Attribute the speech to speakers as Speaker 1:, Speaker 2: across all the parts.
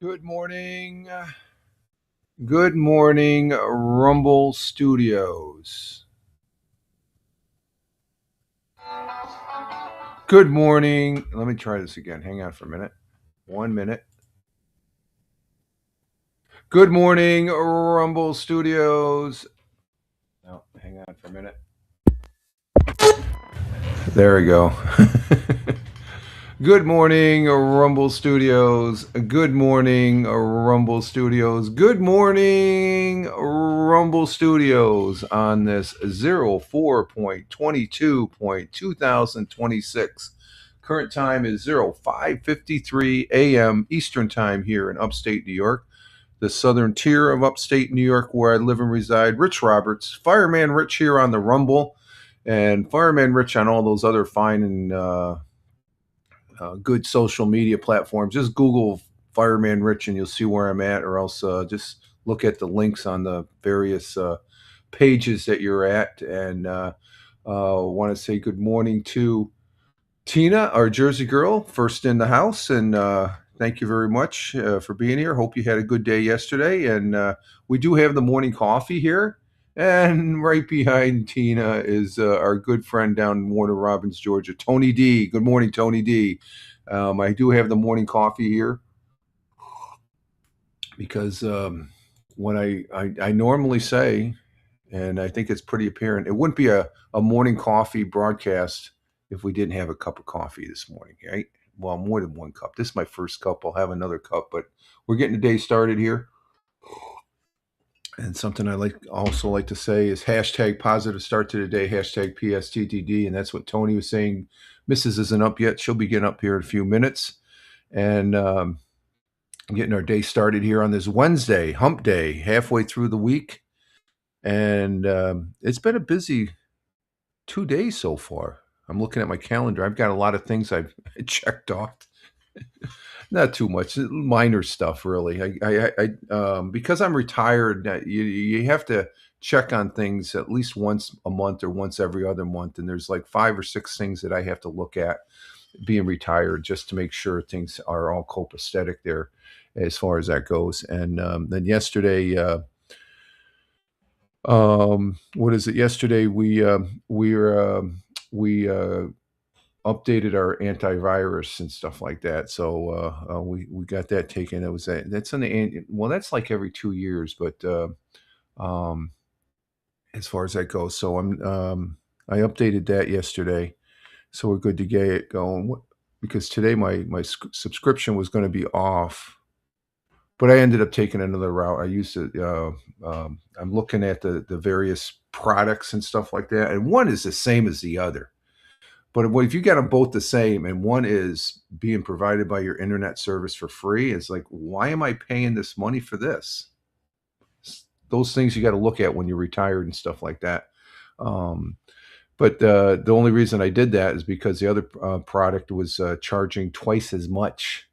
Speaker 1: Good morning. Good morning, Rumble Studios. Good morning. Let me try this again. Hang on for a minute. 1 minute. Good morning, Rumble Studios. No, hang on for a minute. There we go. Good morning, Rumble Studios. Good morning, Rumble Studios. Good morning, Rumble Studios on this 04.22.2026. Current time is 05:53 a.m. Eastern Time here in upstate New York, the southern tier of upstate New York where I live and reside. Rich Roberts, Fireman Rich here on the Rumble, and Fireman Rich on all those other fine and good social media platforms. Just Google Fireman Rich and you'll see where I'm at, or else just look at the links on the various pages that you're at. And want to say good morning to Tina, our Jersey girl, first in the house. And thank you very much for being here. Hope you had a good day yesterday. And we do have the morning coffee here. And right behind Tina is our good friend down in Warner Robins, Georgia, Tony D. Good morning, Tony D. I do have the morning coffee here because when I normally say, and I think it's pretty apparent, it wouldn't be a morning coffee broadcast if we didn't have a cup of coffee this morning, right? Well, more than one cup. This is my first cup. I'll have another cup, but we're getting the day started here. And something I also like to say is hashtag positive start to the day, hashtag PSTTD. And that's what Tony was saying. Mrs. isn't up yet. She'll be getting up here in a few minutes. And getting our day started here on this Wednesday, hump day, halfway through the week. And it's been a busy 2 days so far. I'm looking at my calendar. I've got a lot of things I've checked off. Not too much, minor stuff, really. Because I'm retired, you have to check on things at least once a month or once every other month. And there's like 5 or 6 things that I have to look at being retired just to make sure things are all copacetic there as far as that goes. And then yesterday, what is it? Yesterday we updated our antivirus and stuff like that. So we got that taken. That's in the well, that's like every 2 years, but um, as far as that goes, so I updated that yesterday, so we're good to get it going. Because today my subscription was going to be off, but I ended up taking another route. I used it. I'm looking at the various products and stuff like that, and one is the same as the other. But if you got them both the same, and one is being provided by your internet service for free, it's like, why am I paying this money for this? Those things you got to look at when you're retired and stuff like that. Um, but the only reason I did that is because the other product was charging twice as much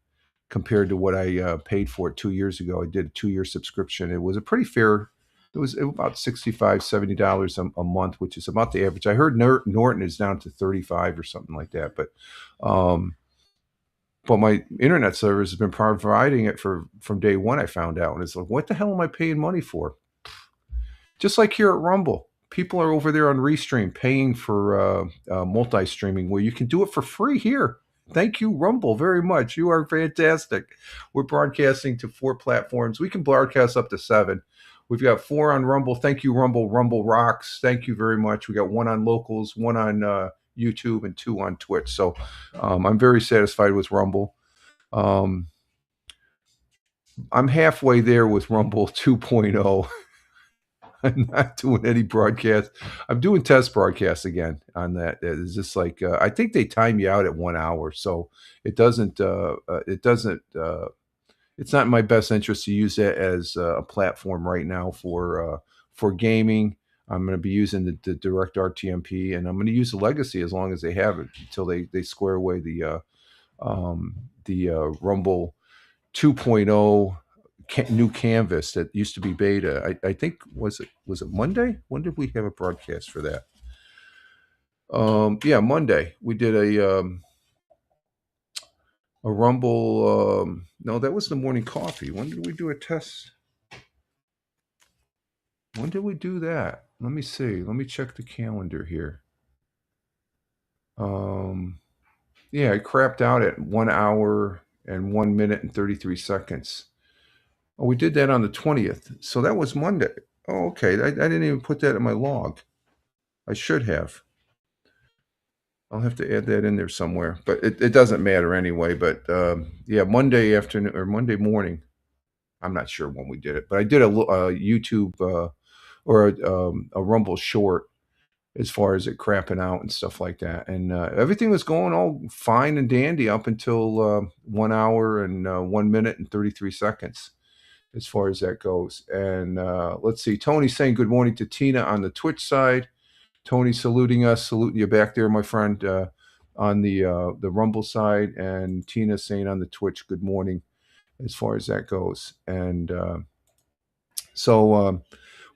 Speaker 1: compared to what I paid for it 2 years ago. I did a 2 year subscription. It was a pretty fair. It was about $65-$70 a month, which is about the average. I heard Norton is down to 35 or something like that, um, but my internet service has been providing it from day one. I found out, and it's like, what the hell am I paying money for? Just like here at Rumble, people are over there on Restream paying for multi-streaming, where you can do it for free here. Thank you, Rumble, very much. You are fantastic. We're broadcasting to 4 platforms. We can broadcast up to 7. We've got 4 on Rumble. Thank you, Rumble. Rumble rocks. Thank you very much. We got 1 on Locals, 1 on YouTube, and 2 on Twitch. So I'm very satisfied with Rumble. I'm halfway there with Rumble 2.0. I'm not doing any broadcast. I'm doing test broadcasts again on that. It's just like I think they time you out at 1 hour, so it doesn't. It's not in my best interest to use that as a platform right now for gaming. I'm going to be using the Direct RTMP, and I'm going to use the Legacy as long as they have it until they square away the Rumble 2.0 new canvas that used to be beta. I think was it Monday? When did we have a broadcast for that? Yeah, Monday. We did a Rumble. No, that was the morning coffee. When did we do a test? When did we do that? Let me see. Let me check the calendar here. Um, yeah, I crapped out at 1 hour and 1 minute and 33 seconds. Oh, we did that on the 20th. So that was Monday. Oh, okay. I didn't even put that in my log. I should have. I'll have to add that in there somewhere, but it doesn't matter anyway. But yeah, Monday afternoon or Monday morning. I'm not sure when we did it, but I did a YouTube or a Rumble short as far as it crapping out and stuff like that. And everything was going all fine and dandy up until 1 hour and 1 minute and 33 seconds as far as that goes. And let's see, Tony's saying good morning to Tina on the Twitch side. Tony saluting us, saluting you back there, my friend, on the Rumble side, and Tina saying on the Twitch good morning as far as that goes. And so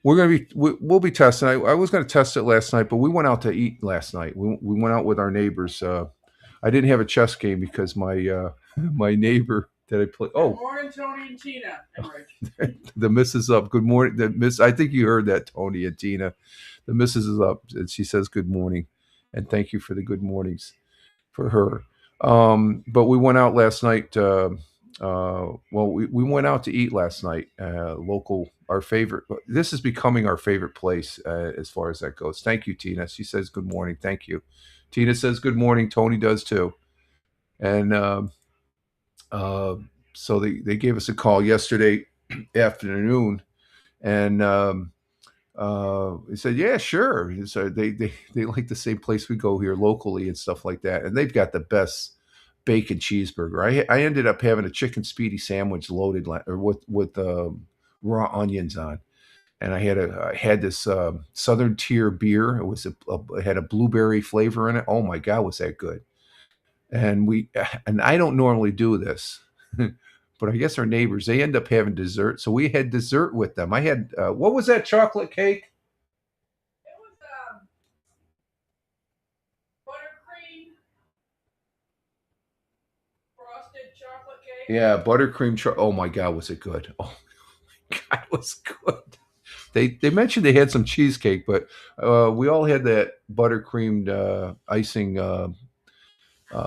Speaker 1: we'll be testing. I was going to test it last night, but we went out to eat last night. We went out with our neighbors. I didn't have a chess game because my my neighbor that I play. Oh,
Speaker 2: good morning, Tony and Tina. And Rich.
Speaker 1: The missus up. Good morning. The miss. I think you heard that, Tony and Tina. The missus is up, and she says good morning, and thank you for the good mornings for her. But we went out last night. Well, we went out to eat last night. Local, our favorite. This is becoming our favorite place as far as that goes. Thank you, Tina. She says good morning. Thank you. Tina says good morning. Tony does too. And uh, so they gave us a call yesterday afternoon, and he said, "Yeah, sure." So they like the same place we go here locally and stuff like that, and they've got the best bacon cheeseburger. I ended up having a chicken speedy sandwich loaded or with raw onions on, and I had this Southern Tier beer. It had a blueberry flavor in it. Oh my god, was that good! And I don't normally do this. But I guess our neighbors, they end up having dessert. So we had dessert with them. I had, what was that chocolate cake?
Speaker 2: It was buttercream frosted chocolate cake.
Speaker 1: Yeah, buttercream. Oh my God, was it good? Oh my God, it was good. They mentioned they had some cheesecake, but we all had that buttercreamed icing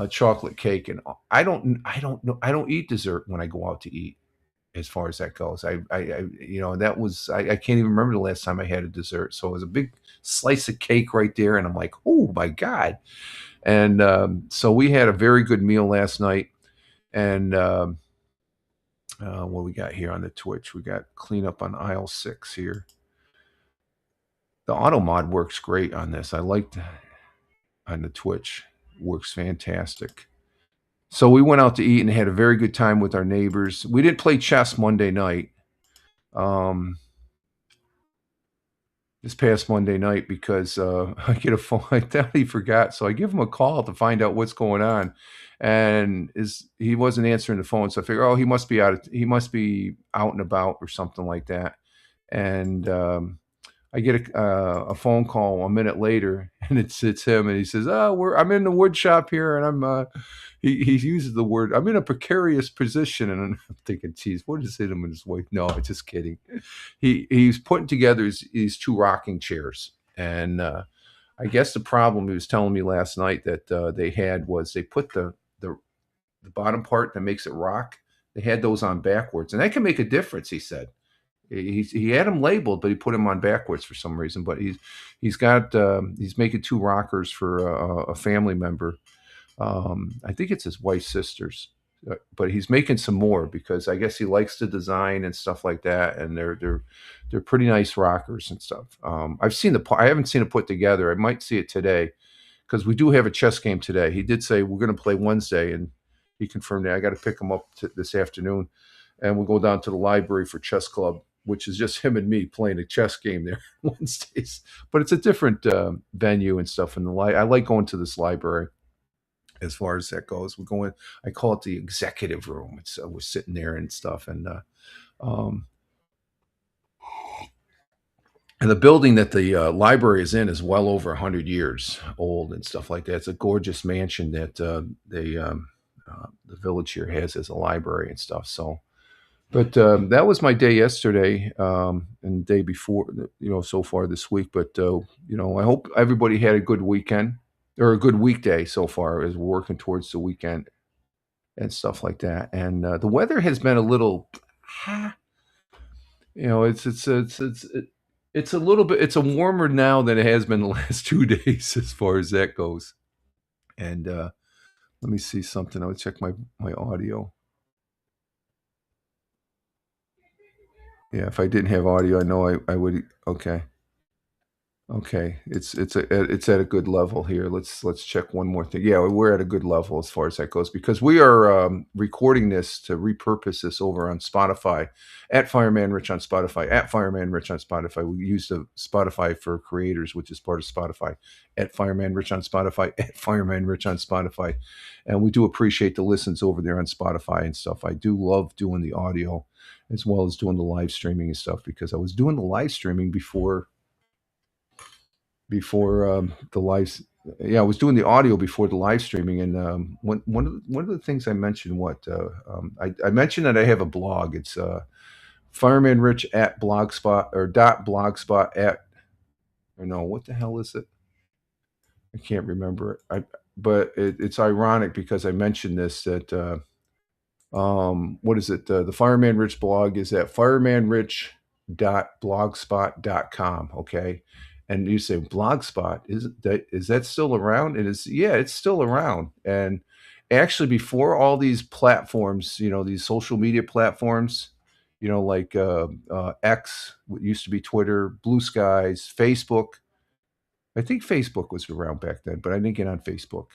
Speaker 1: chocolate cake, and I don't eat dessert when I go out to eat. As far as that goes, that was I can't even remember the last time I had a dessert. So it was a big slice of cake right there, and I'm like, oh my god! And so we had a very good meal last night. And what we got here on the Twitch, we got cleanup on aisle 6 here. The auto mod works great on this. I liked on the Twitch, works fantastic. So we went out to eat and had a very good time with our neighbors. We didn't play chess Monday night. This past Monday night because I get a phone. I thought he forgot, so I give him a call to find out what's going on, and he wasn't answering the phone. So I figure, oh, he must be out and about or something like that. And I get a phone call a minute later, and it's him, and he says, "Oh, I'm in the wood shop here, and I'm." He uses the word, "I'm in a precarious position," and I'm thinking, "Geez, what is it him and his wife?" No, I'm just kidding. He's putting together these two rocking chairs, and I guess the problem he was telling me last night that they had was they put the bottom part that makes it rock. They had those on backwards, and that can make a difference. He said he had them labeled, but he put them on backwards for some reason. But he's making two rockers for a family member. I think it's his wife's sisters, but he's making some more because I guess he likes the design and stuff like that, and they're pretty nice rockers and stuff. I haven't seen it put together. I might see it today because we do have a chess game today. He did say we're going to play Wednesday, and he confirmed that. I got to pick him up this afternoon, and we'll go down to the library for chess club, which is just him and me playing a chess game there Wednesdays. But it's a different venue and stuff. And I like going to this library. As far as that goes, we're going. I call it the executive room. It's we're sitting there and stuff, um, and the building that the library is in is well over 100 years old and stuff like that. It's a gorgeous mansion that the the village here has as a library and stuff. So, but that was my day yesterday, and the day before, so far this week. But I hope everybody had a good weekend or a good weekday so far as we're working towards the weekend and stuff like that. And the weather has been a little, it's a little bit it's a warmer now than it has been the last 2 days as far as that goes. And let me see something. I'll check my audio. Yeah, if I didn't have audio, I know I would. Okay. Okay, it's at a good level here. Let's check one more thing. Yeah, we're at a good level as far as that goes because we are recording this to repurpose this over on Spotify at Fireman Rich on Spotify at Fireman Rich on Spotify. We use the Spotify for creators, which is part of Spotify at Fireman Rich on Spotify at Fireman Rich on Spotify, and we do appreciate the listens over there on Spotify and stuff. I do love doing the audio as well as doing the live streaming and stuff because I was doing the live streaming before the live. Yeah, I was doing the audio before the live streaming, and one of the things I mentioned, I mentioned that I have a blog. It's Fireman Rich at blogspot or dot blogspot at or no, what the hell is it? I can't remember it. But it's ironic because I mentioned this that what is it? The Fireman Rich blog is at firemanrich.blogspot.com. Okay. And you say Blogspot, is that still around? It is, yeah, it's still around. And actually before all these platforms, these social media platforms, like X, what used to be Twitter, Blue Skies, Facebook. I think Facebook was around back then, but I didn't get on Facebook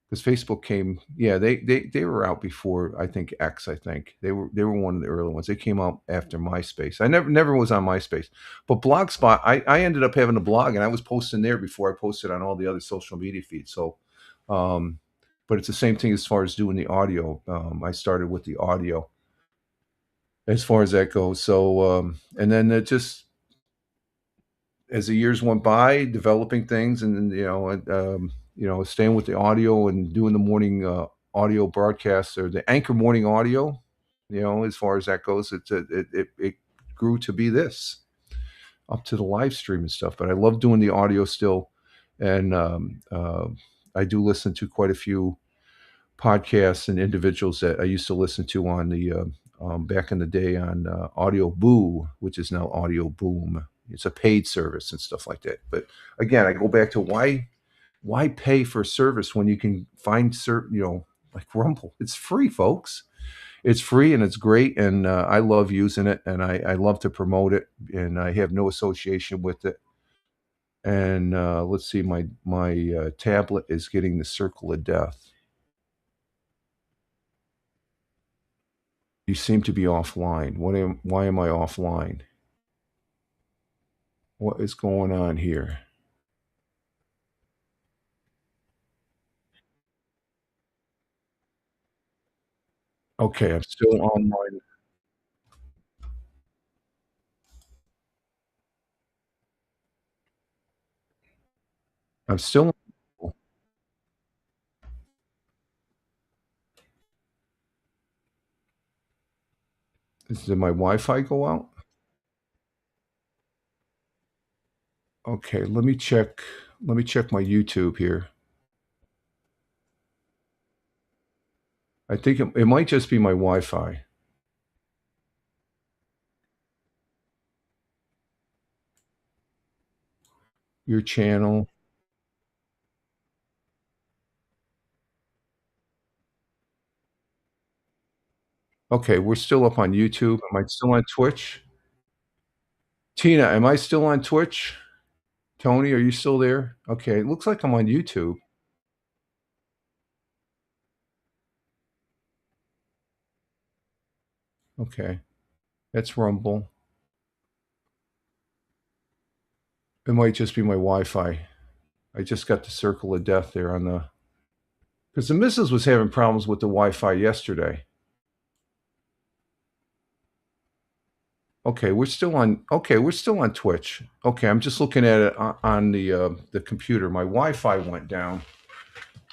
Speaker 1: because Facebook came. Yeah, they were out before I think X. I think they were one of the early ones. They came out after MySpace. I never was on MySpace, but Blogspot. I ended up having a blog and I was posting there before I posted on all the other social media feeds. So, but it's the same thing as far as doing the audio. I started with the audio as far as that goes. So, and then it just as the years went by, developing things, and staying with the audio and doing the morning audio broadcasts or the Anchor Morning Audio. As far as that goes, it grew to be this up to the live stream and stuff. But I love doing the audio still, and I do listen to quite a few podcasts and individuals that I used to listen to on the back in the day on Audio Boo, which is now Audio Boom. It's a paid service and stuff like that. But again, I go back to why pay for a service when you can find certain, like Rumble. It's free, folks. It's free and it's great, and I love using it, and I love to promote it, and I have no association with it. And let's see, my tablet is getting the circle of death. You seem to be offline. Why am I offline? What is going on here? Okay, I'm still online. I'm still. Did my Wi-Fi go out? Okay, let me check. Let me check my YouTube here. I think it might just be my Wi-Fi. Your channel. Okay, we're still up on YouTube. Am I still on Twitch? Tina, am I still on Twitch? Tony, are you still there? Okay, it looks like I'm on YouTube. Okay, that's Rumble. It might just be my Wi-Fi. I just got the circle of death there on the because the missus was having problems with the Wi-Fi yesterday. Okay, we're still on. Okay, we're still on Twitch. Okay, I'm just looking at it on the computer. My Wi-Fi went down.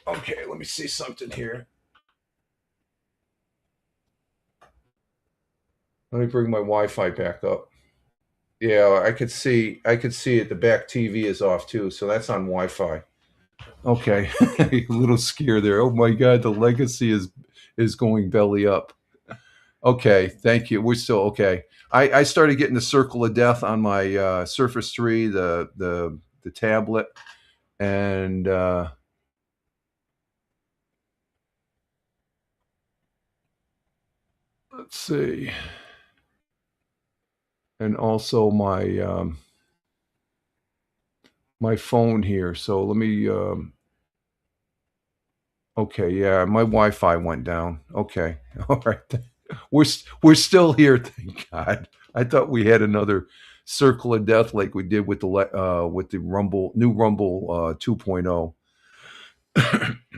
Speaker 1: Okay, let me see something here. Let me bring my Wi-Fi back up. Yeah, I could see it. The back TV is off too, so that's on Wi-Fi. Okay, a little scare there. Oh my God, the legacy is going belly up. Okay, thank you. We're still okay. I started getting the Circle of Death on my Surface 3, the tablet, and let's see, and also my phone here. So let me. Okay, yeah, my Wi-Fi went down. Okay, all right. We're still here, thank God. I thought we had another Circle of Death like we did with the Rumble new Rumble 2.0.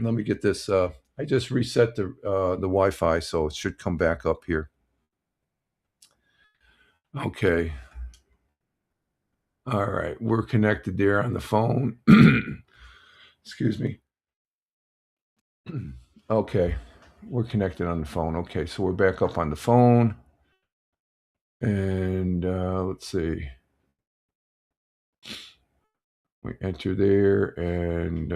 Speaker 1: Let me get this. I just reset the Wi-Fi, so it should come back up here. Okay. All right, we're connected there on the phone. Excuse me. Okay, we're connected on the phone. Okay, so we're back up on the phone, and let's see. We enter there, and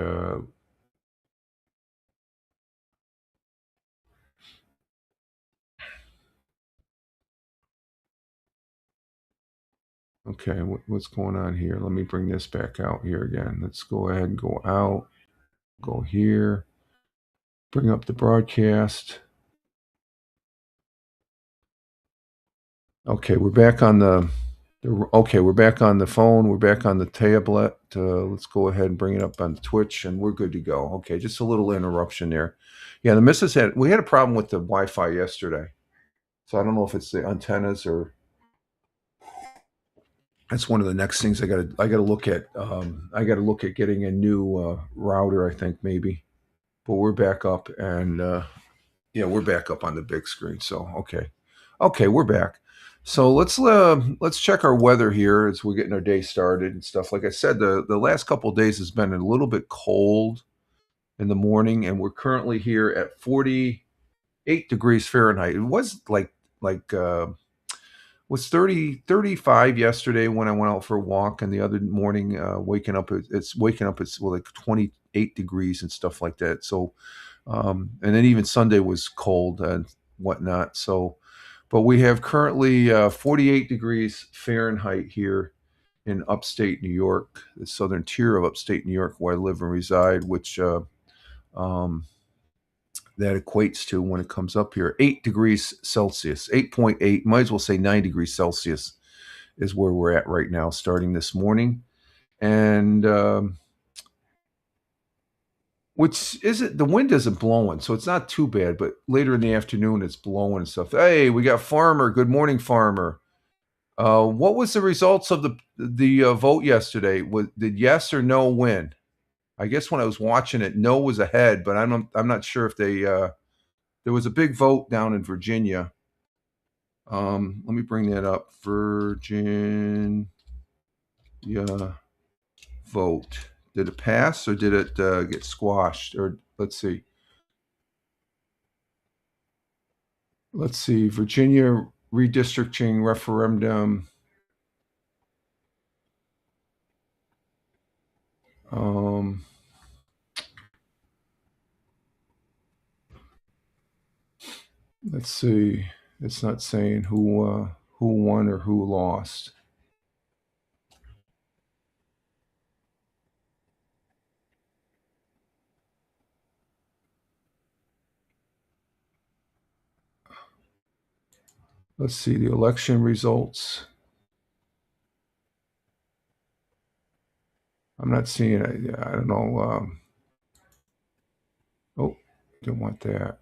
Speaker 1: okay, what's going on here? Let me bring this back out here again. Let's go ahead and go out, go here, bring up the broadcast. Okay, we're back on okay, we're back on the phone. We're back on the tablet. Let's go ahead and bring it up on Twitch, and we're good to go. Okay, just a little interruption there. Yeah, the missus we had a problem with the Wi-Fi yesterday, so I don't know if it's the antennas or that's one of the next things I gotta look at. I gotta look at getting a new router. I think maybe, but we're back up, and yeah, we're back up on the big screen. So okay, we're back. So let's check our weather here as we're getting our day started and stuff. Like I said, the last couple of days has been a little bit cold in the morning, and we're currently here at 48 degrees Fahrenheit. It was like was 35 yesterday when I went out for a walk, and the other morning waking up it's well, like 28 degrees and stuff like that. So and then even Sunday was cold and whatnot. So, but we have currently 48 degrees Fahrenheit here in upstate New York, the southern tier of upstate New York, where I live and reside, which um, that equates to when it comes up here 8 degrees Celsius, 8.8, might as well say 9 degrees Celsius is where we're at right now, starting this morning. And which isn't the wind isn't blowing, so it's not too bad. But later in the afternoon, it's blowing and stuff. Hey, we got Farmer. Good morning, Farmer. What was the results of the vote yesterday? Did yes or no win? I guess when I was watching it, no was ahead, but I'm not sure if they. There was a big vote down in Virginia. Let me bring that up. Virginia vote. Did it pass or did it get squashed? Or let's see. Let's see. Virginia redistricting referendum. Um, let's see. It's not saying who won or who lost. Let's see the election results. I'm not seeing it. I don't know. Oh, didn't want that.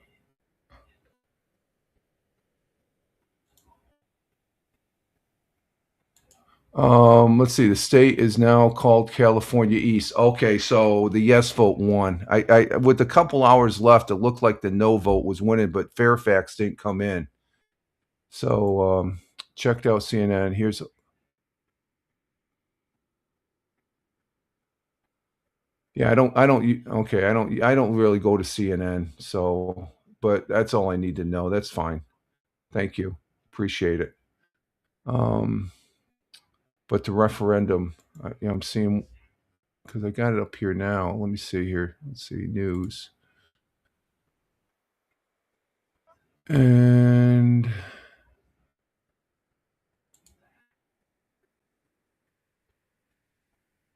Speaker 1: Let's see. The state is now called California East. Okay, so the yes vote won. I with a couple hours left, it looked like the no vote was winning, but Fairfax didn't come in. So checked out CNN. Here's yeah. I don't really go to CNN. So, but that's all I need to know. That's fine. Thank you. Appreciate it. But the referendum, I'm seeing, because I got it up here now. Let me see here. Let's see, news. And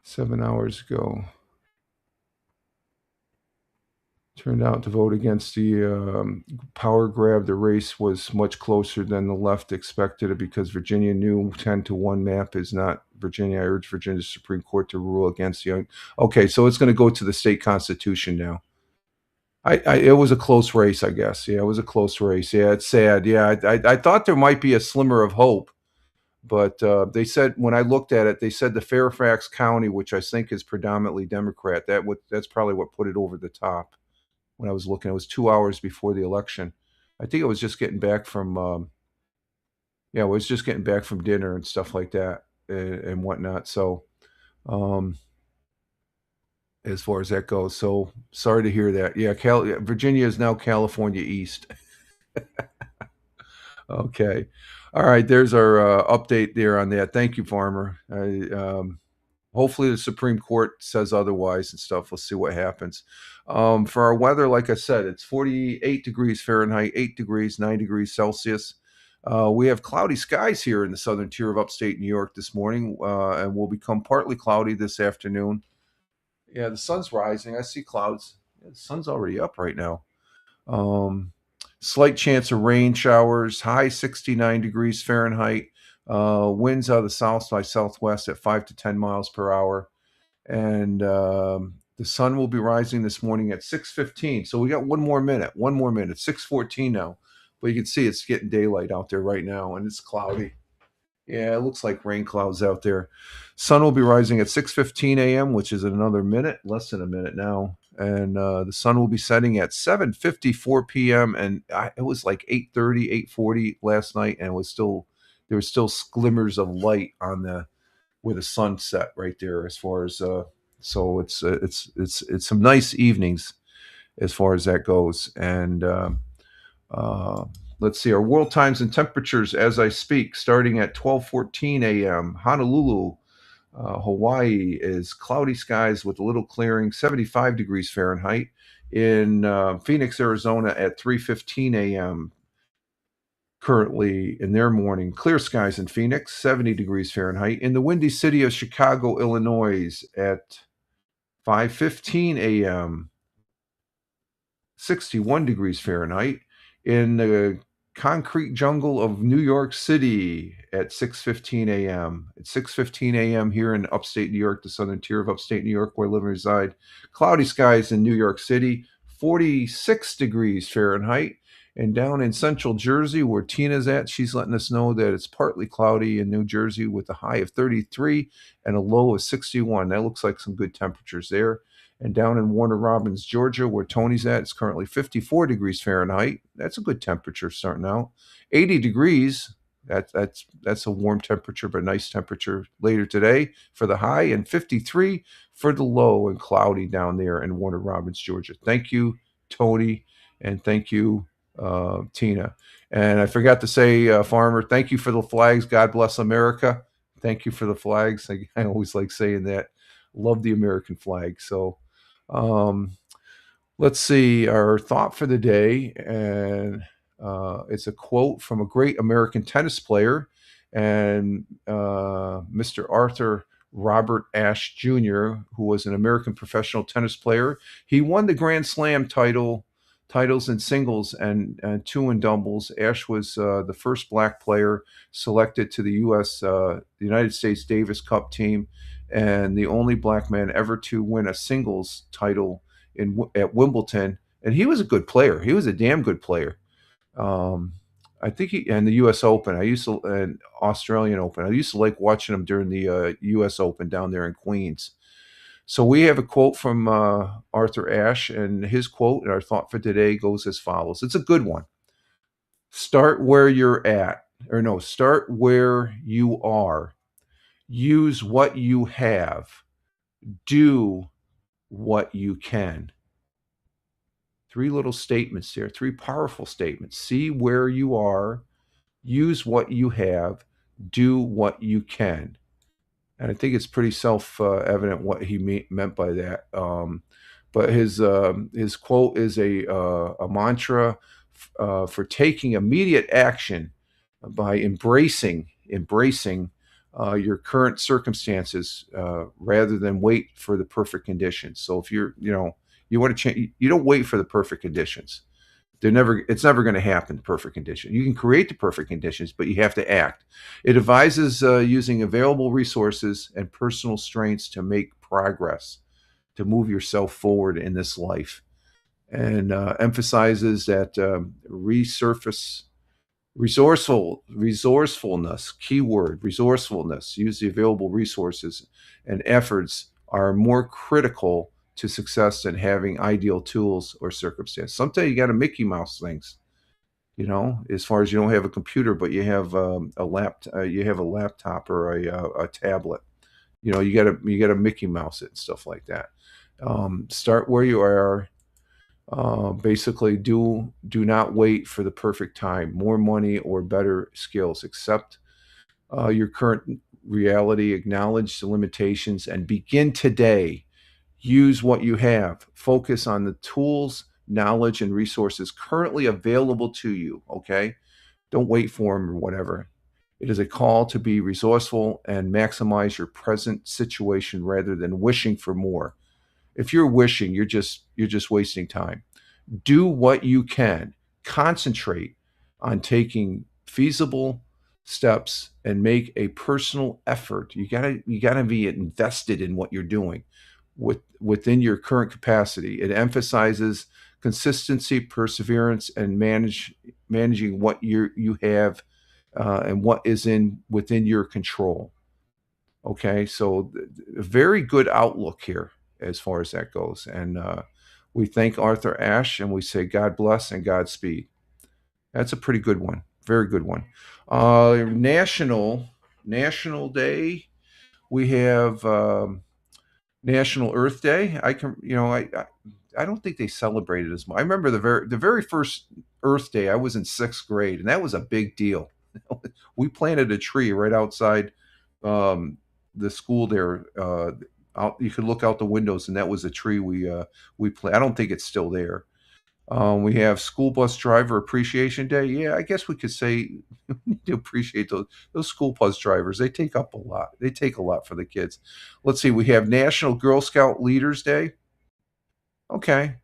Speaker 1: 7 hours ago, turned out to vote against the power grab. The race was much closer than the left expected it because Virginia knew 10-1 map is not Virginia. I urge Virginia's Supreme Court to rule against the. Okay, so it's going to go to the state constitution now. It was a close race, I guess. Yeah, it was a close race. Yeah, it's sad. Yeah, I thought there might be a slimmer of hope, but they said when I looked at it, they said the Fairfax County, which I think is predominantly Democrat, that's probably what put it over the top. When I was looking, it was 2 hours before the election. I think I was just getting back from I was just getting back from dinner and stuff like that and whatnot. So as far as that goes, so sorry to hear that. Yeah, Virginia is now California East. Okay. All right. There's our update there on that. Thank you, Farmer. Hopefully, the Supreme Court says otherwise and stuff. We'll see what happens. For our weather, like I said, it's 48 degrees Fahrenheit, 8 degrees, 9 degrees Celsius. We have cloudy skies here in the southern tier of upstate New York this morning, and will become partly cloudy this afternoon. Yeah, the sun's rising. I see clouds. Yeah, the sun's already up right now. Slight chance of rain showers, high 69 degrees Fahrenheit. Winds out of the south by southwest at 5 to 10 miles per hour. And the sun will be rising this morning at 6:15. So we got one more minute, 6:14 now. But you can see it's getting daylight out there right now, and it's cloudy. Yeah, it looks like rain clouds out there. Sun will be rising at 6:15 a.m., which is in another minute, less than a minute now. And the sun will be setting at 7:54 p.m. And it was like 8:30, 8:40 last night, and there was still glimmers of light on where the sun set right there. As far as so it's some nice evenings as far as that goes. And let's see our world times and temperatures as I speak. Starting at 12:14 a.m. Honolulu, Hawaii is cloudy skies with a little clearing, 75 degrees Fahrenheit. In Phoenix, Arizona at 3:15 a.m. Currently in their morning, clear skies in Phoenix, 70 degrees Fahrenheit. In the windy city of Chicago, Illinois at 5:15 a.m., 61 degrees Fahrenheit. In the concrete jungle of New York City at 6:15 a.m. At 6:15 a.m. here in upstate New York, the southern tier of upstate New York, where I live and reside. Cloudy skies in New York City, 46 degrees Fahrenheit. And down in central Jersey, where Tina's at, she's letting us know that it's partly cloudy in New Jersey with a high of 33 and a low of 61. That looks like some good temperatures there. And down in Warner Robins, Georgia, where Tony's at, it's currently 54 degrees Fahrenheit. That's a good temperature starting out. 80 degrees. That's a warm temperature, but nice temperature later today for the high, and 53 for the low, and cloudy down there in Warner Robins, Georgia. Thank you, Tony, and thank you, Tina. And I forgot to say, Farmer, thank you for the flags. God bless America. Thank you for the flags. I always like saying that. Love the American flag. So let's see our thought for the day. And it's a quote from a great American tennis player, and Mr. Arthur Robert Ashe Jr., who was an American professional tennis player. He won the Grand Slam titles in singles and two in doubles. Ashe was the first black player selected to the the United States Davis Cup team, and the only black man ever to win a singles title at Wimbledon. And he was a good player. He was a damn good player. I think and the U.S. Open. And Australian Open. I used to like watching him during the U.S. Open down there in Queens. So we have a quote from Arthur Ashe, and his quote and our thought for today goes as follows. It's a good one. Start where you're at, or no, start where you are. Use what you have. Do what you can. Three little statements there, three powerful statements. See where you are. use what you have, do what you can. And I think it's pretty self evident what he meant by that. But his quote is a mantra for taking immediate action by embracing your current circumstances rather than wait for the perfect conditions. So if you want to change, you don't wait for the perfect conditions. It's never going to happen. Perfect condition. You can create the perfect conditions, but you have to act. It advises using available resources and personal strengths to make progress, to move yourself forward in this life, and emphasizes that resourcefulness, keyword resourcefulness, use the available resources and efforts are more critical to success than having ideal tools or circumstance. Sometimes you got to Mickey Mouse things, as far as you don't have a computer, but you have you have a laptop or a tablet. You got to Mickey Mouse it and stuff like that. Start where you are. Basically, do not wait for the perfect time, more money, or better skills. Accept your current reality, acknowledge the limitations, and begin today. Use what you have. Focus on the tools, knowledge, and resources currently available to you. Okay, don't wait for them or whatever. It is a call to be resourceful and maximize your present situation rather than wishing for more. If you're wishing, you're just wasting time. Do what you can. Concentrate on taking feasible steps and make a personal effort. You gotta be invested in what you're doing within your current capacity. It emphasizes consistency, perseverance, and managing what you have and what is in within your control. Okay, so a very good outlook here as far as that goes. And we thank Arthur Ashe and we say God bless and Godspeed. That's a pretty good one. Very good one. National Day. We have National Earth Day. I don't think they celebrated as much. I remember the very first Earth Day. I was in sixth grade, and that was a big deal. We planted a tree right outside um, the school there. You could look out the windows, and that was a tree we planted. I don't think it's still there. We have School Bus Driver Appreciation Day. Yeah, I guess we could say we need to appreciate those school bus drivers. They take up a lot. They take a lot for the kids. Let's see. We have National Girl Scout Leaders Day. Okay,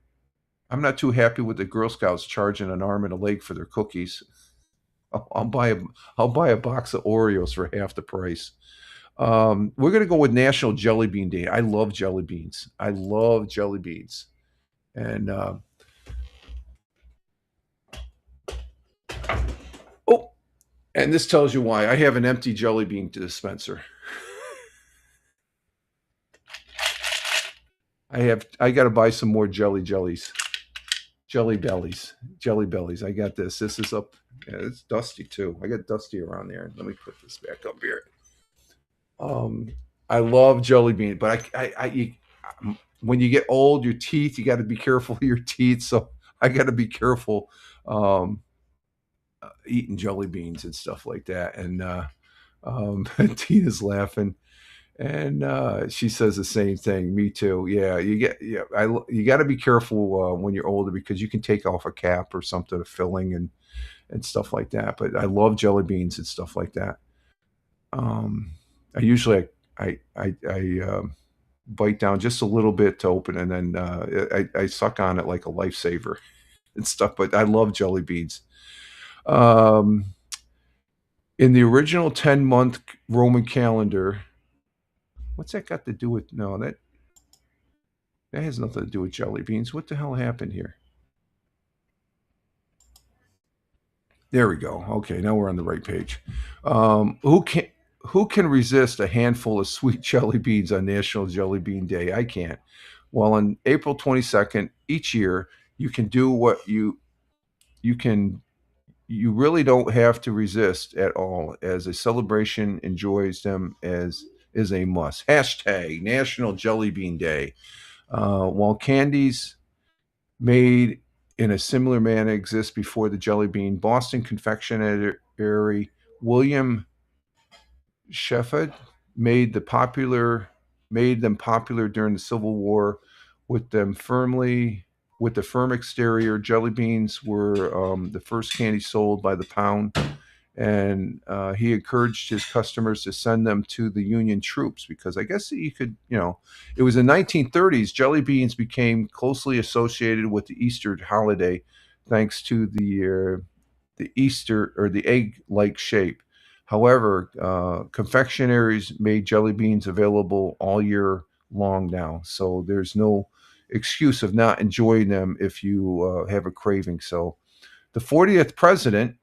Speaker 1: I'm not too happy with the Girl Scouts charging an arm and a leg for their cookies. I'll buy a I'll buy a box of Oreos for half the price. We're gonna go with National Jelly Bean Day. I love jelly beans. I love jelly beans, and oh, and this tells you why. I have an empty jelly bean dispenser. I got to buy some more jelly bellies. I got this. This is up. Yeah, it's dusty too. I got dusty around there. Let me put this back up here. Um, I love jelly bean, but when you get old, your teeth, you got to be careful of your teeth. So I got to be careful um, eating jelly beans and stuff like that. And Tina's laughing, and she says the same thing. Me too. Yeah, you got to be careful when you're older because you can take off a cap or something, a filling and stuff like that. But I love jelly beans and stuff like that. Um, I usually I bite down just a little bit to open, and then I suck on it like a lifesaver and stuff. But I love jelly beans. Um, in the original 10-month Roman calendar, what's that got to do with? No, that has nothing to do with jelly beans. What the hell happened here? There we go. Okay, now we're on the right page. Who can resist a handful of sweet jelly beans on National Jelly Bean Day? I can't. Well, on April 22nd each year, you can do what you can. You really don't have to resist at all, as a celebration enjoys them as is a must. Hashtag National Jelly Bean Day. While candies made in a similar manner exists before the Jelly Bean. Boston confectionery William Shepard made made them popular during the Civil War with them firmly with the firm exterior. Jelly beans were the first candy sold by the pound, and he encouraged his customers to send them to the Union troops because I guess you could, it was in 1930s. Jelly beans became closely associated with the Easter holiday, thanks to the Easter or the egg-like shape. However, confectionaries made jelly beans available all year long now, so there's no excuse of not enjoying them if you have a craving. So, the 40th president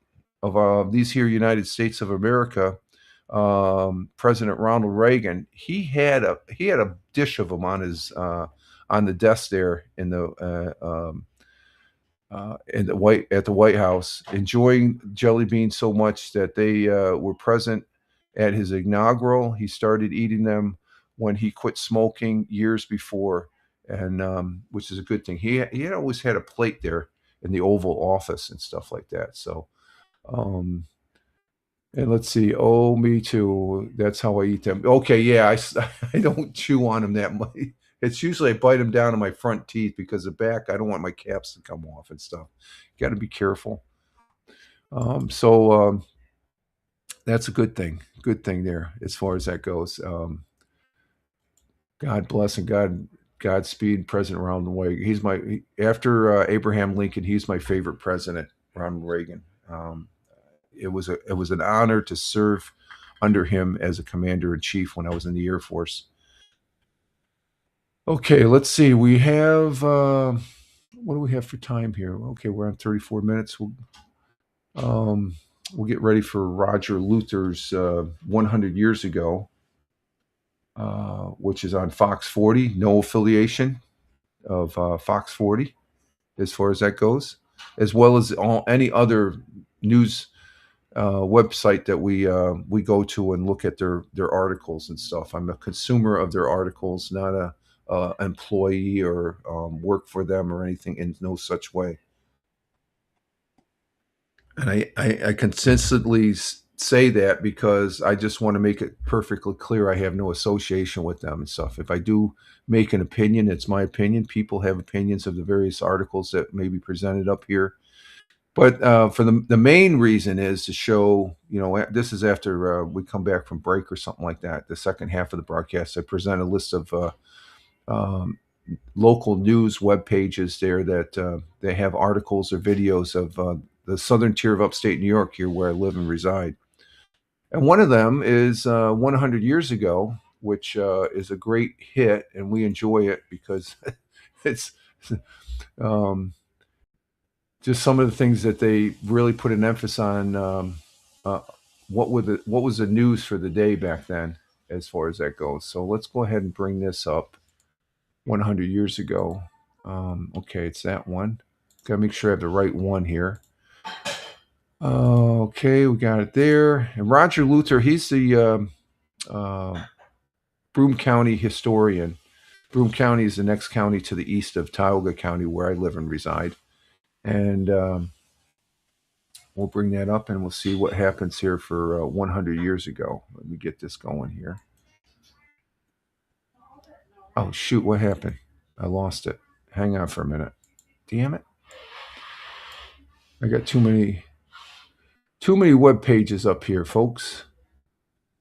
Speaker 1: of these here United States of America, President Ronald Reagan, he had a dish of them on the desk there in the White House, enjoying jelly beans so much that they were present at his inaugural. He started eating them when he quit smoking years before, and which is a good thing. He had always had a plate there in the Oval Office and stuff like that. So, um, and let's see. Oh, me too. That's how I eat them. Okay, yeah, I don't chew on them that much. It's usually I bite them down in my front teeth because the back, I don't want my caps to come off and stuff. Got to be careful. So that's a good thing. Good thing there as far as that goes. God bless and Godspeed, President Ronald Reagan. After Abraham Lincoln, he's my favorite president, Ronald Reagan. It was an honor to serve under him as a commander in chief when I was in the Air Force. Okay, let's see. We have what do we have for time here? Okay, we're on 34 minutes. Um, we'll get ready for Roger Luther's 100 Years Ago, which is on Fox 40. No affiliation of Fox 40 as far as that goes, as well as any other news website that we go to and look at their articles and stuff. I'm a consumer of their articles, not a employee or work for them or anything in no such way. And I consistently say that because I just want to make it perfectly clear I have no association with them and stuff. If I do make an opinion, it's my opinion. People have opinions of the various articles that may be presented up here. But for the main reason is to show, this is after we come back from break or something like that. The second half of the broadcast, I present a list of um, local news web pages there that they have articles or videos of the southern tier of upstate New York here where I live and reside. And one of them is 100 Years Ago, which is a great hit, and we enjoy it because it's um, just some of the things that they really put an emphasis on. Uh, what was the news for the day back then, as far as that goes. So let's go ahead and bring this up. 100 years ago. Okay, it's that one. Got to make sure I have the right one here. Okay, we got it there. And Roger Luther, he's the Broome County historian. Broome County is the next county to the east of Tioga County, where I live and reside. And we'll bring that up and we'll see what happens here for 100 years ago. Let me get this going here. Oh, shoot, what happened? I lost it. Hang on for a minute. Damn it. I got too many web pages up here, folks.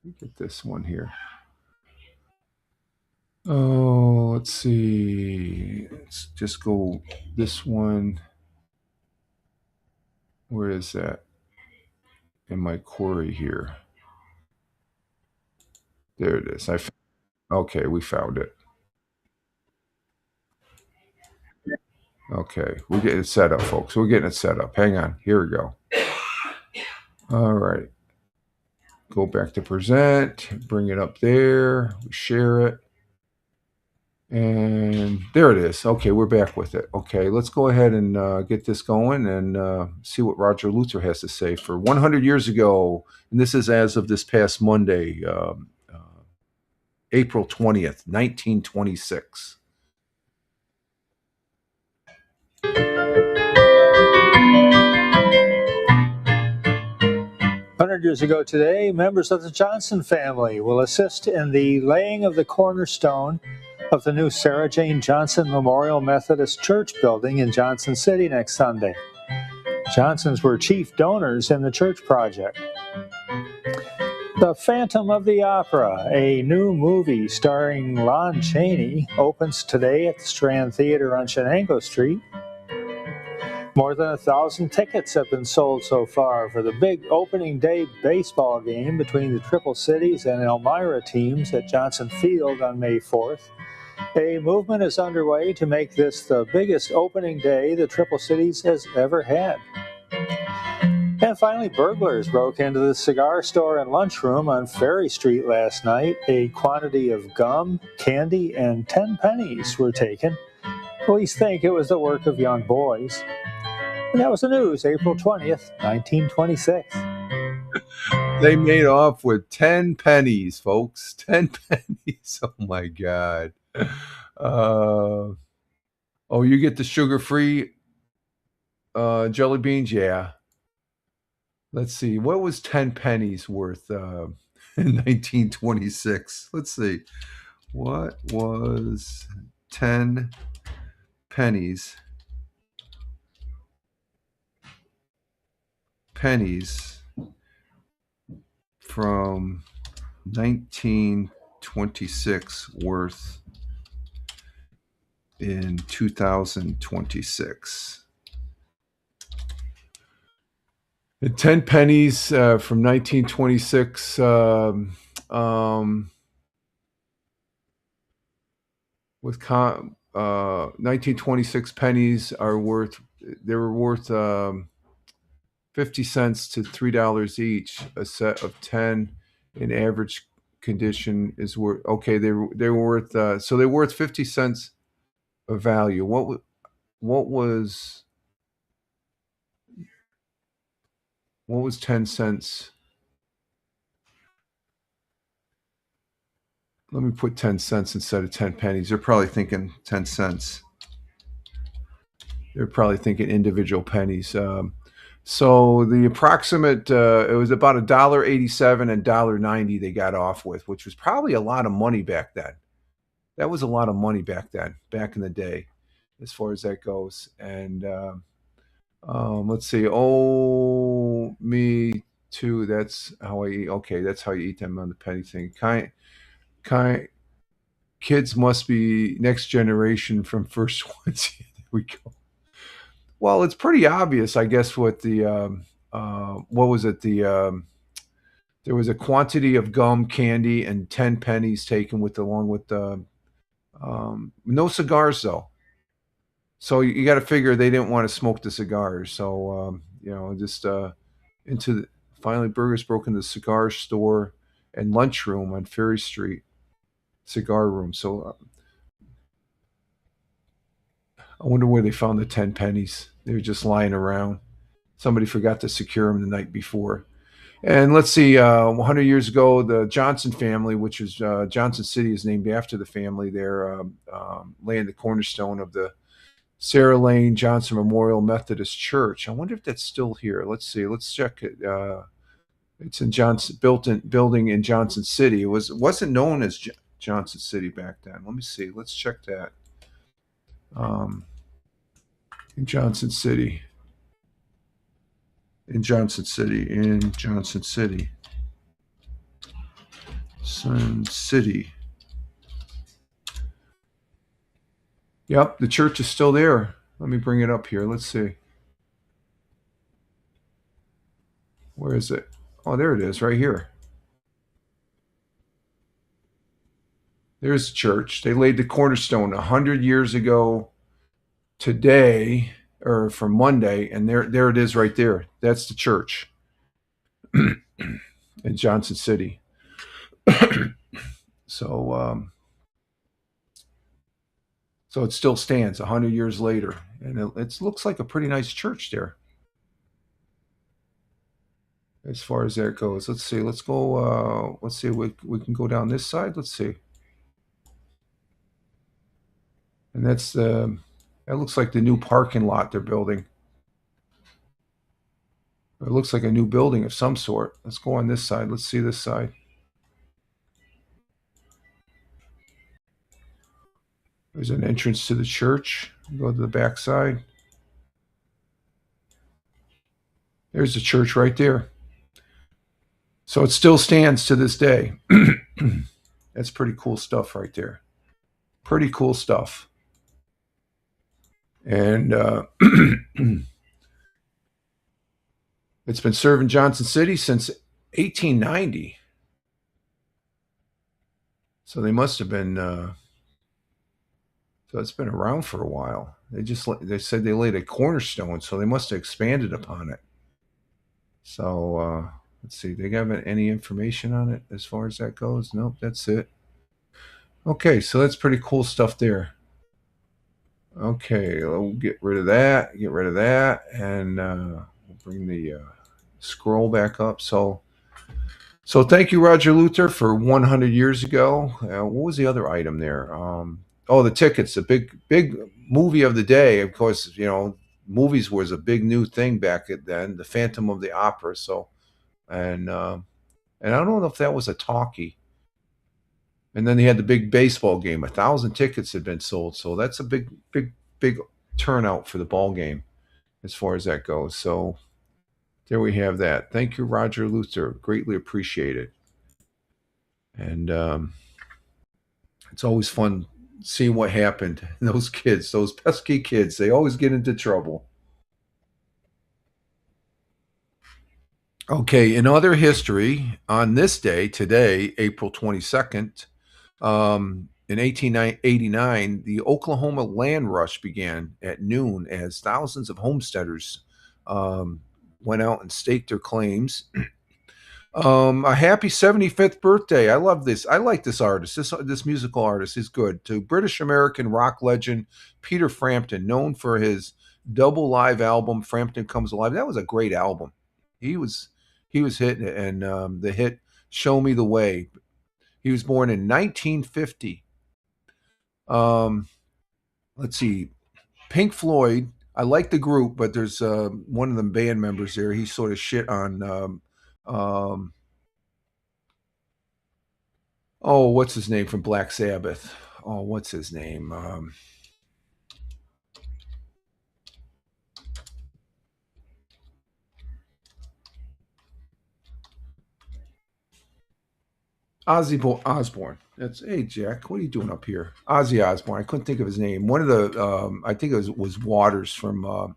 Speaker 1: Let me get this one here. Oh, let's see. Let's just go this one. Where is that? In my query here. There it is. Okay, we found it. Okay, we're getting it set up, folks. We're getting it set up. Hang on. Here we go. All right. Go back to present. Bring it up there. We share it. And there it is. Okay, we're back with it. Okay, let's go ahead and get this going and see what Roger Luther has to say for 100 years ago. And this is as of this past Monday, April 20th, 1926.
Speaker 3: 100 years ago today, members of the Johnson family will assist in the laying of the cornerstone of the new Sarah Jane Johnson Memorial Methodist Church building in Johnson City next Sunday. Johnsons were chief donors in the church project. The Phantom of the Opera, a new movie starring Lon Chaney, opens today at the Strand Theater on Shenango Street. More than 1,000 tickets have been sold so far for the big opening day baseball game between the Triple Cities and Elmira teams at Johnson Field on May 4th. A movement is underway to make this the biggest opening day the Triple Cities has ever had. And finally, burglars broke into the cigar store and lunchroom on Ferry Street last night. A quantity of gum, candy, and 10 pennies were taken. Police think it was the work of young boys. And that was the news, April 20th, 1926.
Speaker 1: They made off with 10 pennies, folks. 10 pennies. Oh, my God. Oh, you get the sugar-free jelly beans? Yeah. Let's see. What was 10 pennies worth in 1926? Let's see. What was 10 pennies from 1926 worth in 2026? 10 pennies from 1926 with 1926 pennies they were worth 50 cents to $3 each. A set of 10 in average condition is worth, okay, they were worth so they're worth 50 cents of value. What was 10 cents? Let me put 10 cents instead of 10 pennies. They're probably thinking 10 cents. They're probably thinking individual pennies. So the approximate, it was about $1.87 and $1.90 they got off with, which was probably a lot of money back then. That was a lot of money back then, back in the day, as far as that goes. And let's see. Oh, me too. That's how I eat. Okay, that's how you eat them on the penny thing. Kids must be next generation from first ones. There we go. Well, it's pretty obvious, I guess, what the what was it? There was a quantity of gum, candy, and 10 pennies taken along with the no cigars though. So you got to figure they didn't want to smoke the cigars. So just finally burglars broke into the cigar store and lunchroom on Ferry Street, cigar room. So I wonder where they found the 10 pennies. They were just lying around. Somebody forgot to secure them the night before. And let's see, 100 years ago, the Johnson family, which is Johnson City, is named after the family there, laying the cornerstone of the Sarah Lane Johnson Memorial Methodist Church. I wonder if that's still here. Let's see. Let's check it. It's in building in Johnson City. It wasn't known as Johnson City back then. Let me see. Let's check that. In Johnson City. Sun City. Yep, the church is still there. Let me bring it up here. Let's see. Where is it? Oh, there it is, right here. There's the church. They laid the cornerstone 100 years ago today, or from Monday, and there it is right there. That's the church in Johnson City. So it still stands 100 years later, and it looks like a pretty nice church there. As far as that goes, let's see. Let's go. Let's see. We can go down this side. Let's see. And that looks like the new parking lot they're building. It looks like a new building of some sort. Let's go on this side. Let's see this side. There's an entrance to the church. Go to the back side. There's the church right there. So it still stands to this day. That's pretty cool stuff right there. Pretty cool stuff. And it's been serving Johnson City since 1890. So they must have been. So it's been around for a while. They said they laid a cornerstone, so they must have expanded upon it. So let's see. They have any information on it as far as that goes? Nope, that's it. Okay, so that's pretty cool stuff there. Okay, we'll get rid of that. Get rid of that, and we'll bring the scroll back up. So thank you, Roger Luther, for 100 years ago. What was the other item there? The tickets. The big movie of the day. Of course, movies was a big new thing back then. The Phantom of the Opera. So, and I don't know if that was a talkie. And then they had the big baseball game. 1,000 tickets had been sold. So that's a big turnout for the ball game as far as that goes. So there we have that. Thank you, Roger Luther. Greatly appreciated. And it's always fun seeing what happened. Those kids, those pesky kids, they always get into trouble. Okay, in other history, on this day, today, April 22nd, in 1889, the Oklahoma land rush began at noon as thousands of homesteaders went out and staked their claims. A happy 75th birthday. I love this. I like this artist. This musical artist is good. To British American rock legend Peter Frampton, known for his double live album Frampton Comes Alive. That was a great album. He was hitting it, and the hit Show Me the Way. He was born in 1950. Let's see. Pink Floyd. I like the group, but there's one of the band members there. He sort of shit on what's his name from Black Sabbath? What's his name? Ozzy Osbourne. Hey Jack, what are you doing up here? Ozzy Osbourne. I couldn't think of his name. One of the I think it was Waters from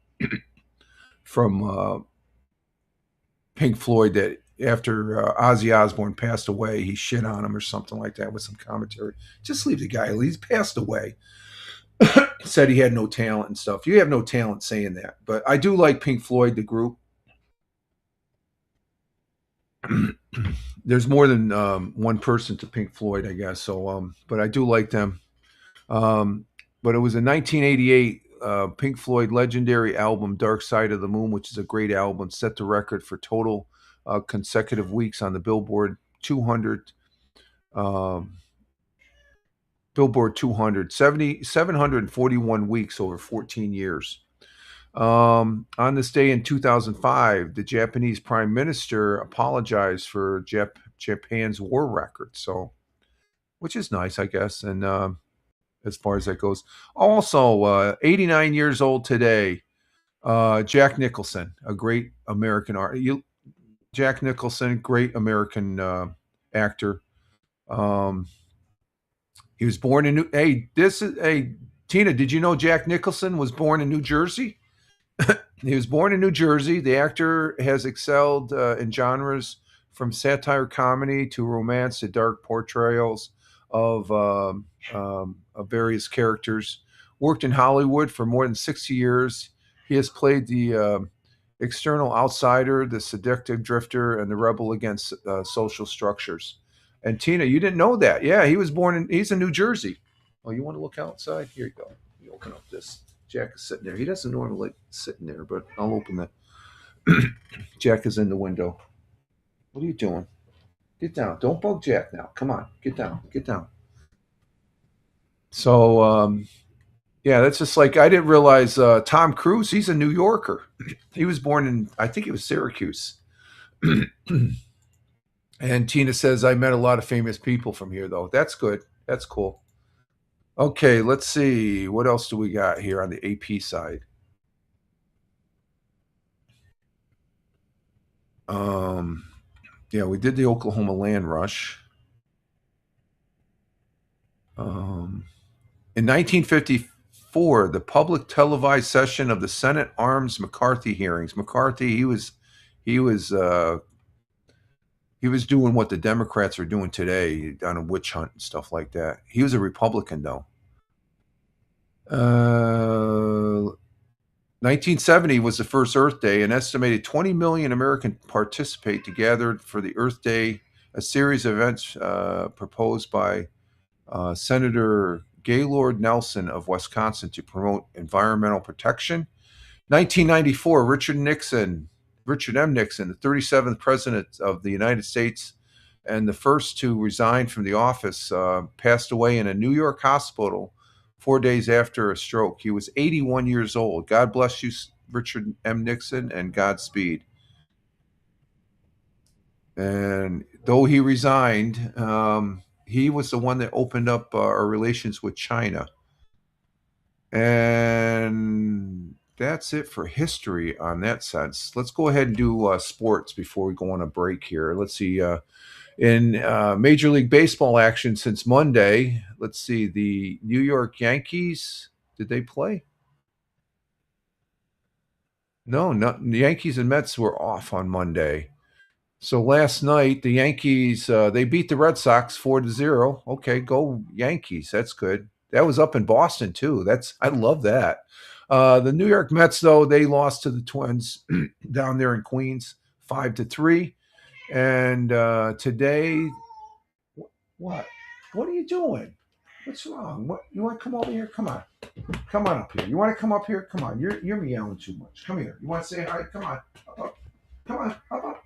Speaker 1: Pink Floyd, that after Ozzy Osbourne passed away, he shit on him or something like that with some commentary. Just leave the guy. He's passed away. Said he had no talent and stuff. You have no talent saying that. But I do like Pink Floyd, the group. There's more than one person to Pink Floyd, I guess. So, but I do like them. But it was in 1988, Pink Floyd legendary album Dark Side of the Moon, which is a great album, set the record for total consecutive weeks on the Billboard 200. Billboard 200, 741 weeks over 14 years. On this day in 2005, the Japanese Prime Minister apologized for Japan's war record, so, which is nice, I guess, and as far as that goes. Also, 89 years old today, Jack Nicholson, a great American artist. Jack Nicholson, great American actor. He was born in Tina, did you know Jack Nicholson was born in New Jersey? He was born in New Jersey. The actor has excelled in genres from satire comedy to romance to dark portrayals of various characters. Worked in Hollywood for more than 60 years. He has played the external outsider, the seductive drifter, and the rebel against social structures. And Tina, you didn't know that. Yeah, he's in New Jersey. Oh, you want to look outside? Here you go. You open up this. Jack is sitting there. He doesn't normally like sitting there, but I'll open that. Jack is in the window. What are you doing? Get down. Don't bug Jack now. Come on. Get down. Get down. So, Yeah, that's just like I didn't realize Tom Cruise. He's a New Yorker. He was born in, I think it was Syracuse. And Tina says I met a lot of famous people from here, though. That's good. That's cool. Okay, let's see. What else do we got here on the AP side? Um, yeah, we did the Oklahoma land rush. In 1954, the public televised session of the Senate arms McCarthy hearings. McCarthy, he was uh, he was doing what the Democrats are doing today, on a witch hunt and stuff like that. He was a Republican, though. 1970 was the first Earth Day. An estimated 20 million Americans participate to gather for the Earth Day, a series of events proposed by Senator Gaylord Nelson of Wisconsin to promote environmental protection. 1994, Richard M. Nixon, the 37th President of the United States and the first to resign from the office, passed away in a New York hospital 4 days after a stroke. He was 81 years old. God bless you, Richard M. Nixon, and Godspeed. And though he resigned, he was the one that opened up our relations with China. And that's it for history on that sense. Let's go ahead and do sports before we go on a break here. Let's see. In Major League Baseball action since Monday, let's see. The New York Yankees, did they play? No, the Yankees and Mets were off on Monday. So last night, the Yankees, they beat the Red Sox 4-0. Okay, go Yankees. That's good. That was up in Boston too. I love that. The New York Mets, though, they lost to the Twins down there in Queens, 5-3. And today, what? What are you doing? What's wrong? What, you want to come over here? Come on, come on up here. You want to come up here? Come on. You're meowing too much. Come here. You want to say hi? Come on. Up. Come on. Up. Up.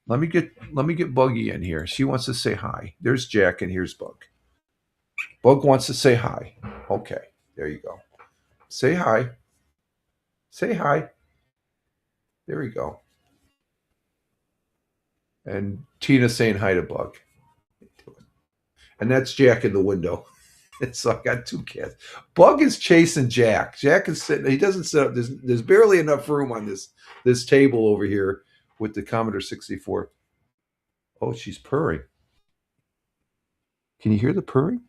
Speaker 1: Let me get Buggy in here. She wants to say hi. There's Jack and here's Bug. Bug wants to say hi. Okay, there you go. Say hi. Say hi. There we go. And Tina saying hi to Bug. And that's Jack in the window. So I got two cats. Bug is chasing Jack. Jack is sitting. He doesn't sit up. There's barely enough room on this table over here with the Commodore 64. Oh, she's purring. Can you hear the purring?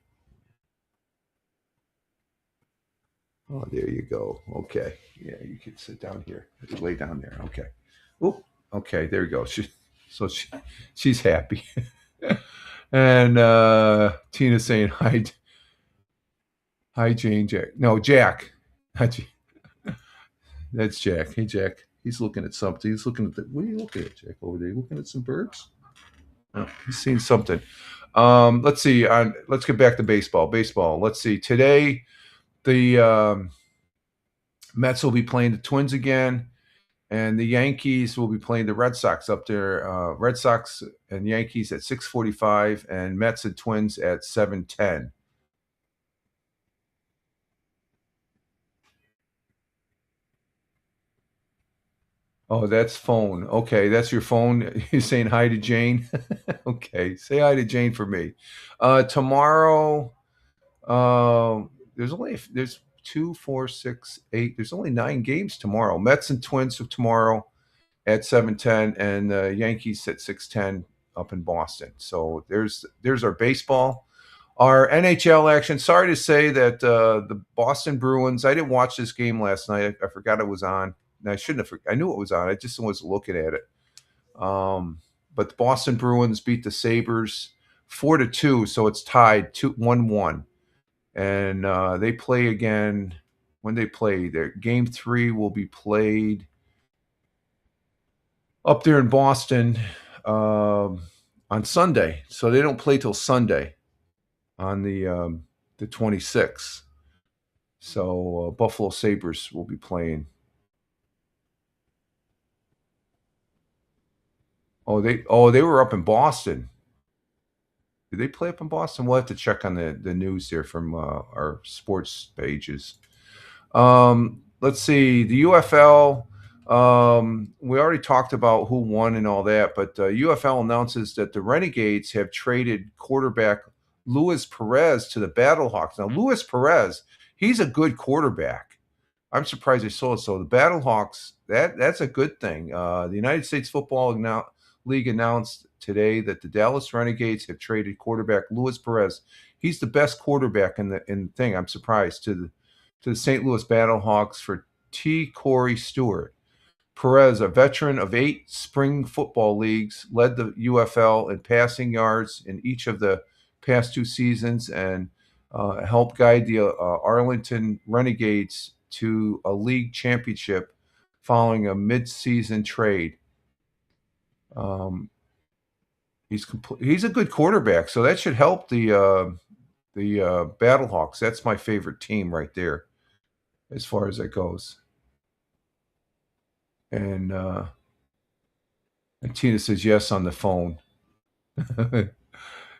Speaker 1: Oh, there you go. Okay. Yeah, you can sit down here. Just lay down there. Okay. Oh, okay. There you go. She's happy. And Tina's saying hi. Hi, Jane. Jack. No, Jack. That's Jack. Hey, Jack. He's looking at something. He's looking at what are you looking at, Jack? Over there? You looking at some birds? Oh, he's seen something. Let's see. Let's get back to baseball. Let's see. Today, the Mets will be playing the Twins again, and the Yankees will be playing the Red Sox up there. Red Sox and Yankees at 6:45, and Mets and Twins at 7:10. Oh, that's phone. Okay, that's your phone. You're saying hi to Jane. Okay, say hi to Jane for me. Tomorrow, there's 2, 4, 6, 8. There's only 9 games tomorrow. Mets and Twins of tomorrow at 7:10, and the Yankees at 6:10 up in Boston. So there's our baseball. Our NHL action. Sorry to say that the Boston Bruins. I didn't watch this game last night. I forgot it was on. And I shouldn't have. I knew it was on. I just wasn't looking at it. But the Boston Bruins beat the Sabres 4-2, so it's tied 1-1. And they play again when they play. Their game 3 will be played up there in Boston on Sunday. So they don't play till Sunday on the 26th. So Buffalo Sabres will be playing. Oh, they were up in Boston. Do they play up in Boston? We'll have to check on the news there from our sports pages. Let's see, the UFL. We already talked about who won and all that, but UFL announces that the Renegades have traded quarterback Luis Perez to the Battlehawks. Now, Luis Perez, he's a good quarterback. I'm surprised they saw it. So the Battlehawks, that's a good thing. The United States Football League announced today that the Dallas Renegades have traded quarterback Luis Perez. He's the best quarterback in the thing. I'm surprised to the St. Louis Battlehawks for T. Corey Stewart. Perez, a veteran of 8 spring football leagues, led the UFL in passing yards in each of the past 2 seasons and helped guide the Arlington Renegades to a league championship following a mid-season trade. He's a good quarterback, so that should help the Battlehawks. That's my favorite team right there, as far as that goes. And Tina says yes on the phone.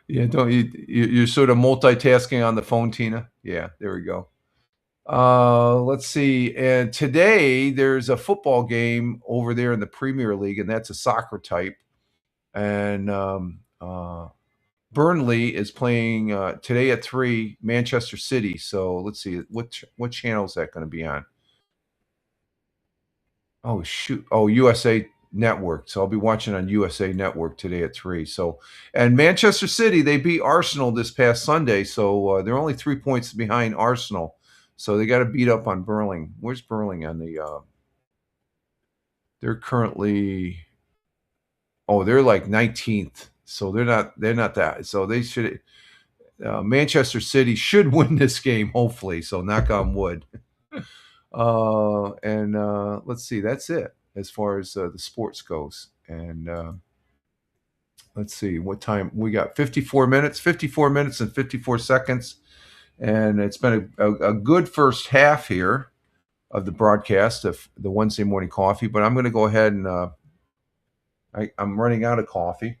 Speaker 1: Yeah, don't you're sort of multitasking on the phone, Tina? Yeah, there we go. Let's see. And today there's a football game over there in the Premier League, and that's a soccer type. And Burnley is playing today at 3, Manchester City. So let's see, what channel is that going to be on? Oh, shoot. Oh, USA Network. So I'll be watching on USA Network today at 3. So, and Manchester City, they beat Arsenal this past Sunday. So they're only 3 points behind Arsenal. So they got to beat up on Burnley. Where's Burnley on the they're currently, they're like 19th. So they're not that. So they should Manchester City should win this game, hopefully. So knock on wood. Let's see, that's it as far as the sports goes. And let's see what time we got. 54 minutes and 54 seconds. And it's been a good first half here of the broadcast of the Wednesday Morning Coffee. But I'm going to go ahead and I'm running out of coffee.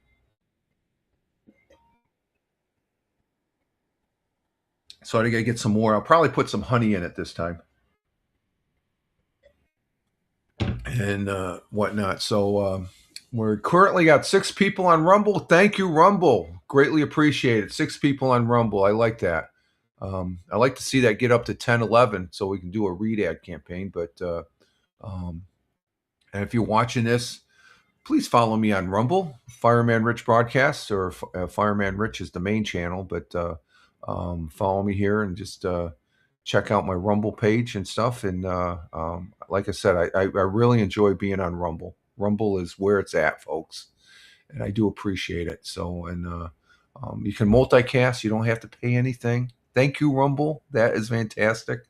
Speaker 1: So I got to get some more. I'll probably put some honey in it this time. And whatnot. So we're currently got 6 people on Rumble. Thank you, Rumble. Greatly appreciate it. 6 people on Rumble. I like that. I like to see that get up to 10, 11 so we can do a read ad campaign. But and if you're watching this, please follow me on Rumble, Fireman Rich Broadcasts, or Fireman Rich is the main channel. But follow me here and just check out my Rumble page and stuff. And like I said, I really enjoy being on Rumble. Rumble is where it's at, folks. And I do appreciate it. So, and you can multicast. You don't have to pay anything. Thank you, Rumble. That is fantastic.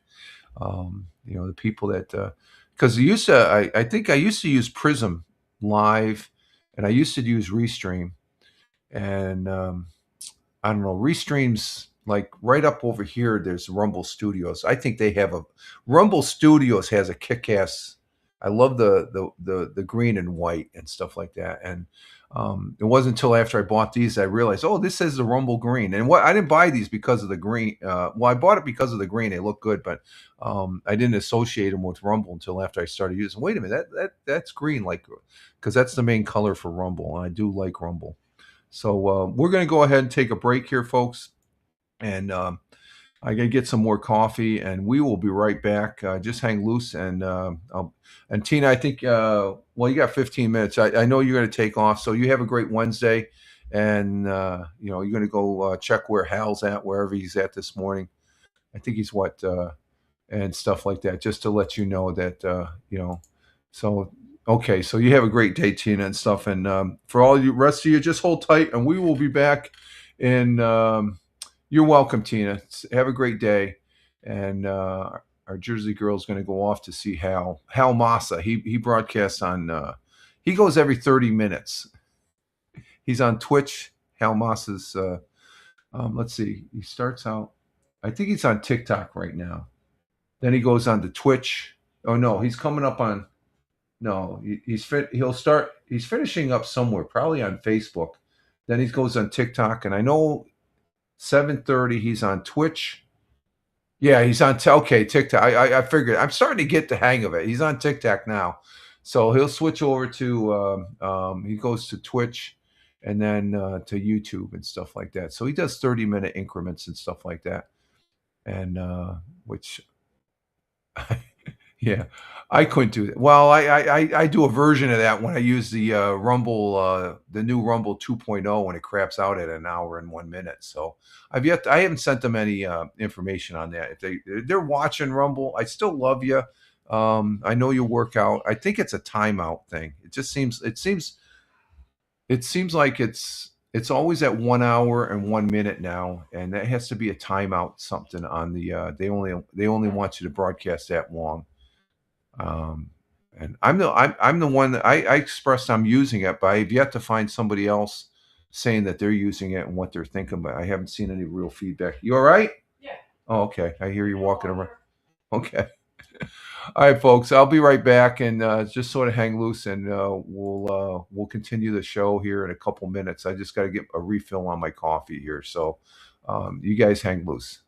Speaker 1: The people that, because I think I used to use Prism Live, and I used to use Restream. And I don't know, Restream's like right up over here. There's Rumble Studios. I think they have Rumble Studios has a kick-ass. I love the green and white and stuff like that. And it wasn't until after I bought these I realized, this says the Rumble green. And I didn't buy these because of the green. I bought it because of the green. They look good, but I didn't associate them with Rumble until after I started using. Wait a minute, that's green, because that's the main color for Rumble, and I do like Rumble. So we're going to go ahead and take a break here, folks. And I got to get some more coffee, and we will be right back. Just hang loose. And Tina, I think, you got 15 minutes. I know you're going to take off. So you have a great Wednesday. And, you're going to go check where Hal's at, wherever he's at this morning. I think he's and stuff like that, just to let you know that, so. Okay, so you have a great day, Tina, and stuff. And for all you rest of you, just hold tight, and we will be back. And you're welcome, Tina. Have a great day. And our Jersey girl is going to go off to see Hal Massa. He broadcasts on. He goes every 30 minutes. He's on Twitch. Hal Massa's. Let's see. He starts out. I think he's on TikTok right now. Then he goes on to Twitch. Oh no, he's coming up on. No, he's finishing up somewhere, probably on Facebook. Then he goes on TikTok, and I know 7:30. He's on Twitch. Yeah, he's on TikTok. I figured. I'm starting to get the hang of it. He's on TikTok now, so he'll switch over to. He goes to Twitch, and then to YouTube and stuff like that. So he does 30-minute increments and stuff like that, and which, yeah, I couldn't do that. Well, I do a version of that when I use the Rumble, the new Rumble 2.0 when it craps out at an hour and 1 minute. So I haven't sent them any information on that. If they're watching Rumble, I still love you. I know you work out. I think it's a timeout thing. It seems like it's always at 1 hour and 1 minute now, and that has to be a timeout something on the. They only want you to broadcast that long. And I'm the one that I expressed I'm using it, but I've yet to find somebody else saying that they're using it and what they're thinking. But I haven't seen any real feedback. You all right?
Speaker 2: Yeah.
Speaker 1: Oh, okay. I hear you walking around. Okay. All right, folks. I'll be right back, and just sort of hang loose, and we'll continue the show here in a couple minutes. I just got to get a refill on my coffee here, so you guys hang loose.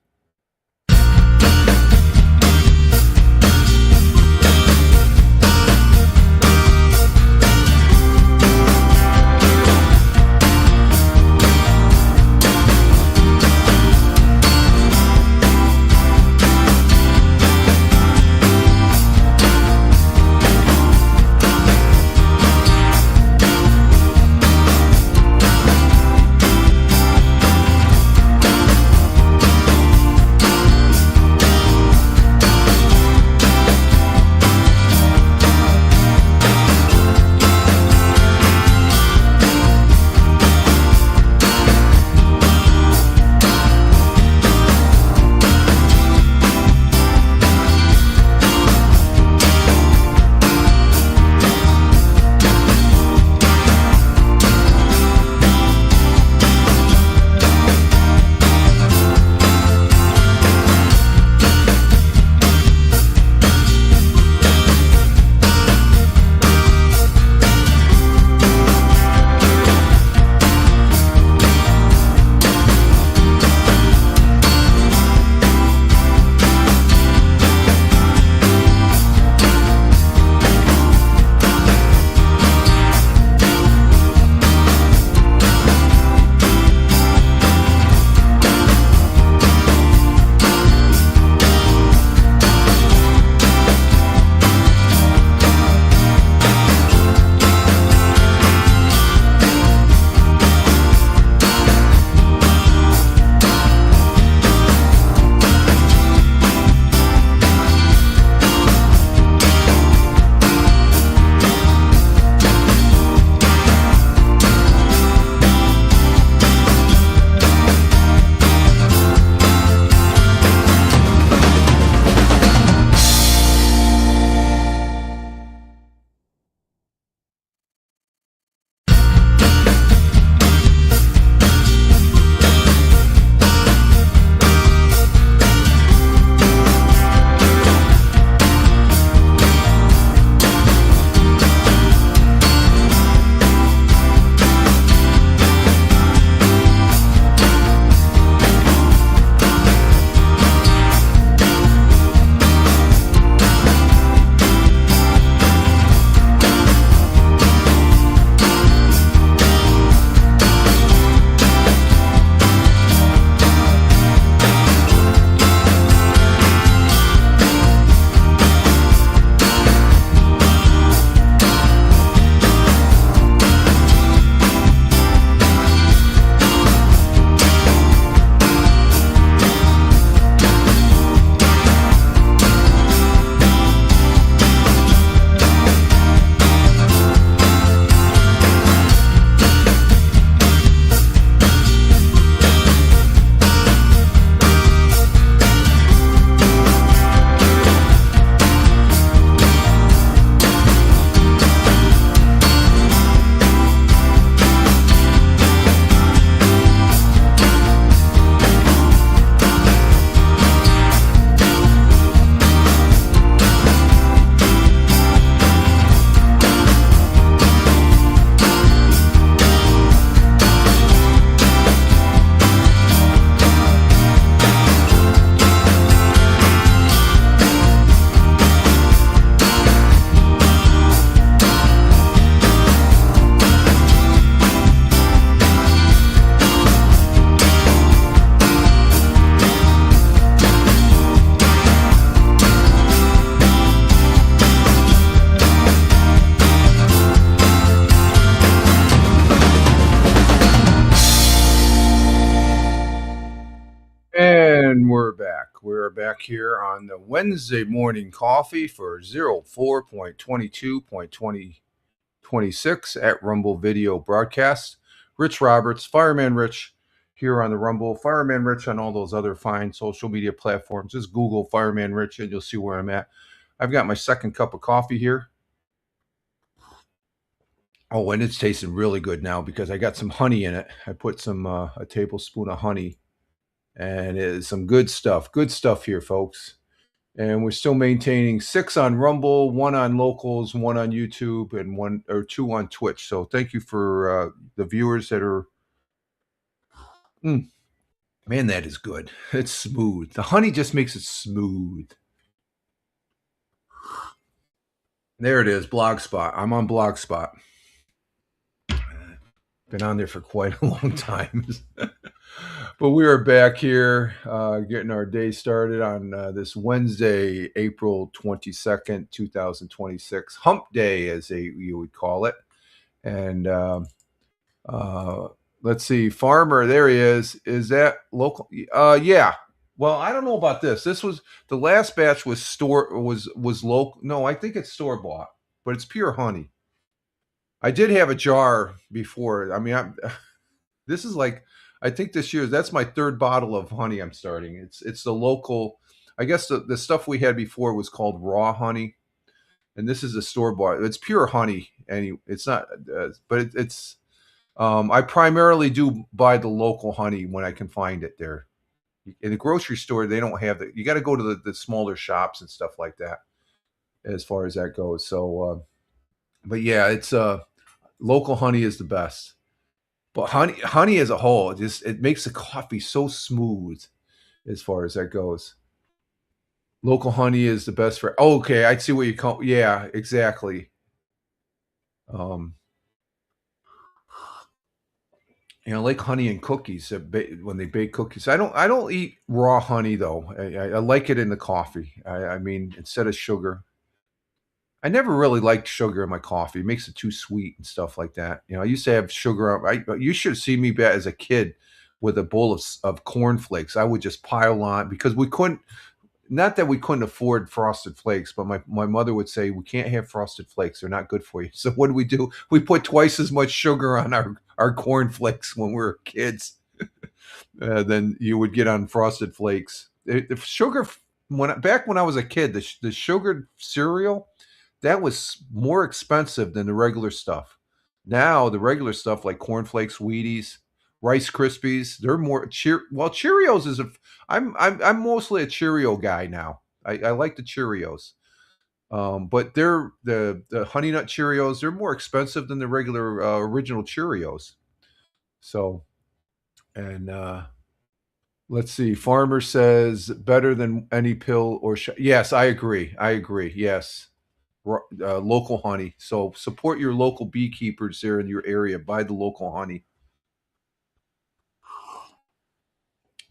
Speaker 1: back. We're back here on the Wednesday morning coffee for 04.22.2026 at Rumble Video Broadcast. Rich Roberts, Fireman Rich, here on the Rumble. Fireman Rich on all those other fine social media platforms. Just Google Fireman Rich and you'll see where I'm at. I've got my second cup of coffee here. Oh, and it's tasting really good now because I got some honey in it. I put some a tablespoon of honey. And it is some good stuff here, folks. And we're still maintaining 6 on Rumble, 1 on Locals, 1 on YouTube, and 1 or 2 on Twitch. So thank you for the viewers that are. Man, that is good. It's smooth. The honey just makes it smooth. There it is, Blogspot. I'm on Blogspot. Been on there for quite a long time. But we are back here getting our day started on this Wednesday, April 22nd, 2026. Hump Day, as you would call it. And let's see. Farmer, there he is. Is that local? Yeah. Well, I don't know about this. This was the last batch was local. No, I think it's store bought, but it's pure honey. I did have a jar before. I mean, this is like, I think this year, that's my third bottle of honey I'm starting. It's the local, I guess the stuff we had before was called raw honey. And this is a store bought. It's pure honey. And it's not, but it's, I primarily do buy the local honey when I can find it there. In the grocery store, they don't have that. You got to go to the smaller shops and stuff like that as far as that goes. So, but yeah, it's local honey is the best. But honey as a whole, it makes the coffee so smooth as far as that goes. Local honey is the best for. Oh, okay, I see what you call. Yeah, exactly. I like honey and cookies when they bake cookies. I don't eat raw honey though. I like it in the coffee. I mean, instead of sugar. I never really liked sugar in my coffee. It makes it too sweet and stuff like that. I used to have sugar. You should see me as a kid with a bowl of cornflakes. I would just pile on because we couldn't. Not that we couldn't afford Frosted Flakes, but my mother would say we can't have Frosted Flakes. They're not good for you. So what do? We put twice as much sugar on our cornflakes when we were kids than you would get on Frosted Flakes. The sugar back when I was a kid, the sugared cereal. That was more expensive than the regular stuff. Now the regular stuff like cornflakes, Wheaties, Rice Krispies, they're more Cheerios is I'm mostly a Cheerio guy now. I like the Cheerios. But they're the Honey Nut Cheerios, they're more expensive than the regular original Cheerios. So, and let's see. Farmer says better than any pill or yes, I agree. Yes. Local honey. So support your local beekeepers there in your area. Buy the local honey.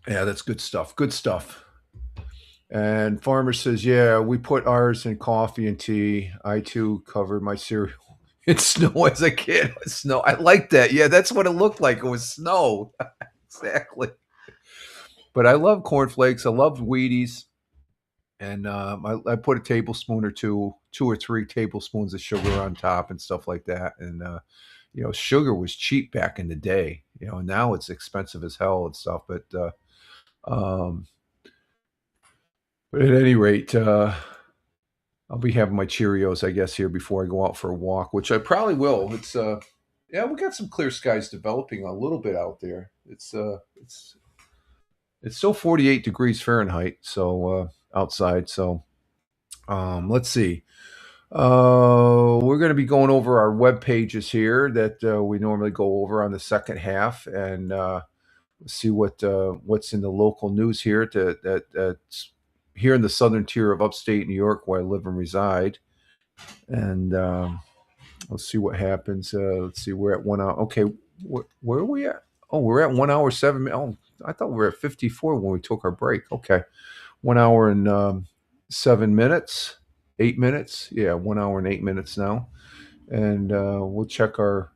Speaker 1: Yeah, that's good stuff. Good stuff. And Farmer says, yeah, we put ours in coffee and tea. I too covered my cereal in snow as a kid. Snow. I like that. Yeah, that's what it looked like. It was snow. Exactly. But I love cornflakes. I love Wheaties. And I put a tablespoon or 2 or 3 tablespoons of sugar on top and stuff like that. And sugar was cheap back in the day. Now it's expensive as hell and stuff. But at any rate, I'll be having my Cheerios, I guess, here before I go out for a walk, which I probably will. It's we got some clear skies developing a little bit out there. It's still 48 degrees Fahrenheit, so outside. So let's see. We're going to be going over our web pages here that we normally go over on the second half, and see what's in the local news here that's here in the southern tier of upstate New York, where I live and reside. And let's see what happens. Let's see, we're at 1 hour. Okay, where are we at? Oh, we're at 1 hour 7 minutes. Oh, I thought we were at 54 when we took our break. Okay, 1 hour and 7 minutes, 8 minutes. Yeah, 1 hour and 8 minutes now. And we'll check our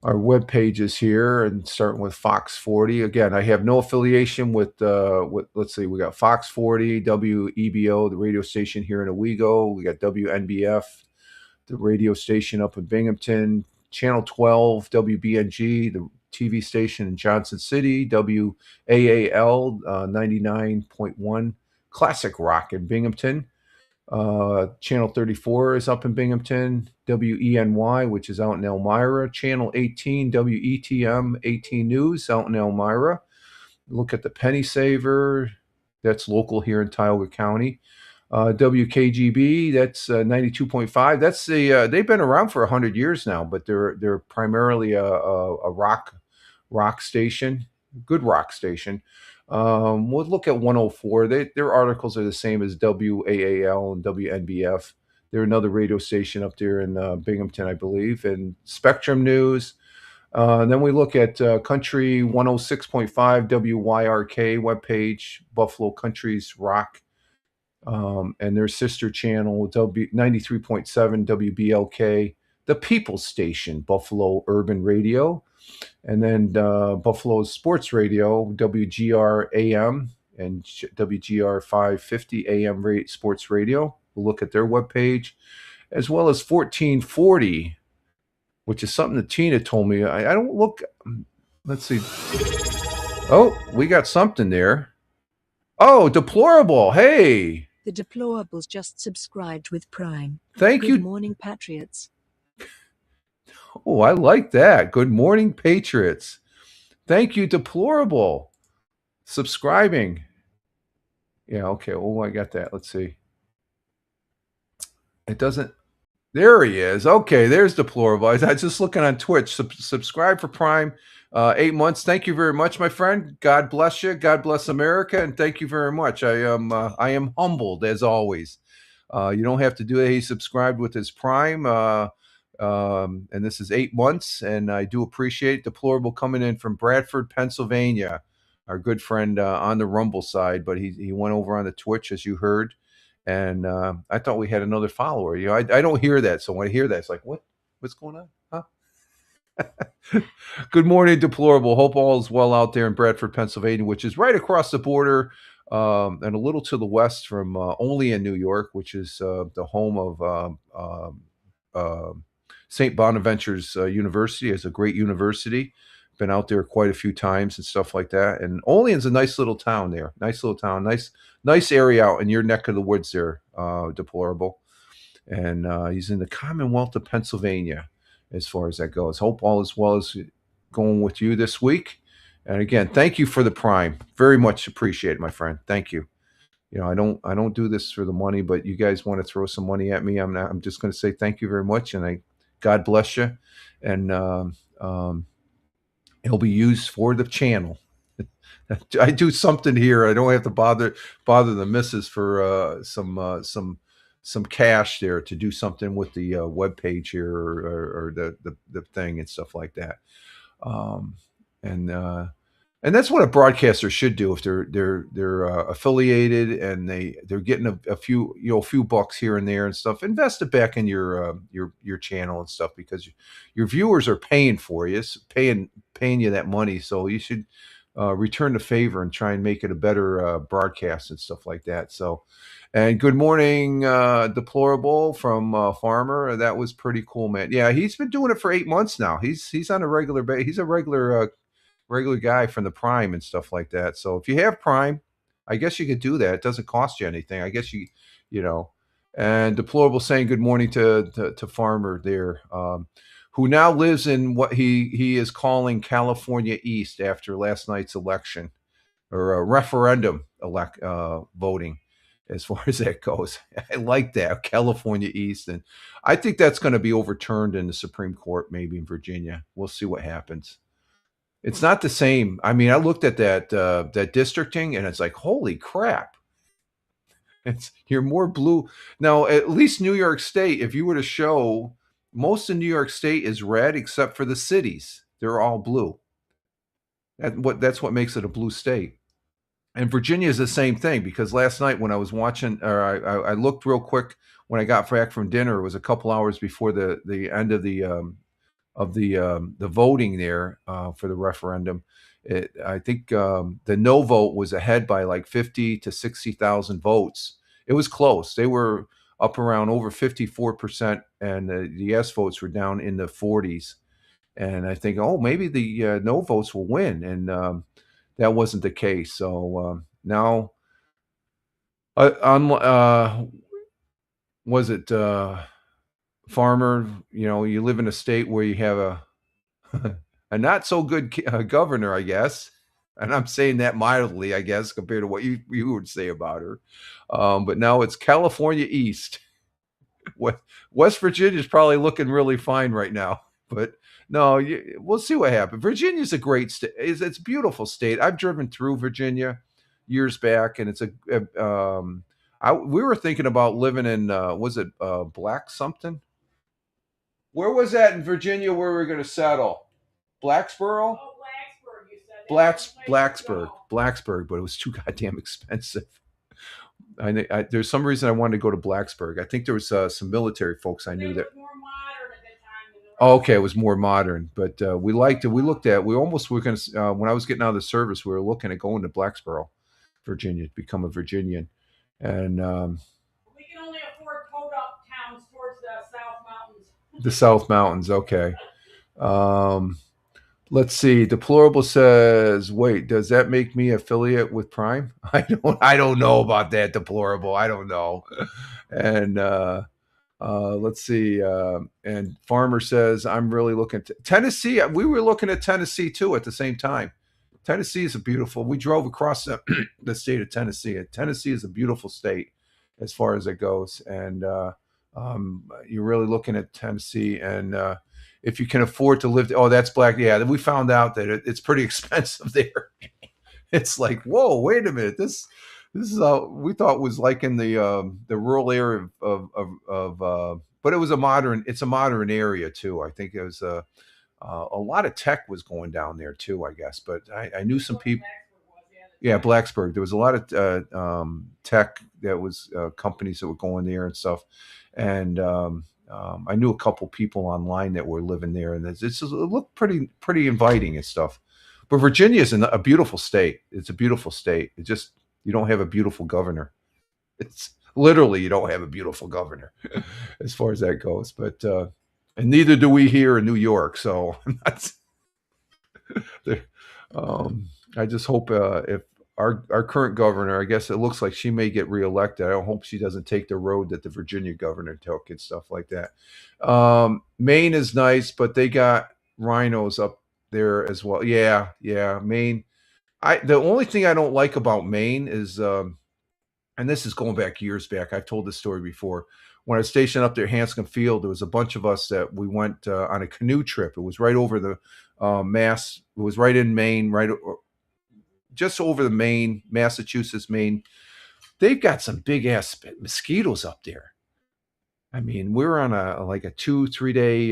Speaker 1: our web pages here, and starting with Fox 40. Again, I have no affiliation with let's see, we got Fox 40, WEBO, the radio station here in Owego. We got WNBF, the radio station up in Binghamton, Channel 12, WBNG, the TV station in Johnson City, WAAL 99.1, Classic Rock in Binghamton. Channel 34 is up in Binghamton, WENY, which is out in Elmira, Channel 18, WETM 18 News out in Elmira. Look at the Penny Saver, that's local here in Tioga County. WKGB, that's 92.5. That's they've been around for 100 years now, but they're primarily a rock station, good rock station. We'll look at 104. Their articles are the same as WAAL and WNBF. They're another radio station up there in Binghamton, I believe, and Spectrum News. Then we look at Country 106.5 WYRK webpage, Buffalo Country's Rock, and their sister channel 93.7 WBLK, the People Station, Buffalo Urban Radio. And then Buffalo's Sports Radio, WGR AM and WGR 550 AM Sports Radio. We'll look at their webpage, as well as 1440, which is something that Tina told me. I don't look. Let's see. Oh, we got something there. Oh, Deplorable. Hey.
Speaker 4: The Deplorables just subscribed with Prime.
Speaker 1: Thank you.
Speaker 4: Good morning, Patriots.
Speaker 1: Oh, I like that. Good morning, Patriots. Thank you, Deplorable. Subscribing. Yeah, okay. Oh, I got that. Let's see. It doesn't. There he is. Okay, there's Deplorable. I was just looking on Twitch. Subscribe for Prime. 8 months. Thank you very much, my friend. God bless you. God bless America, and thank you very much. I am humbled as always. You don't have to do it. He subscribed with his Prime. And this is 8 months, and I do appreciate Deplorable coming in from Bradford, Pennsylvania, our good friend on the Rumble side, but he went over on the Twitch, as you heard, and I thought we had another follower. You know, I don't hear that, so when I hear that, it's like, what's going on? Huh? Good morning, Deplorable. Hope all is well out there in Bradford, Pennsylvania, which is right across the border and a little to the west from Olean, New York, which is the home of St. Bonaventure's University. Is a great university. Been out there quite a few times and stuff like that. And Olean's a nice little town there. Nice little town. Nice area out in your neck of the woods there, Deplorable. And he's in the Commonwealth of Pennsylvania as far as that goes. Hope all is well as going with you this week. And again, thank you for the Prime. Very much appreciate it, my friend. Thank you. You know, I don't do this for the money, but you guys want to throw some money at me. I'm just going to say thank you very much, and God bless you, and it'll be used for the channel. I do something here. I don't have to bother the missus for some cash there to do something with the web page here or the thing and stuff like that. And that's what a broadcaster should do if they're affiliated and they're getting a few bucks here and there and stuff. Invest it back in your channel and stuff, because your viewers are paying for you, paying you that money. So you should return the favor and try and make it a better broadcast and stuff like that. So, and good morning, Deplorable from Farmer. That was pretty cool, man. Yeah, he's been doing it for 8 months now. He's on a regular basis. He's a regular guy from the Prime and stuff like that. So if you have Prime, I guess you could do that. It doesn't cost you anything. I guess you know. And Deplorable saying good morning to Farmer there, who now lives in what he is calling California East after last night's election or referendum voting, as far as that goes. I like that, California East. And I think that's going to be overturned in the Supreme Court, maybe in Virginia. We'll see what happens. It's not the same. I mean, I looked at that districting, and it's like, holy crap. You're more blue. Now, at least New York State, if you were to show, most of New York State is red except for the cities. They're all blue. That's what makes it a blue state. And Virginia is the same thing, because last night when I was watching, or I looked real quick when I got back from dinner, it was a couple hours before the end of the the voting there for the referendum. I think the no vote was ahead by like 50 to 60,000 votes. It was close. They were up around over 54%, and the yes votes were down in the 40s. And I think, oh, maybe the no votes will win, and that wasn't the case. So now, was it Farmer? You live in a state where you have a not so good governor, I guess. And I'm saying that mildly, I guess, compared to what you would say about her. But now it's California East. West Virginia is probably looking really fine right now. But no, we'll see what happens. Virginia's a great state. It's a beautiful state. I've driven through Virginia years back, and it's we were thinking about living in was it Black something? Where was that in Virginia where we were going to settle? Blacksboro?
Speaker 2: Oh, Blacksburg, you said. That's the place to go.
Speaker 1: Blacksburg, but it was too goddamn expensive. There's some reason I wanted to go to Blacksburg. I think there was some military folks I knew
Speaker 2: It
Speaker 1: that.
Speaker 2: was more modern at that time than the rest.
Speaker 1: Oh, okay, it was more modern, but we liked it. We looked at. We almost were going to. When I was getting out of the service, we were looking at going to Blacksboro, Virginia, to become a Virginian, and
Speaker 2: We can only afford podunk towns towards the South Mountains.
Speaker 1: the South Mountains. Okay. Let's see. Deplorable says, "Wait, does that make me affiliate with Prime?" I don't know about that. Deplorable. I don't know. And let's see. And Farmer says, "I'm really looking to Tennessee." We were looking at Tennessee too at the same time. Tennessee is a beautiful. We drove across the state of Tennessee. Tennessee is a beautiful state as far as it goes, and you're really looking at Tennessee. And if you can afford to live, oh, that's Black. Yeah, we found out that it's pretty expensive there. It's like, whoa, wait a minute. This is we thought was like in the rural area but it was it's a modern area too. I think it was a lot of tech was going down there too, I guess. But I knew some people.
Speaker 2: Blacksburg was, yeah.
Speaker 1: Yeah, Blacksburg. There was a lot of tech that was companies that were going there and stuff, and I knew a couple people online that were living there, and it looked pretty inviting and stuff. But Virginia is a beautiful state. It's a beautiful state. It just you don't have a beautiful governor. It's literally you don't have a beautiful governor as far as that goes. But and neither do we here in New York. So I'm not. I just hope if our current governor, I guess it looks like she may get reelected. I hope she doesn't take the road that the Virginia governor took and stuff like that. Maine is nice, but they got rhinos up there as well. Yeah, Maine. The only thing I don't like about Maine is, and this is going back years back. I've told this story before. When I was stationed up there at Hanscom Field, there was a bunch of us that we went on a canoe trip. It was right over the Mass. It was right in Maine, just over the Maine, Massachusetts, Maine. They've got some big ass mosquitoes up there. I mean, we were on a 2-3 day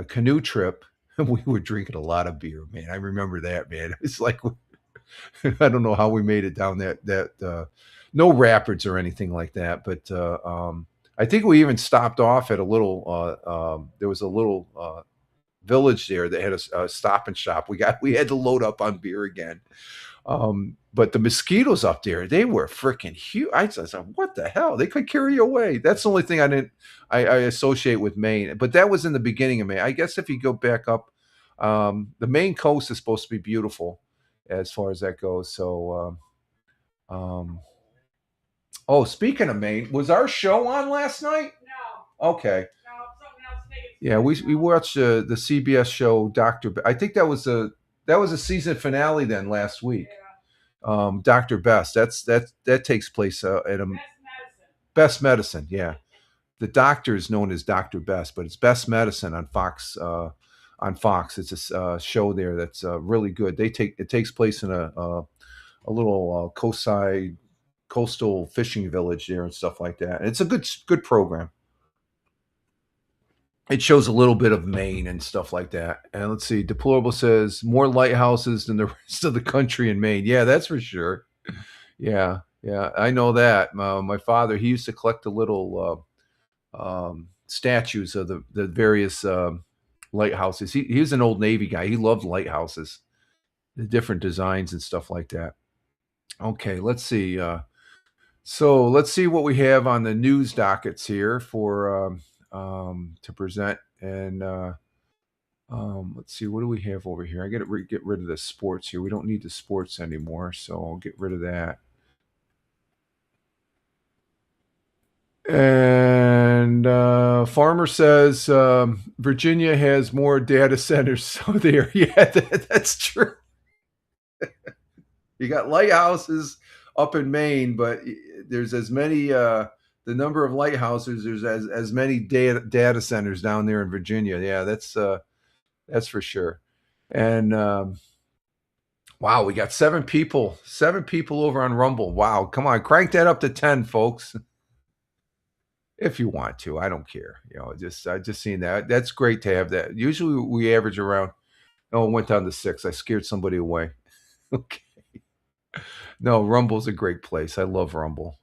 Speaker 1: canoe trip. We were drinking a lot of beer, man. I remember that, man. It's like I don't know how we made it down that no rapids or anything like that, but I think we even stopped off at a little. There was a little village there that had a Stop and Shop. We had to load up on beer again. But the mosquitoes up there, they were freaking huge. I said, what the hell? They could carry you away. That's the only thing I associate with Maine. But that was in the beginning of Maine. I guess if you go back up, the Maine coast is supposed to be beautiful as far as that goes. So, oh, speaking of Maine, was our show on last night?
Speaker 2: No,
Speaker 1: Okay.
Speaker 2: no, something else negative.
Speaker 1: Yeah, we watched the CBS show Dr. I think that was a season finale then last week.
Speaker 2: Yeah.
Speaker 1: Dr. Best. That takes place at a
Speaker 2: Best medicine.
Speaker 1: Best Medicine. Yeah, the doctor is known as Dr. Best, but it's Best Medicine on Fox. On Fox, it's a show there that's really good. It takes place in a little coastal fishing village there and stuff like that. And it's a good program. It shows a little bit of Maine and stuff like that. And let's see, Deplorable says more lighthouses than the rest of the country in Maine. Yeah, that's for sure. Yeah, I know that. My father, he used to collect the little statues of the various lighthouses. He was an old Navy guy. He loved lighthouses, the different designs and stuff like that. Okay, let's see. So let's see what we have on the news dockets here for to present. And let's see, what do we have over here? I got to get rid of the sports here. We don't need the sports anymore, so I'll get rid of that. And Farmer says Virginia has more data centers. So there, yeah, that's true. You got lighthouses up in Maine, but there's as many the number of lighthouses. There's as many data centers down there in Virginia. Yeah, that's for sure. And wow, we got 7 people over on Rumble. Wow, come on, crank that up to 10, folks. If you want to, I don't care. I just seen that. That's great to have that. Usually we average around. Oh, it went down to 6. I scared somebody away. Okay. No, Rumble's a great place. I love Rumble.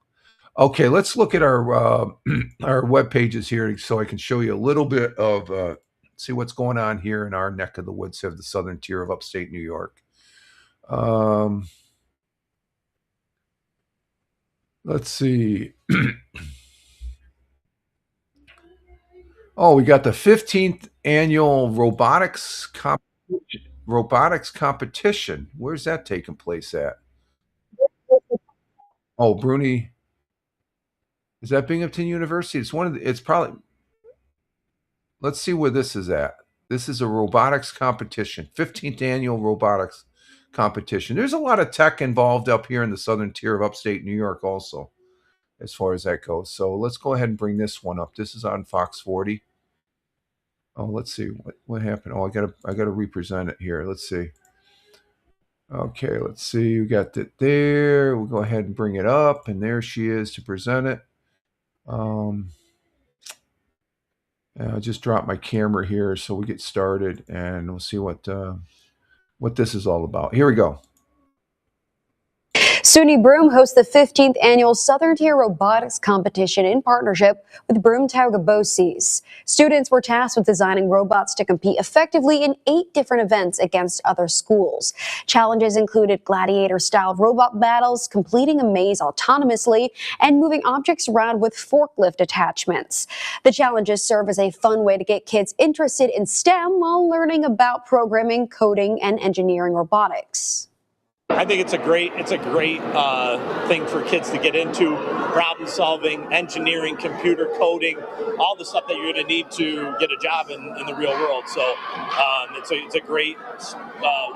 Speaker 1: Okay, let's look at our our web pages here, so I can show you a little bit of see what's going on here in our neck of the woods of the southern tier of upstate New York. Let's see. Oh, we got the 15th annual robotics competition. Where's that taking place at? Oh, Bruni. Is that Binghamton University? It's probably. Let's see where this is at. This is a robotics competition, 15th annual robotics competition. There's a lot of tech involved up here in the southern tier of upstate New York also, as far as that goes. So let's go ahead and bring this one up. This is on Fox 40. Oh, let's see what happened. Oh, I gotta represent it here. Let's see. Okay, let's see. We got it there. We'll go ahead and bring it up, and there she is to present it. I'll just drop my camera here so we get started, and we'll see what this is all about. Here we go.
Speaker 5: SUNY Broome hosts the 15th annual Southern Tier Robotics Competition in partnership with Broome Tauga BOCES. Students were tasked with designing robots to compete effectively in 8 different events against other schools. Challenges included gladiator-style robot battles, completing a maze autonomously, and moving objects around with forklift attachments. The challenges serve as a fun way to get kids interested in STEM while learning about programming, coding, and engineering robotics.
Speaker 6: I think it's a great thing for kids to get into, problem solving, engineering, computer coding, all the stuff that you're going to need to get a job in the real world. So it's a great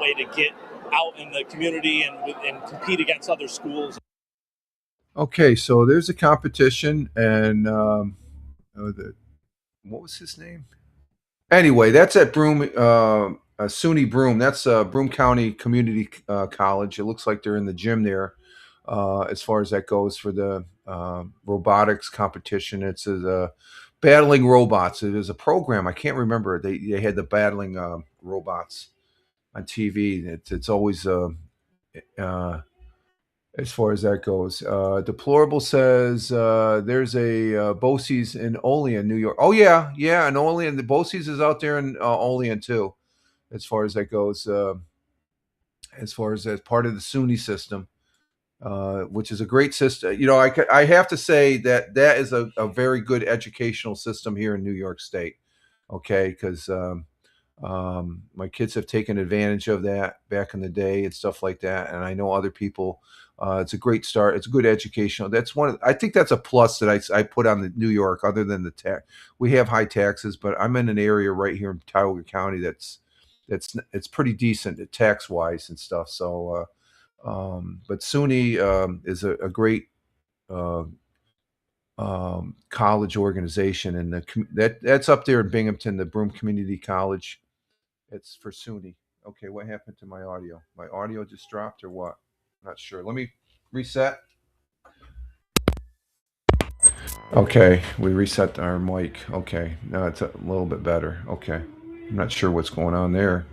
Speaker 6: way to get out in the community and compete against other schools.
Speaker 1: Okay, so there's a competition, and what was his name? Anyway, that's at Broome. SUNY Broome. That's Broome County Community College. It looks like they're in the gym there. As far as that goes for the robotics competition, it's battling robots. It is a program. I can't remember. They had the battling robots on TV. It's always as far as that goes. Deplorable says there's a BOCES in Olean, New York. Oh yeah, in Olean. The BOCES is out there in Olean too. As far as that goes, as far as part of the SUNY system, which is a great system. I have to say that is a very good educational system here in New York State. Okay, because my kids have taken advantage of that back in the day and stuff like that, and I know other people. It's a great start. It's a good educational. That's I think that's a plus that I put on the New York. Other than the tax, we have high taxes, but I'm in an area right here in Tioga County it's pretty decent tax wise and stuff. So, but SUNY is a great college organization, and that's up there in Binghamton, the Broome Community College. It's for SUNY. Okay, what happened to my audio? My audio just dropped or what? Not sure. Let me reset. Okay, we reset our mic. Okay, now it's a little bit better. Okay, I'm not sure what's going on there.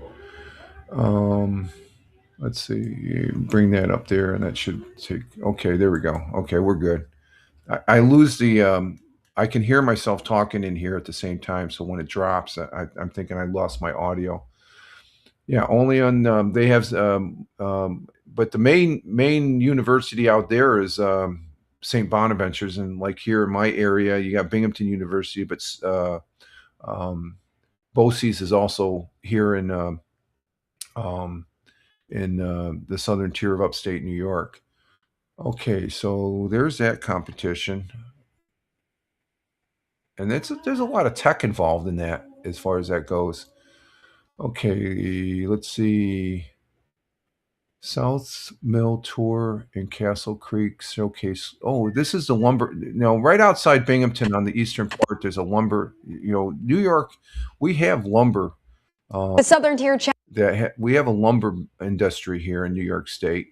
Speaker 1: Let's see, bring that up there, and that should take. Okay, there we go. Okay, we're good. I lose the I can hear myself talking in here at the same time. So when it drops, I'm thinking I lost my audio. Yeah, only on they have, but the main university out there is St. Bonaventure's, and like here in my area, you got Binghamton University, but um, BOCES is also here in the southern tier of upstate New York. Okay, so there's that competition, and there's a lot of tech involved in that as far as that goes. Okay, let's see. South Mill Tour in Castle Creek Showcase. Oh, this is the lumber. Right outside Binghamton on the eastern part, there's a lumber. New York, we have lumber.
Speaker 5: The Southern Tier
Speaker 1: We have a lumber industry here in New York State.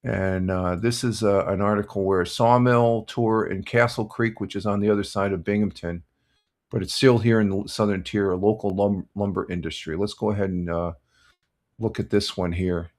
Speaker 1: And this is an article where a sawmill tour in Castle Creek, which is on the other side of Binghamton, but it's still here in the southern tier, a local lumber industry. Let's go ahead and look at this one here.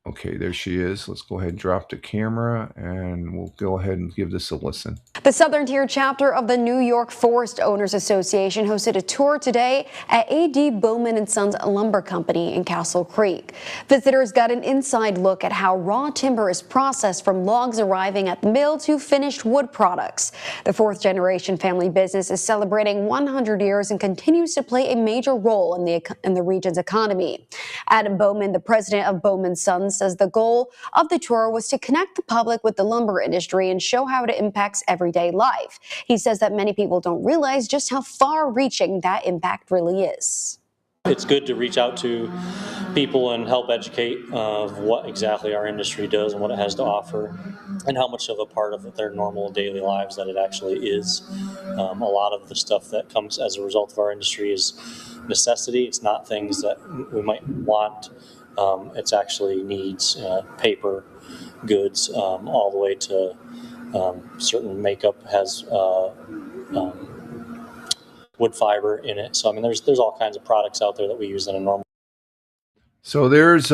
Speaker 1: Okay, there she is. Let's go ahead and drop the camera, and we'll go ahead and give this a listen.
Speaker 5: The Southern Tier chapter of the New York Forest Owners Association hosted a tour today at A.D. Bowman & Sons Lumber Company in Castle Creek. Visitors got an inside look at how raw timber is processed from logs arriving at the mill to finished wood products. The fourth-generation family business is celebrating 100 years and continues to play a major role in the region's economy. Adam Bowman, the president of Bowman & Sons, says the goal of the tour was to connect the public with the lumber industry and show how it impacts everyday life. He says that many people don't realize just how far-reaching that impact really is.
Speaker 7: It's good to reach out to people and help educate of what exactly our industry does and what it has to offer and how much of a part of their normal daily lives that it actually is. A lot of the stuff that comes as a result of our industry is necessity. It's not things that we might want. It's actually needs, paper, goods, all the way to certain makeup has wood fiber in it. So, I mean, there's all kinds of products out there that we use in a normal.
Speaker 1: So there's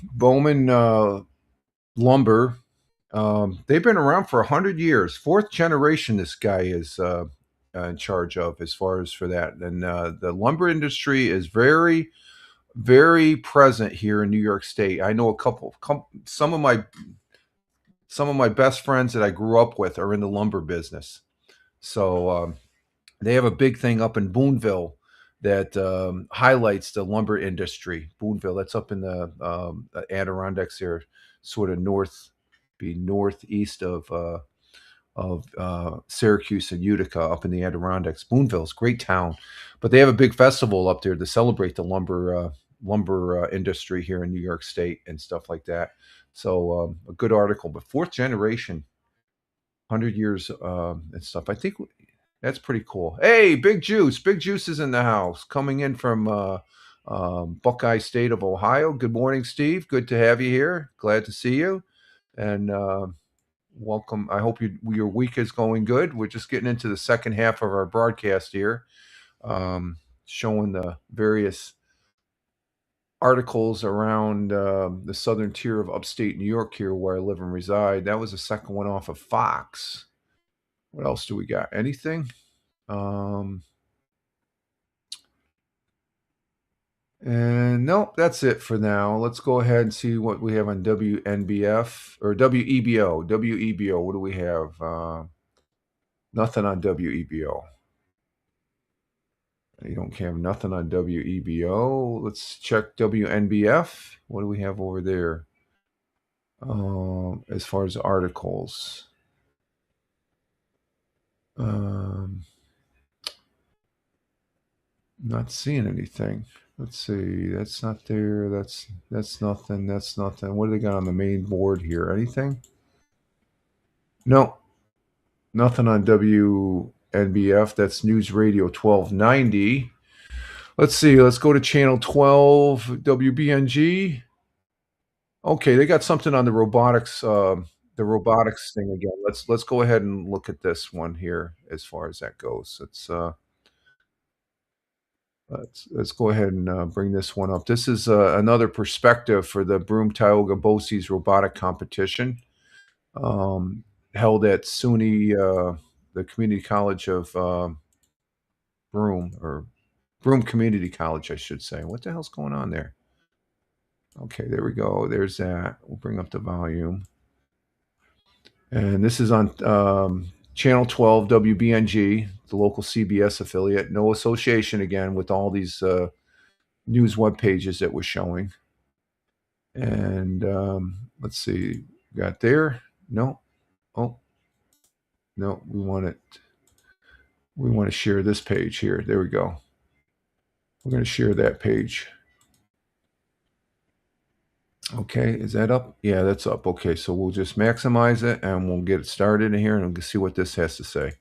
Speaker 1: Bowman Lumber. They've been around for 100 years. Fourth generation this guy is in charge of as far as for that. And the lumber industry is very, very present here in New York State. I know some of my best friends that I grew up with are in the lumber business. So they have a big thing up in Boonville that highlights the lumber industry. Boonville, that's up in the Adirondacks there, sort of northeast of Syracuse and Utica, up in the Adirondacks. Boonville's a great town, but they have a big festival up there to celebrate the lumber industry here in New York State and stuff like that. So a good article. But fourth generation, 100 years and stuff. I think that's pretty cool. Hey, Big Juice. Big Juice is in the house, coming in from Buckeye State of Ohio. Good morning, Steve. Good to have you here. Glad to see you. And welcome. I hope your week is going good. We're just getting into the second half of our broadcast here, showing the various articles around the southern tier of upstate New York here where I live and reside. That was the second one off of Fox. What else do we got? Anything? And nope, that's it for now. Let's go ahead and see what we have on WNBF or WEBO. WEBO, what do we have? Nothing on WEBO. You don't have nothing on WEBO. Let's check WNBF. What do we have over there? As far as articles. Not seeing anything. Let's see. That's not there. That's nothing. That's nothing. What do they got on the main board here? Anything? No. Nothing on WNBF. That's News Radio 1290. Let's see. Let's go to channel 12, WBNG. Okay, they got something on the robotics thing again. Let's go ahead and look at this one here as far as that goes. Let's go ahead and bring this one up. This is another perspective for the Broome Tioga BOCES robotic competition. held at SUNY, the Community College of Broome, or Broome Community College, I should say. What the hell's going on there? Okay, there we go. There's that. We'll bring up the volume. And this is on Channel 12, WBNG, the local CBS affiliate. No association again with all these news web pages that we're showing. And let's see, got there? No. Oh, no, we want to share this page here. There we go. We're going to share that page. Okay, is that up? Yeah, that's up. Okay, so we'll just maximize it and we'll get it started in here and we'll see what this has to say.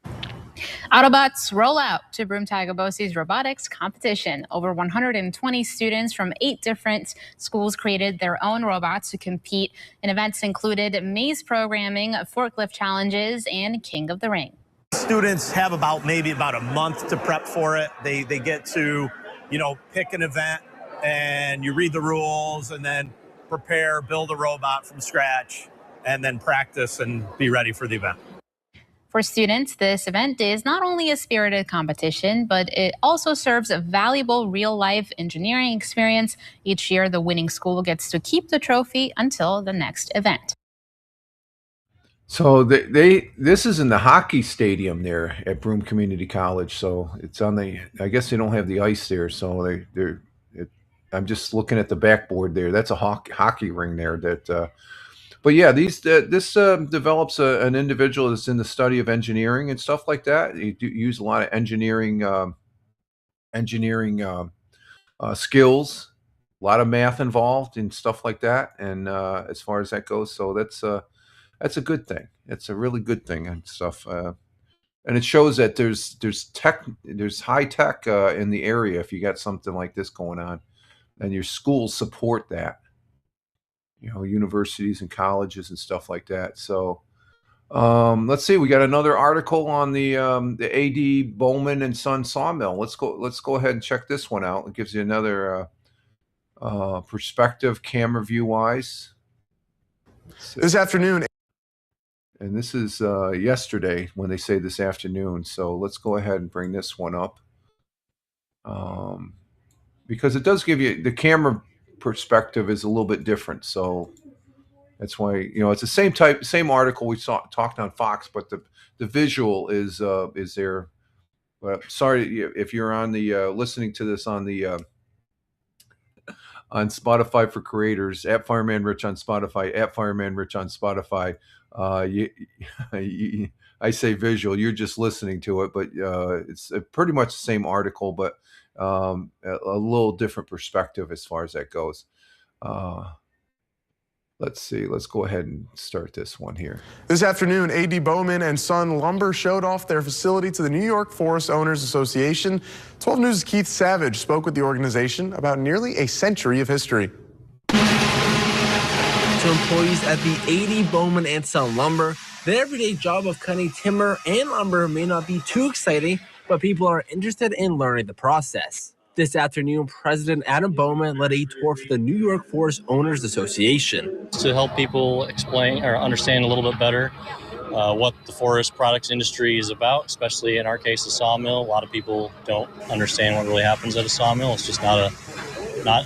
Speaker 8: Autobots roll out to Broome Tagobosi's robotics competition. Over 120 students from 8 different schools created their own robots to compete in events included maze programming, forklift challenges, and King of the Ring.
Speaker 6: Students have maybe about a month to prep for it. They get to, pick an event and you read the rules and then prepare, build a robot from scratch, and then practice and be ready for the event.
Speaker 8: For students, this event is not only a spirited competition, but it also serves a valuable real-life engineering experience. Each year, the winning school gets to keep the trophy until the next event.
Speaker 1: So this is in the hockey stadium there at Broome Community College. So it's on I guess they don't have the ice there. So I'm just looking at the backboard there. That's a hockey ring there. But yeah, this develops an individual that's in the study of engineering and stuff like that. You use a lot of engineering skills, a lot of math involved and stuff like that. And as far as that goes, so that's a good thing. It's a really good thing and stuff. And it shows that there's high tech in the area if you got something like this going on, and your schools support that. Universities and colleges and stuff like that. So let's see. We got another article on the A.D. Bowman and Son Sawmill. Let's go ahead and check this one out. It gives you another perspective, camera view wise.
Speaker 9: This afternoon.
Speaker 1: And this is yesterday when they say this afternoon. So let's go ahead and bring this one up. Because it does give you the camera perspective is a little bit different. So that's why, it's the same article we talked on Fox, but the visual is there. But sorry if you're on the listening to this on the on Spotify for creators, at Fireman Rich on Spotify, at Fireman Rich on Spotify. I say visual, you're just listening to it, but it's pretty much the same article, but a little different perspective as far as that goes. Let's see. Let's go ahead and start this one here.
Speaker 9: This afternoon, A.D. Bowman and Son Lumber showed off their facility to the New York Forest Owners Association. 12 News' Keith Savage spoke with the organization about nearly a century of history.
Speaker 10: To employees at the A.D. Bowman and Son Lumber, their everyday job of cutting timber and lumber may not be too exciting, but people are interested in learning the process. This afternoon, President Adam Bowman led a tour for the New York Forest Owners Association.
Speaker 7: To help people explain or understand a little bit better what the forest products industry is about, especially in our case, a sawmill. A lot of people don't understand what really happens at a sawmill. It's just not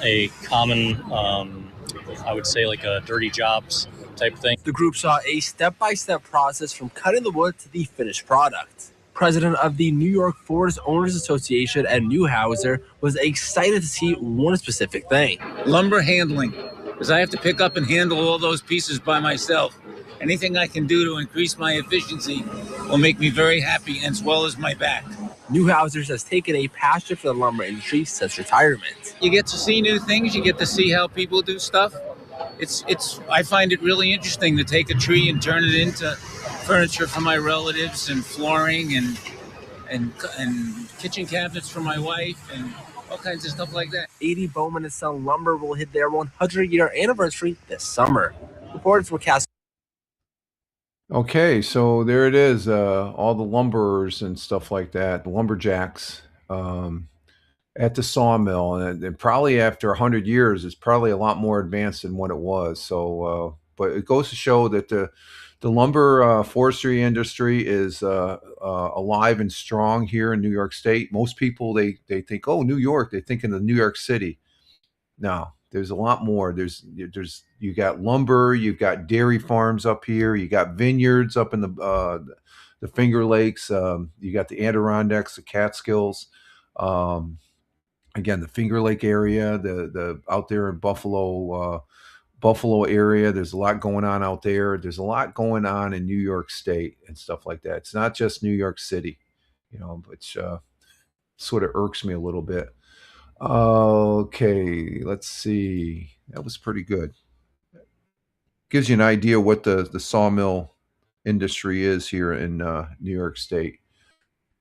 Speaker 7: a common, I would say, like a dirty jobs type of thing.
Speaker 10: The group saw a step-by-step process from cutting the wood to the finished product. President of the New York Forest Owners Association, Ed Newhouser, was excited to see one specific thing.
Speaker 11: Lumber handling, because I have to pick up and handle all those pieces by myself. Anything I can do to increase my efficiency will make me very happy, as well as my back.
Speaker 10: Newhouser has taken a passion for the lumber industry since retirement.
Speaker 11: You get to see new things. You get to see how people do stuff. I find it really interesting to take a tree and turn it into furniture for my relatives and flooring and kitchen cabinets for my wife and all kinds of stuff like that.
Speaker 10: A.D. Bowman and Son Lumber will hit their 100-year anniversary this summer. Reports were cast.
Speaker 1: Okay, so there it is. All the lumberers and stuff like that, the lumberjacks at the sawmill, and probably after 100 years, it's probably a lot more advanced than what it was. So, but it goes to show that The lumber forestry industry is alive and strong here in New York State. Most people they think, oh, New York, they think in the New York City. No, there's a lot more. You got lumber, you've got dairy farms up here, you got vineyards up in the Finger Lakes, you got the Adirondacks, the Catskills. Again, the Finger Lake area, the out there in Buffalo area. There's a lot going on out there. There's a lot going on in New York State and stuff like that. It's not just New York City, which sort of irks me a little bit. Okay, let's see. That was pretty good. Gives you an idea what the sawmill industry is here in New York State.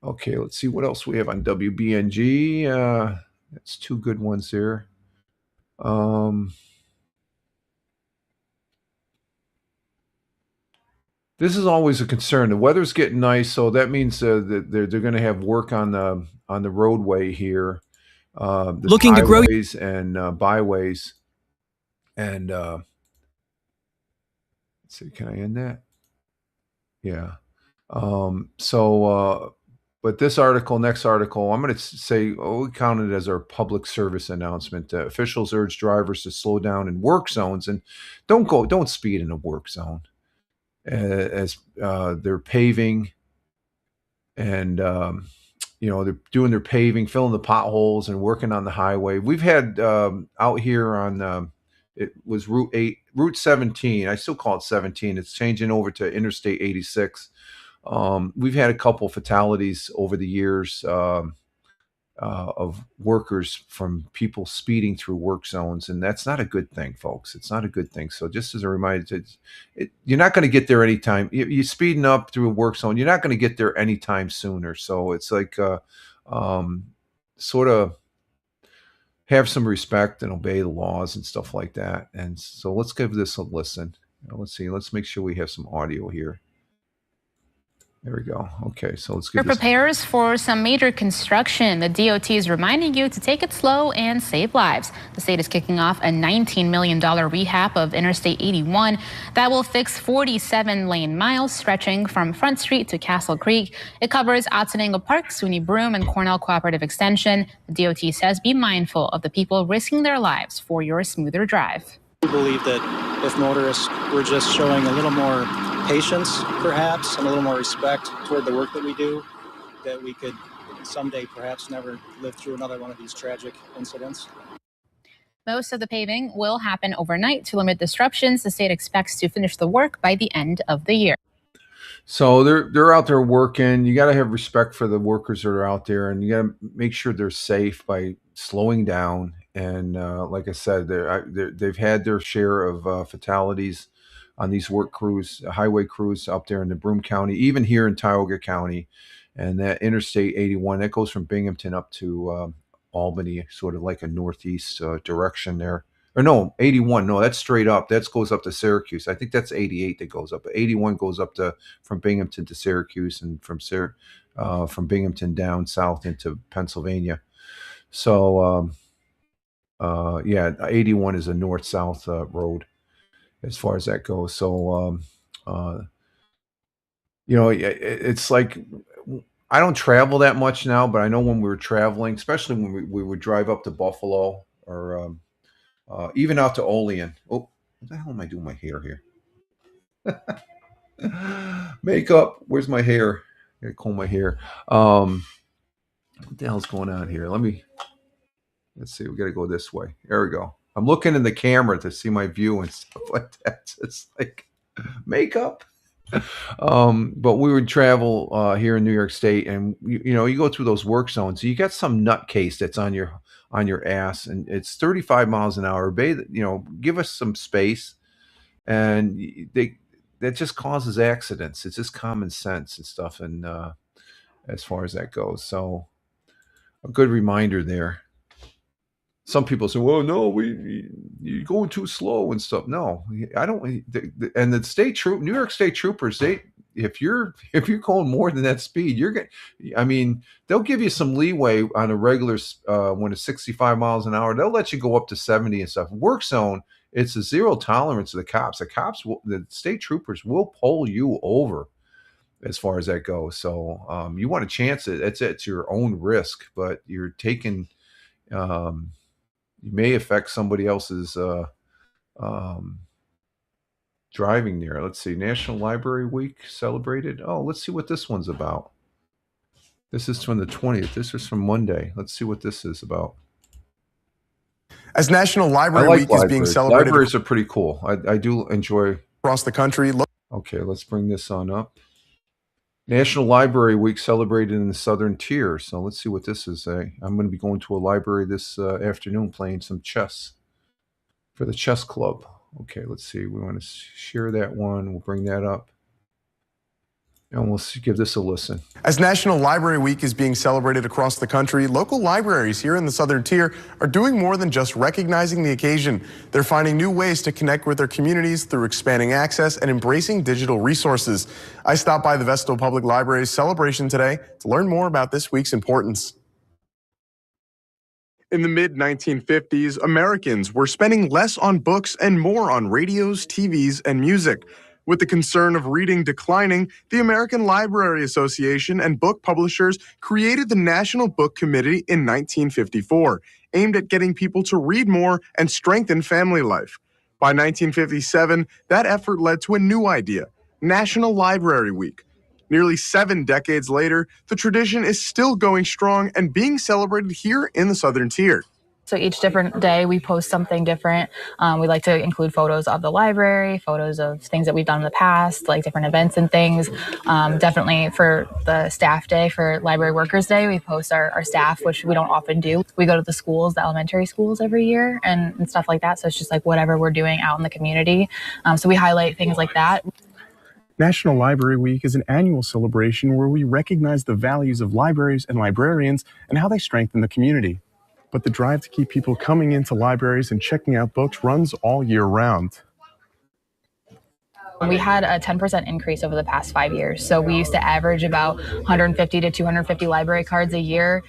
Speaker 1: Okay, let's see what else we have on WBNG. That's two good ones there. This is always a concern. The weather's getting nice, so that means that they're going to have work on the roadway here,
Speaker 12: Looking to grow
Speaker 1: highways and byways. And let's see, can I end that? Yeah. But this article, next article, I'm going to say, we count it as our public service announcement. Officials urge drivers to slow down in work zones and don't speed in a work zone. As they're paving and they're doing their paving, filling the potholes and working on the highway. We've had out here on it was Route 17. I still call it 17. It's changing over to Interstate 86. We've had a couple fatalities over the years of workers from people speeding through work zones, and that's not a good thing, folks. It's not a good thing. So just as a reminder, you're not going to get there anytime. You're speeding up through a work zone, you're not going to get there anytime sooner. So it's like sort of have some respect and obey the laws and stuff like that. And so let's give this a listen. Let's see. Let's make sure we have some audio here. There we go. Okay, so let's get this.
Speaker 8: Prepares for some major construction. The DOT is reminding you to take it slow and save lives. The state is kicking off a $19 million rehab of Interstate 81 that will fix 47 lane miles stretching from Front Street to Castle Creek. It covers Otsiningo Park, SUNY Broome, and Cornell Cooperative Extension. The DOT says be mindful of the people risking their lives for your smoother drive.
Speaker 13: We believe that if motorists were just showing a little more patience, perhaps, and a little more respect toward the work that we do, that we could someday perhaps never live through another one of these tragic incidents.
Speaker 8: Most of the paving will happen overnight to limit disruptions. The state expects to finish the work by the end of the year.
Speaker 1: So they're out there working. You got to have respect for the workers that are out there, and you got to make sure they're safe by slowing down. And like I said, they've had their share of fatalities on these work crews, highway crews up there in the Broome County, even here in Tioga County. And that Interstate 81, that goes from Binghamton up to Albany, sort of like a northeast direction there. Or no, 81, no, that's straight up. That goes up to Syracuse. I think that's 88 that goes up. But 81 goes up from Binghamton to Syracuse, and from Binghamton down south into Pennsylvania. So, 81 is a north-south road as far as that goes. So, it's like I don't travel that much now, but I know when we were traveling, especially when we would drive up to Buffalo or even out to Olean. Oh, what the hell am I doing my hair here? Makeup. Where's my hair? I gotta comb my hair. What the hell's going on here? Let's see. We got to go this way. There we go. I'm looking in the camera to see my view and stuff like that. It's like makeup. But we would travel here in New York State, and you go through those work zones. You got some nutcase that's on your ass, and it's 35 miles an hour. Give us some space, and that just causes accidents. It's just common sense and stuff, and as far as that goes, so a good reminder there. Some people say, "Well, no, you're going too slow and stuff." No, I don't. And the New York State Troopers, if you're going more than that speed, they'll give you some leeway on a regular when it's 65 miles an hour. They'll let you go up to 70 and stuff. Work zone, it's a zero tolerance to the cops. The state troopers will pull you over as far as that goes. So you want to chance it. It's your own risk, but you're taking. You may affect somebody else's um, driving there. Let's see. National Library Week celebrated. Oh, let's see what this one's about. This is from the 20th. This is from Monday. Let's see what this is about.
Speaker 9: As National
Speaker 1: I
Speaker 9: Library
Speaker 1: like
Speaker 9: Week is being
Speaker 1: libraries.
Speaker 9: celebrated
Speaker 1: Libraries are pretty cool. I do enjoy.
Speaker 9: across the country,
Speaker 1: Okay, let's bring this on up. National Library Week celebrated in the Southern Tier. So let's see what this is. I'm going to be going to a library this afternoon playing some chess for the chess club. Okay, let's see. We want to share that one. We'll bring that up. And we'll give this a listen.
Speaker 9: As National Library Week is being celebrated across the country, local libraries here in the Southern Tier are doing more than just recognizing the occasion. They're finding new ways to connect with their communities through expanding access and embracing digital resources. I stopped by the Vestal Public Library's celebration today to learn more about this week's importance. In the mid-1950s, Americans were spending less on books and more on radios, TVs, and music. With the concern of reading declining, the American Library Association and book publishers created the National Book Committee in 1954, aimed at getting people to read more and strengthen family life. By 1957, that effort led to a new idea, National Library Week. Nearly 7 decades later, the tradition is still going strong and being celebrated here in the Southern Tier.
Speaker 14: So each different day we post something different. We like to include photos of the library, photos of things that we've done in the past, like different events and things. Definitely for the staff day, for Library Workers Day, we post our staff, which we don't often do. We go to the schools, the elementary schools every year and stuff like that. So it's just like whatever we're doing out in the community. So we highlight things like that.
Speaker 9: National Library Week is an annual celebration where we recognize the values of libraries and librarians and how they strengthen the community. But the drive to keep people coming into libraries and checking out books runs all year round.
Speaker 14: We had a 10% increase over the past 5 years. So we used to average about 150 to 250 library cards a year,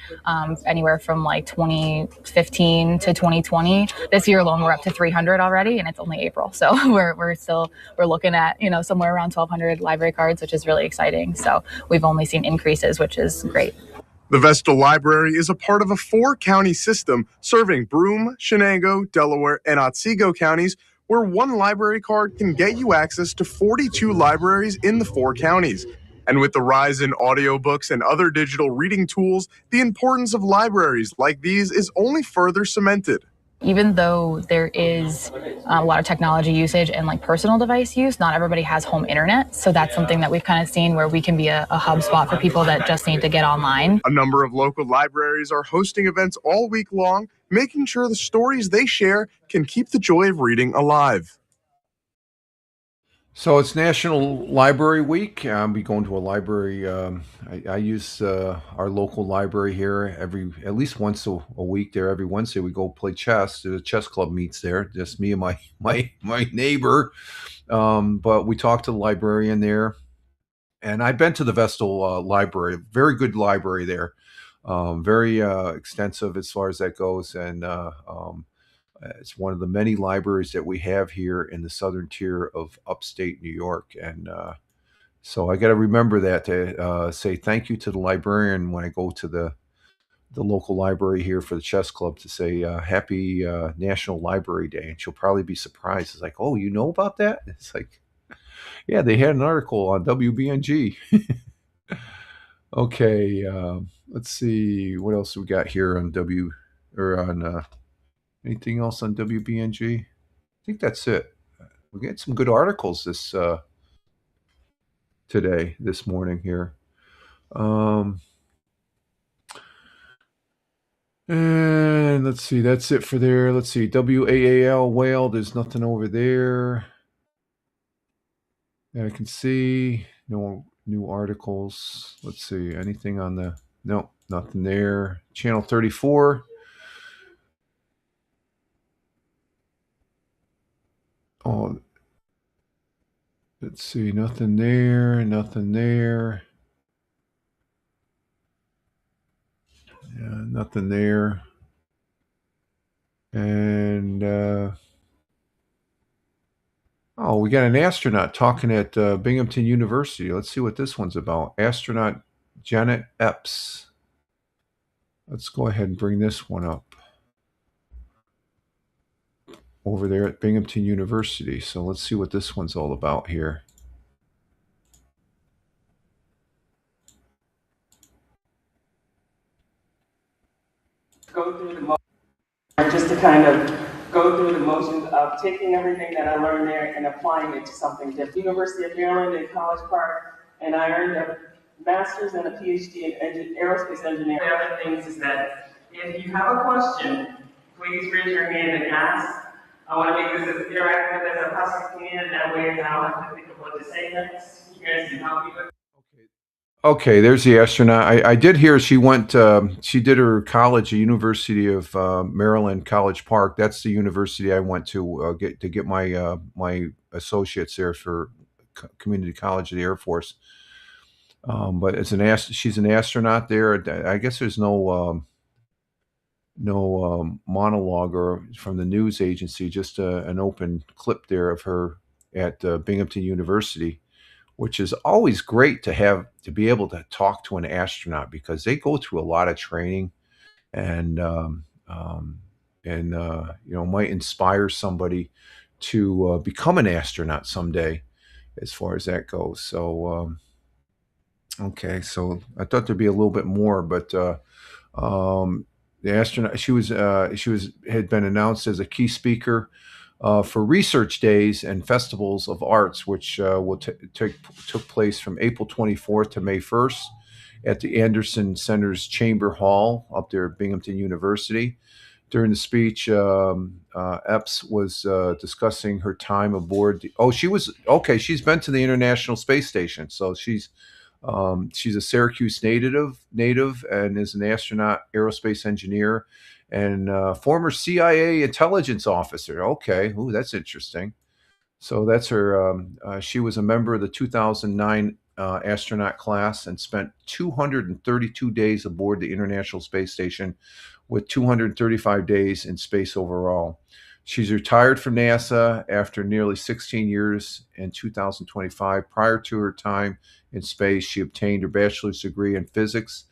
Speaker 14: anywhere from like 2015 to 2020. This year alone, we're up to 300 already, and it's only April. So we're looking at, somewhere around 1,200 library cards, which is really exciting. So we've only seen increases, which is great.
Speaker 9: The Vestal Library is a part of a 4-county system serving Broome, Shenango, Delaware, and Otsego counties, where one library card can get you access to 42 libraries in the 4 counties. And with the rise in audiobooks and other digital reading tools, the importance of libraries like these is only further cemented.
Speaker 14: Even though there is a lot of technology usage and like personal device use, not everybody has home internet. So that's something that we've kind of seen where we can be a hub spot for people that just need to get online.
Speaker 9: A number of local libraries are hosting events all week long, making sure the stories they share can keep the joy of reading alive.
Speaker 1: So it's National Library Week. I'll be going to a library. I use our local library here at least once a week. There every Wednesday we go play chess. The chess club meets there. Just me and my neighbor. But we talk to the librarian there, and I've been to the Vestal Library. Very good library there. Very extensive as far as that goes, and it's one of the many libraries that we have here in the Southern Tier of upstate New York. And so I got to remember that to say thank you to the librarian when I go to the local library here for the chess club to say happy National Library Day. And she'll probably be surprised. It's like, oh, you know about that? It's like, yeah, they had an article on WBNG. Okay, let's see what else we got here on anything else on WBNG? I think that's it. We get some good articles this morning here. And let's see, that's it for there. Let's see, WAAL Whale, there's nothing over there. And I can see no new articles. Let's see, anything on no, nothing there. Channel 34. Oh, let's see, nothing there, nothing there. Yeah, nothing there. And Oh, we got an astronaut talking at Binghamton University. Let's see what this one's about. Astronaut Janet Epps. Let's go ahead and bring this one up over there at Binghamton University. So let's see what this one's all about here.
Speaker 15: Go through the motions, just to kind of go through the motions of taking everything that I learned there and applying it to something different. University of Maryland in College Park, and I earned a master's and a PhD in aerospace engineering. The other things is that if you have a question, please raise your hand and ask. I want to make this as interactive as I possibly can. That way, I don't have to think of what to say next. You guys can help me with.
Speaker 1: Okay, there's the astronaut. I did hear she went. She did her college at University of Maryland, College Park. That's the university I went to get my my associates there for community college of the Air Force. But as she's an astronaut there. I guess there's no monologue or from the news agency. Just an open clip there of her at Binghamton University, which is always great to be able to talk to an astronaut because they go through a lot of training and might inspire somebody to become an astronaut someday as far as that goes. So okay, so I thought there'd be a little bit more, but the astronaut she had been announced as a key speaker for research days and festivals of arts, which took place from April 24th to May 1st at the Anderson Center's Chamber Hall up there at Binghamton University. During the speech, Epps was discussing her time aboard. She's been to the International Space Station, so she's a Syracuse native and is an astronaut, aerospace engineer, and former CIA intelligence officer. Okay, ooh, that's interesting. So that's her. She was a member of the 2009 astronaut class and spent 232 days aboard the International Space Station, with 235 days in space overall. She's retired from NASA after nearly 16 years in 2025. Prior to her time in space, she obtained her bachelor's degree in physics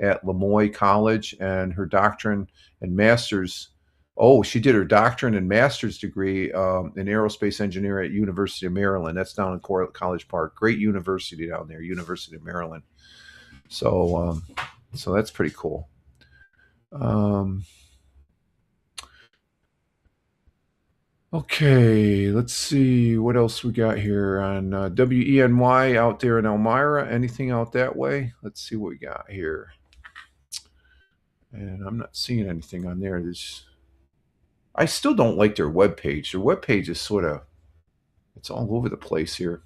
Speaker 1: at Lamoille College and her doctorate and master's. Oh, she did her doctorate and master's degree in aerospace engineering at University of Maryland. That's down in College Park. Great university down there, University of Maryland. So that's pretty cool. Okay, let's see what else we got here on WENY out there in Elmira. Anything out that way? Let's see what we got here. And I'm not seeing anything on there. I still don't like their webpage. Their webpage is it's all over the place here.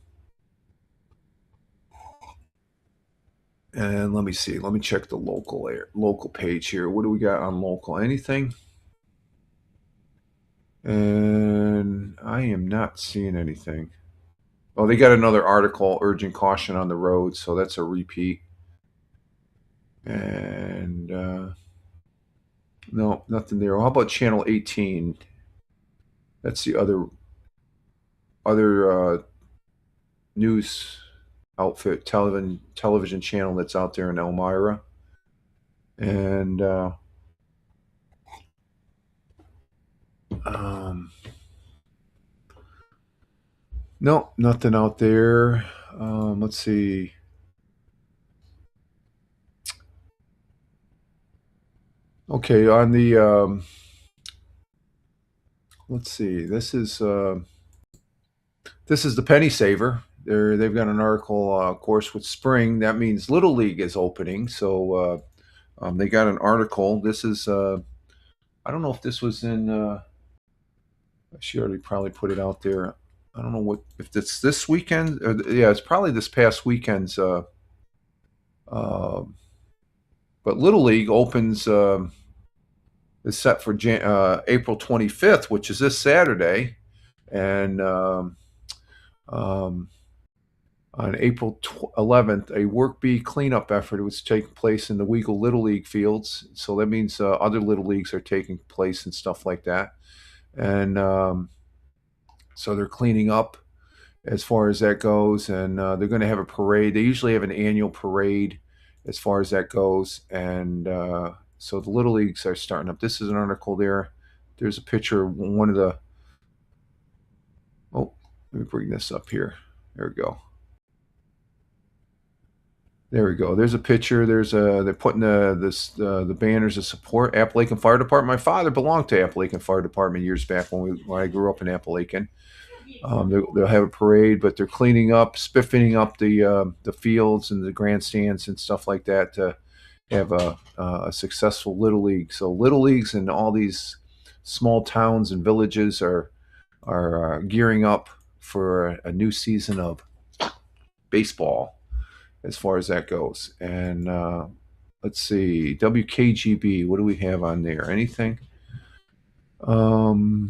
Speaker 1: And let me see. Let me check the local page here. What do we got on local? Anything? And I am not seeing anything. Oh, they got another article urging caution on the road, so that's a repeat. And no, nothing there. How about channel 18? That's the other news outfit television channel that's out there in Elmira. And no, nothing out there. Let's see. Okay, on the let's see. This is the Penny Saver. They've got an article, of course, with spring. That means Little League is opening. So they got an article. This is I don't know if this was in. She already probably put it out there. I don't know if it's this weekend. Yeah, it's probably this past weekend's. But Little League opens is set for April 25th, which is this Saturday, and on April 11th, a work bee cleanup effort was taking place in the Weagle Little League fields. So that means other Little Leagues are taking place and stuff like that. And so they're cleaning up. as far as that goes. And they're going to have a parade. They usually have an annual parade as far as that goes. And so the Little Leagues are starting up. This is an article there. There's a picture of one of the. Oh, let me bring this up here. There we go. There we go. There's a picture. They're putting the banners of support. Appalachian Fire Department. My father belonged to Appalachian Fire Department years back when I grew up in Appalachian. They'll have a parade, but they're cleaning up, spiffing up the fields and the grandstands and stuff like that to have a successful Little League. So Little Leagues in all these small towns and villages are gearing up for a new season of baseball, as far as that goes. And let's see, WKGB, what do we have on there? Anything? No,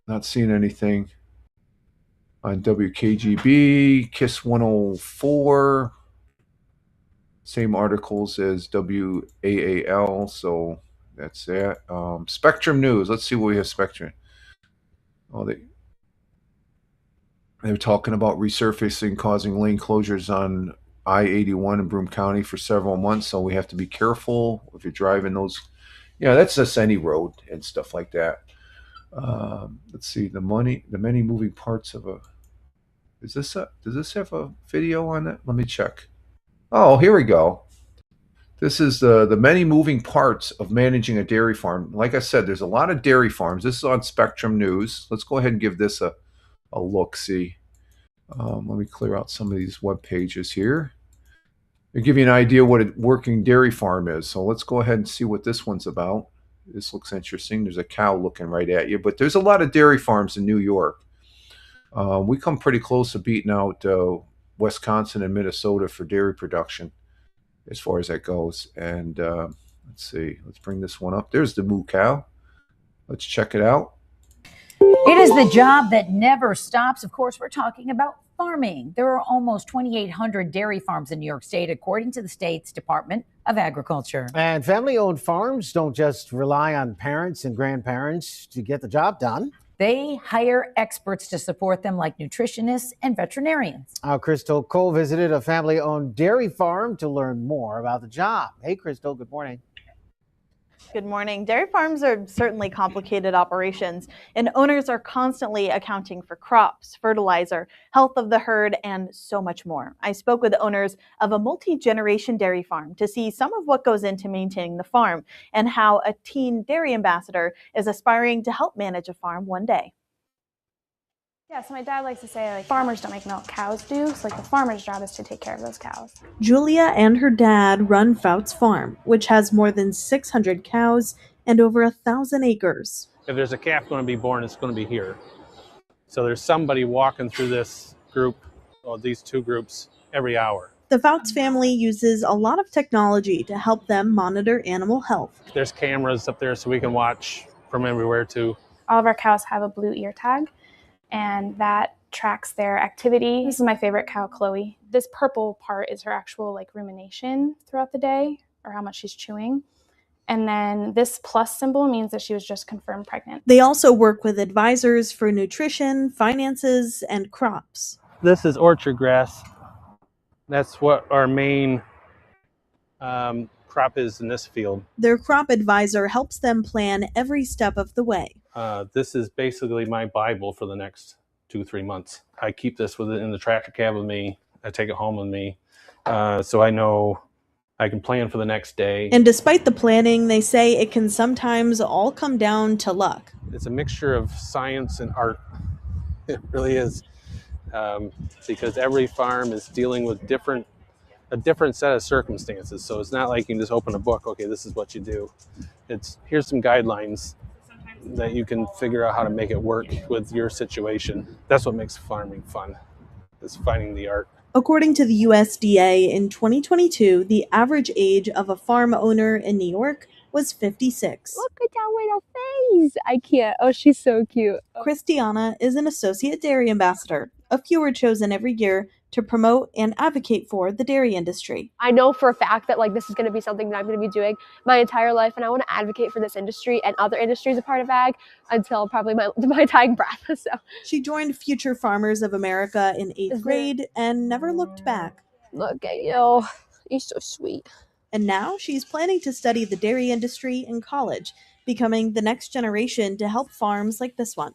Speaker 1: not seeing anything on WKGB. KISS 104, same articles as WAAL, so that's that. Spectrum News, let's see what we have. Spectrum. Oh, they're talking about resurfacing causing lane closures on I-81 in Broome County for several months, so we have to be careful if you're driving those. Yeah, that's just any road and stuff like that. Let's see, the many moving parts of a. Does this have a video on it? Let me check. Oh, here we go. This is the many moving parts of managing a dairy farm. Like I said, there's a lot of dairy farms. This is on Spectrum News. Let's go ahead and give this a look-see. Let me clear out some of these web pages here. They give you an idea what a working dairy farm is. So let's go ahead and see what this one's about. This looks interesting. There's a cow looking right at you, but there's a lot of dairy farms in New York. We come pretty close to beating out Wisconsin and Minnesota for dairy production, as far as that goes. And let's see. Let's bring this one up. There's the moo cow. Let's check it out.
Speaker 16: It is the job that never stops. Of course, we're talking about farming. There are almost 2,800 dairy farms in New York State, according to the state's Department of Agriculture.
Speaker 17: And family-owned farms don't just rely on parents and grandparents to get the job done.
Speaker 16: They hire experts to support them, like nutritionists and veterinarians.
Speaker 17: Crystal Cole visited a family-owned dairy farm to learn more about the job. Hey, Crystal, good morning.
Speaker 18: Good morning. Dairy farms are certainly complicated operations, and owners are constantly accounting for crops, fertilizer, health of the herd, and so much more. I spoke with owners of a multi-generation dairy farm to see some of what goes into maintaining the farm and how a teen dairy ambassador is aspiring to help manage a farm one day.
Speaker 19: Yeah, so my dad likes to say, like, farmers don't make milk, cows do. So, like, the farmer's job is to take care of those cows.
Speaker 18: Julia and her dad run Fouts Farm, which has more than 600 cows and over 1,000 acres.
Speaker 20: If there's a calf going to be born, it's going to be here. So there's somebody walking through this group, or these two groups, every hour.
Speaker 18: The Fouts family uses a lot of technology to help them monitor animal health.
Speaker 20: There's cameras up there so we can watch from everywhere too.
Speaker 19: All of our cows have a blue ear tag, and that tracks their activity. This is my favorite cow, Chloe. This purple part is her actual rumination throughout the day, or how much she's chewing. And then this plus symbol means that she was just confirmed pregnant.
Speaker 18: They also work with advisors for nutrition, finances, and crops.
Speaker 20: This is orchard grass. That's what our main crop is in this field.
Speaker 18: Their crop advisor helps them plan every step of the way.
Speaker 20: This is basically my Bible for the next 2-3 months. I keep this in the tractor cab with me. I take it home with me. So I know I can plan for the next day.
Speaker 18: And despite the planning, they say it can sometimes all come down to luck.
Speaker 20: It's a mixture of science and art. It really is. Because every farm is dealing with a different set of circumstances. So it's not like you can just open a book, okay, this is what you do. Here's some guidelines that you can figure out how to make it work with your situation. That's what makes farming fun, is finding the art.
Speaker 18: According to the USDA, in 2022, the average age of a farm owner in New York was 56.
Speaker 21: Look at that little face. I can't. Oh, she's so cute.
Speaker 18: Christiana is an associate dairy ambassador. A few are chosen every year to promote and advocate for the dairy industry.
Speaker 3: I know for a fact that like this is going to be something that I'm going to be doing my entire life, and I want to advocate for this industry and other industries a part of ag until probably my dying breath. So
Speaker 18: she joined Future Farmers of America in 8th grade and never looked back.
Speaker 3: Look at you. You're so sweet.
Speaker 18: And now she's planning to study the dairy industry in college, becoming the next generation to help farms like this one.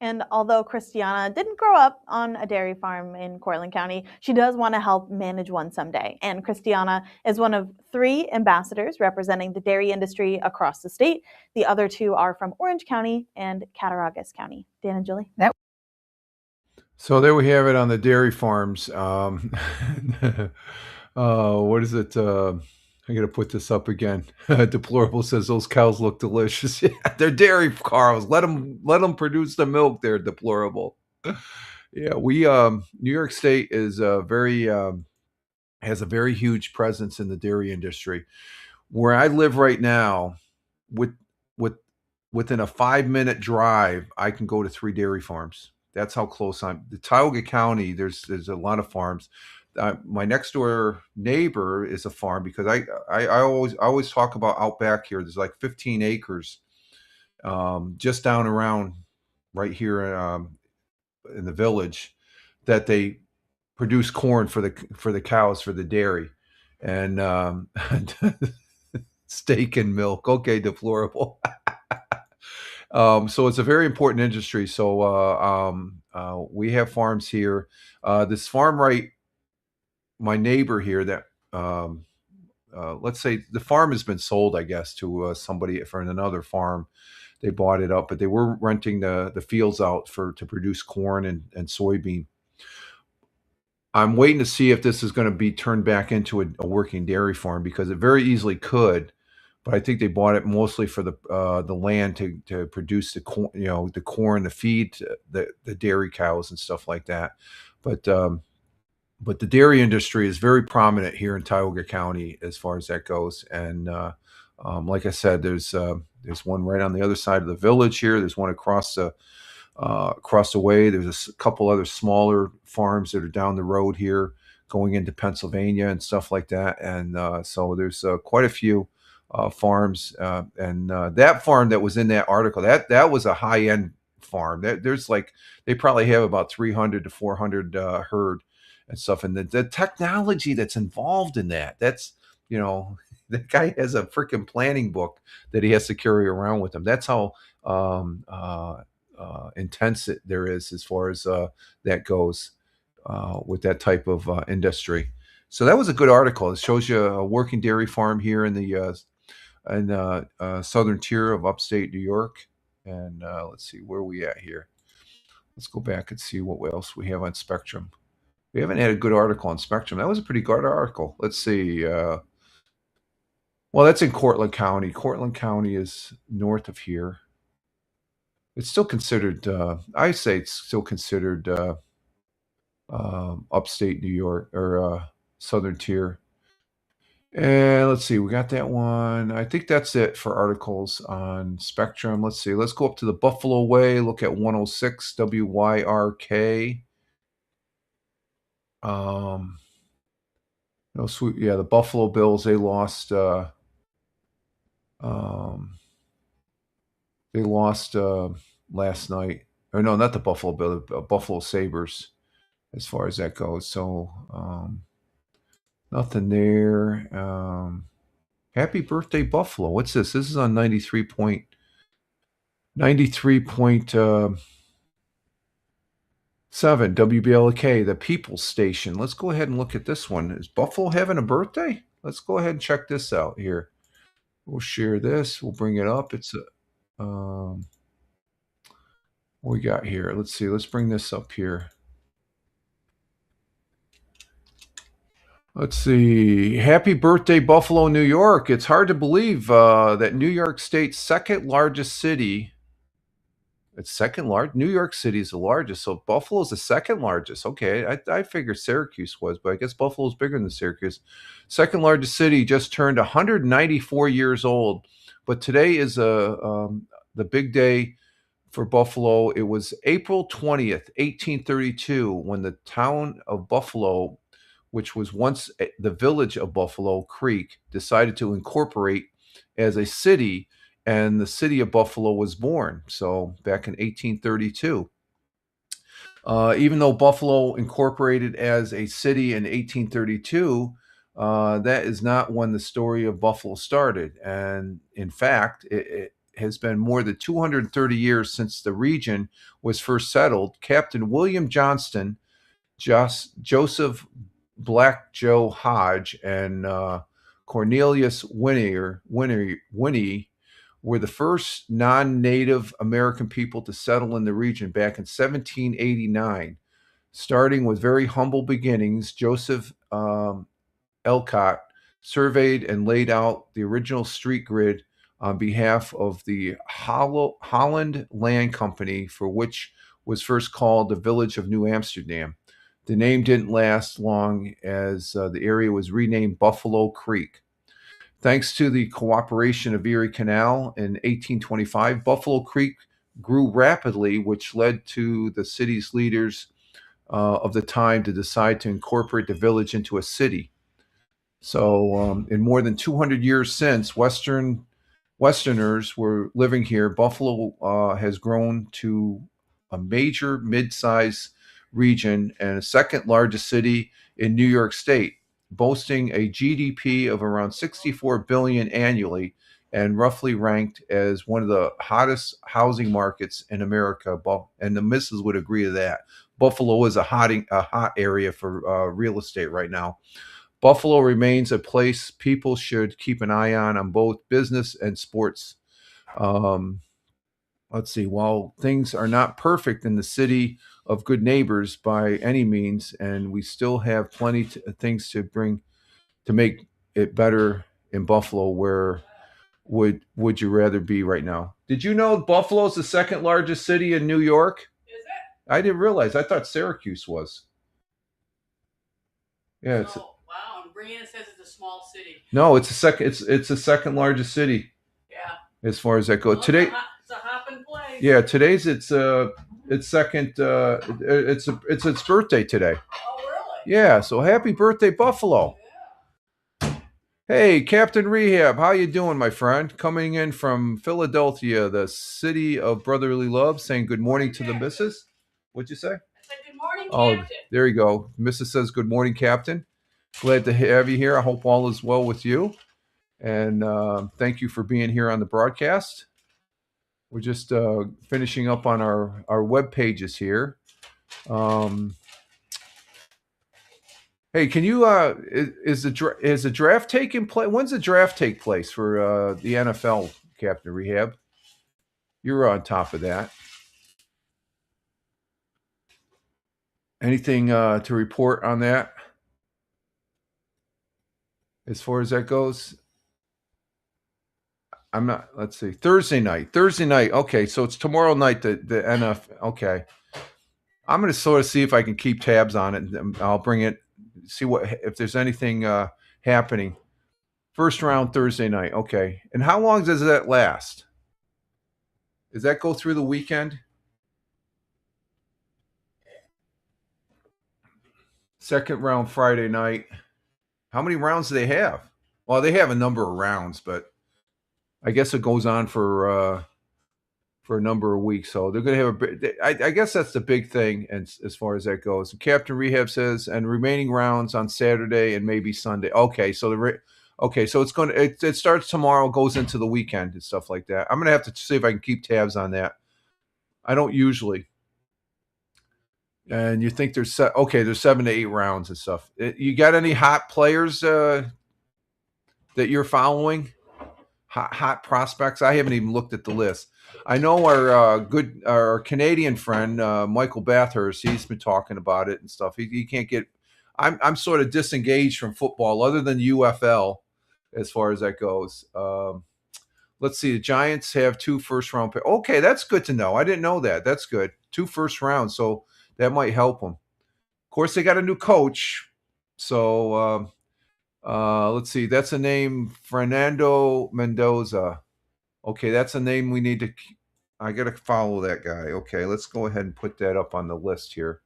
Speaker 18: And although Christiana didn't grow up on a dairy farm in Cortland County, she does want to help manage one someday. And Christiana is one of 3 ambassadors representing the dairy industry across the state. The other 2 are from Orange County and Cattaraugus County. Dan and Julie?
Speaker 1: So there we have it on the dairy farms. What is it? I got to put this up again. Deplorable says those cows look delicious. Yeah, they're dairy cows. Let them produce the milk. They're deplorable. Yeah, New York State is has a very huge presence in the dairy industry. Where I live right now, within a 5-minute drive, I can go to 3 dairy farms. That's how close I'm. The Tioga County, there's a lot of farms. My next door neighbor is a farm because I always talk about out back here. There's like 15 acres just down around right here in the village that they produce corn for the cows for the dairy and steak and milk. Okay, deplorable. So it's a very important industry. So we have farms here. This farm right. My neighbor here that let's say the farm has been sold, I guess, to somebody from another farm. They bought it up, but they were renting the fields out to produce corn and soybean. I'm waiting to see if this is going to be turned back into a working dairy farm because it very easily could. But I think they bought it mostly for the land to produce the corn, the corn, the feed, the dairy cows and stuff like that. But the dairy industry is very prominent here in Tioga County as far as that goes. And like I said, there's one right on the other side of the village here. There's one across the way. There's a couple other smaller farms that are down the road here going into Pennsylvania and stuff like that. And so there's quite a few farms. And that farm that was in that article, that was a high-end farm. There's like, they probably have about 300 to 400 herd and stuff. And the technology that's involved in that's, that guy has a freaking planning book that he has to carry around with him. That's how intense there is as far as that goes with that type of industry. So that was a good article. It shows you a working dairy farm here in the southern tier of upstate New York. And let's see, where are we at here? Let's go back and see what else we have on Spectrum. We haven't had a good article on Spectrum. That was a pretty good article. Let's see. Well, that's in Cortland County. Cortland County is north of here. It's still considered, I say it's still considered upstate New York or southern tier. And let's see, we got that one. I think that's it for articles on Spectrum. Let's see. Let's go up to the Buffalo Way, look at 106 WYRK. No sweet. Yeah, the Buffalo Bills, they lost last night. Or no, not the Buffalo Bills, the Buffalo Sabres as far as that goes. So nothing there. Happy birthday, Buffalo. What's this? This is on 93.7 WBLK, the People's Station. Let's go ahead and look at this one. Is Buffalo having a birthday? Let's go ahead and check this out here. We'll share this. We'll bring it up. It's what we got here. Let's see. Let's bring this up here. Let's see. Happy birthday, Buffalo, New York. It's hard to believe that New York State's second largest city. It's second large. New York City is the largest, so Buffalo's the second largest. Okay, I figured Syracuse was, but I guess Buffalo's bigger than Syracuse. Second largest city just turned 194 years old, but today is the big day for Buffalo. It was April 20th, 1832, when the town of Buffalo, which was once the village of Buffalo Creek, decided to incorporate as a city, and the city of Buffalo was born. So back in 1832. Even though Buffalo incorporated as a city in 1832, that is not when the story of Buffalo started. And in fact, it has been more than 230 years since the region was first settled. Captain William Johnston, Joseph Black Joe Hodge, and Cornelius Winnie were the first non-Native American people to settle in the region back in 1789. Starting with very humble beginnings, Joseph Elcott surveyed and laid out the original street grid on behalf of the Holland Land Company, for which was first called the Village of New Amsterdam. The name didn't last long, as the area was renamed Buffalo Creek. Thanks to the cooperation of Erie Canal in 1825, Buffalo Creek grew rapidly, which led to the city's leaders of the time to decide to incorporate the village into a city. So in more than 200 years since Westerners were living here, Buffalo has grown to a major mid-sized region and a second largest city in New York State, boasting a GDP of around $64 billion annually, and roughly ranked as one of the hottest housing markets in America. And the missus would agree to that. Buffalo is a hot area for real estate right now. Buffalo remains a place people should keep an eye on both business and sports. Let's see, while things are not perfect in the city of good neighbors by any means, and we still have plenty of things to bring to make it better in Buffalo, where would you rather be right now? Did you know Buffalo's the second largest city in New York?
Speaker 2: Is it?
Speaker 1: I didn't realize. I thought Syracuse was. Yeah, it's
Speaker 2: Wow, and Brianna says it's a small city.
Speaker 1: no, it's the second largest city.
Speaker 2: Yeah.
Speaker 1: As far as that goes.
Speaker 2: Well,
Speaker 1: Today,
Speaker 2: it's a hopping place.
Speaker 1: yeah, today's its second. It's its birthday today.
Speaker 2: Oh, really?
Speaker 1: Yeah, so happy birthday, Buffalo. Hey, Captain Rehab, how you doing, my friend? Coming in from Philadelphia, the city of brotherly love, saying good morning to the missus. What'd you say?
Speaker 2: I said good morning,
Speaker 1: Oh,
Speaker 2: Captain.
Speaker 1: there you go. Missus says good morning, Captain. Glad to have you here. I hope all is well with you. And thank you for being here on the broadcast. We're just finishing up on our web pages here. Hey, can you is the draft taking place? When's the draft take place for the NFL, Captain Rehab? You're on top of that. Anything to report on that? As far as that goes, I'm not. Let's see. Thursday night. Okay, so it's tomorrow night. The NFL. Okay, I'm going to sort of see if I can keep tabs on it, and I'll bring it. See if there's anything happening. First round Thursday night. Okay. And how long does that last? Does that go through the weekend? Second round Friday night. How many rounds do they have? Well, they have a number of rounds, but I guess it goes on for a number of weeks. So they're going to have I guess that's the big thing, and as far as that goes. Captain Rehab says, and remaining rounds on Saturday and maybe Sunday. Okay, so so it starts tomorrow, goes into the weekend and stuff like that. I'm going to have to see if I can keep tabs on that. I don't usually. And you think there's 7 to 8 rounds and stuff. You got any hot players that you're following? Hot prospects? I haven't even looked at the list. I know our Canadian friend Michael Bathurst. He's been talking about it and stuff. He can't get. I'm sort of disengaged from football, other than UFL, as far as that goes. Let's see. The Giants have 2 first-round picks. Okay, that's good to know. I didn't know that. That's good. 2 first rounds, so that might help them. Of course, they got a new coach, so let's see. That's a name, Fernando Mendoza. Okay, that's a name we need to I got to follow that guy. Okay, let's go ahead and put that up on the list here.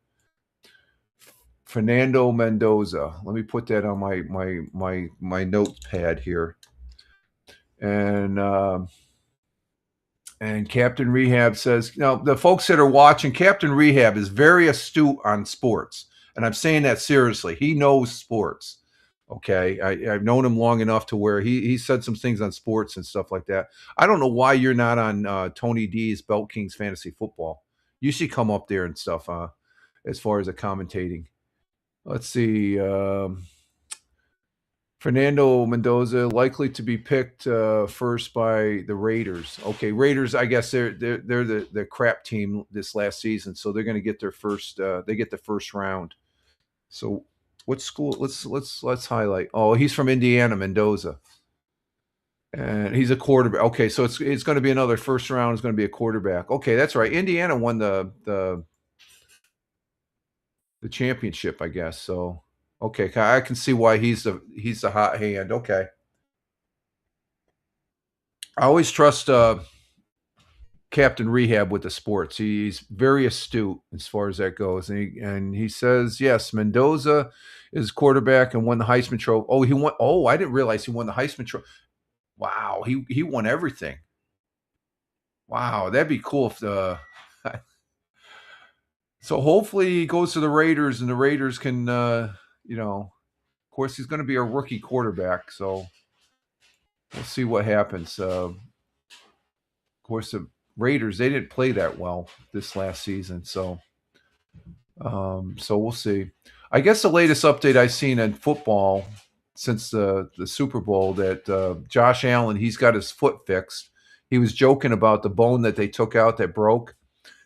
Speaker 1: Fernando Mendoza. Let me put that on my notepad here. And Captain Rehab says, now the folks that are watching, Captain Rehab is very astute on sports. And I'm saying that seriously. He knows sports. Okay. I've known him long enough to where he said some things on sports and stuff like that. I don't know why you're not on Tony D's Belt Kings Fantasy Football. You should come up there and stuff as far as the commentating. Let's see. Fernando Mendoza likely to be picked first by the Raiders. Okay, Raiders. I guess they're the crap team this last season, so they're going to get their first. They get the first round. So, what school? Let's highlight. Oh, he's from Indiana, Mendoza, and he's a quarterback. Okay, so it's going to be another first round. Is going to be a quarterback. Okay, that's right. Indiana won the championship, I guess. So. Okay, I can see why he's the hot hand. Okay. I always trust Captain Rehab with the sports. He's very astute as far as that goes. And he says, yes, Mendoza is quarterback and won the Heisman Trophy. Oh, he won. Oh, I didn't realize he won the Heisman Trophy. Wow, he won everything. Wow, that'd be cool if the so hopefully he goes to the Raiders and the Raiders can of course, he's going to be a rookie quarterback, so we'll see what happens. Of course, the Raiders, they didn't play that well this last season, so we'll see. I guess the latest update I've seen in football since the Super Bowl that Josh Allen, he's got his foot fixed. He was joking about the bone that they took out that broke.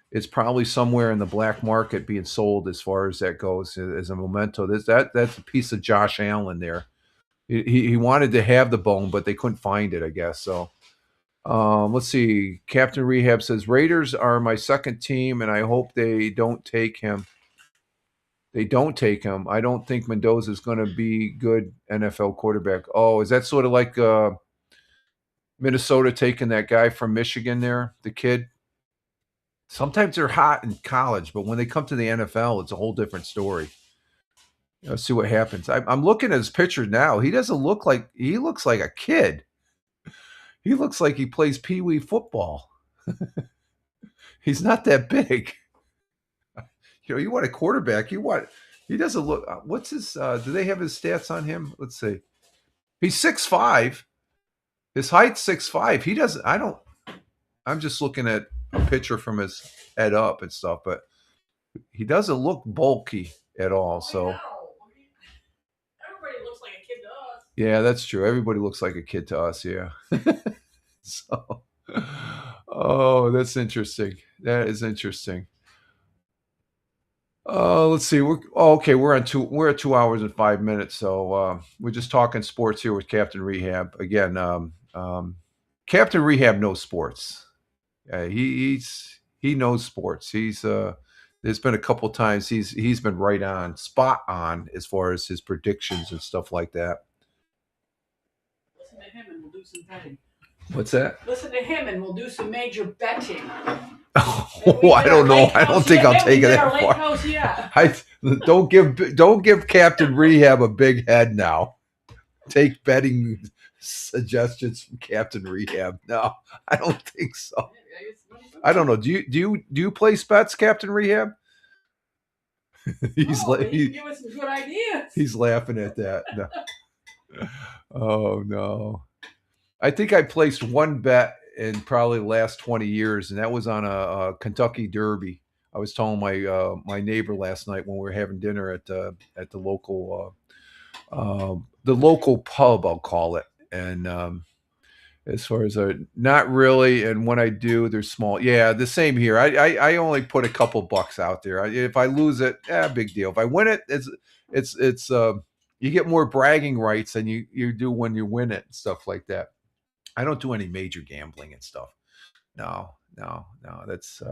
Speaker 1: It's probably somewhere in the black market being sold as far as that goes as a memento. That's a piece of Josh Allen there. He wanted to have the bone, but they couldn't find it, I guess. So let's see. Captain Rehab says, Raiders are my second team, and I hope they don't take him. They don't take him. I don't think Mendoza is going to be good NFL quarterback. Oh, is that sort of like Minnesota taking that guy from Michigan there, the kid? Sometimes they're hot in college, but when they come to the NFL, it's a whole different story. Let's see what happens. I'm looking at his picture now. He doesn't look like he looks like a kid. He looks like he plays pee-wee football. He's not that big. You want a quarterback. He doesn't look. What's his? Do they have his stats on him? Let's see. He's 6'5". His height's 6'5". He doesn't. I'm just looking at a picture from his head up and stuff, but he doesn't look bulky at all. So
Speaker 2: everybody looks like a kid to us.
Speaker 1: Yeah, that's true. Everybody looks like a kid to us. Yeah. So, oh, that's interesting. That is interesting. Let's see. We're at 2 hours and 5 minutes. So we're just talking sports here with Captain Rehab again. Captain Rehab knows sports. He knows sports. There's been a couple times he's been right on, spot on as far as his predictions and stuff like that.
Speaker 2: Listen to him and we'll do some betting.
Speaker 1: What's that?
Speaker 2: Listen to him and we'll do some major betting.
Speaker 1: Oh, I don't know. I don't think I'll take it that far. Don't give Captain Rehab a big head now. Take betting suggestions from Captain Rehab. No, I don't think so. I don't know. Do you place bets, Captain Rehab?
Speaker 2: Give us some good ideas.
Speaker 1: He's laughing at that. No. Oh no. I think I placed one bet in probably the last 20 years, and that was on a Kentucky Derby. I was telling my neighbor last night when we were having dinner at the local pub, I'll call it. And as far as not really, and when I do, they're small. Yeah, the same here. I only put a couple bucks out there. If I lose it, big deal. If I win it, it's you get more bragging rights than you do when you win it and stuff like that. I don't do any major gambling and stuff. No. That's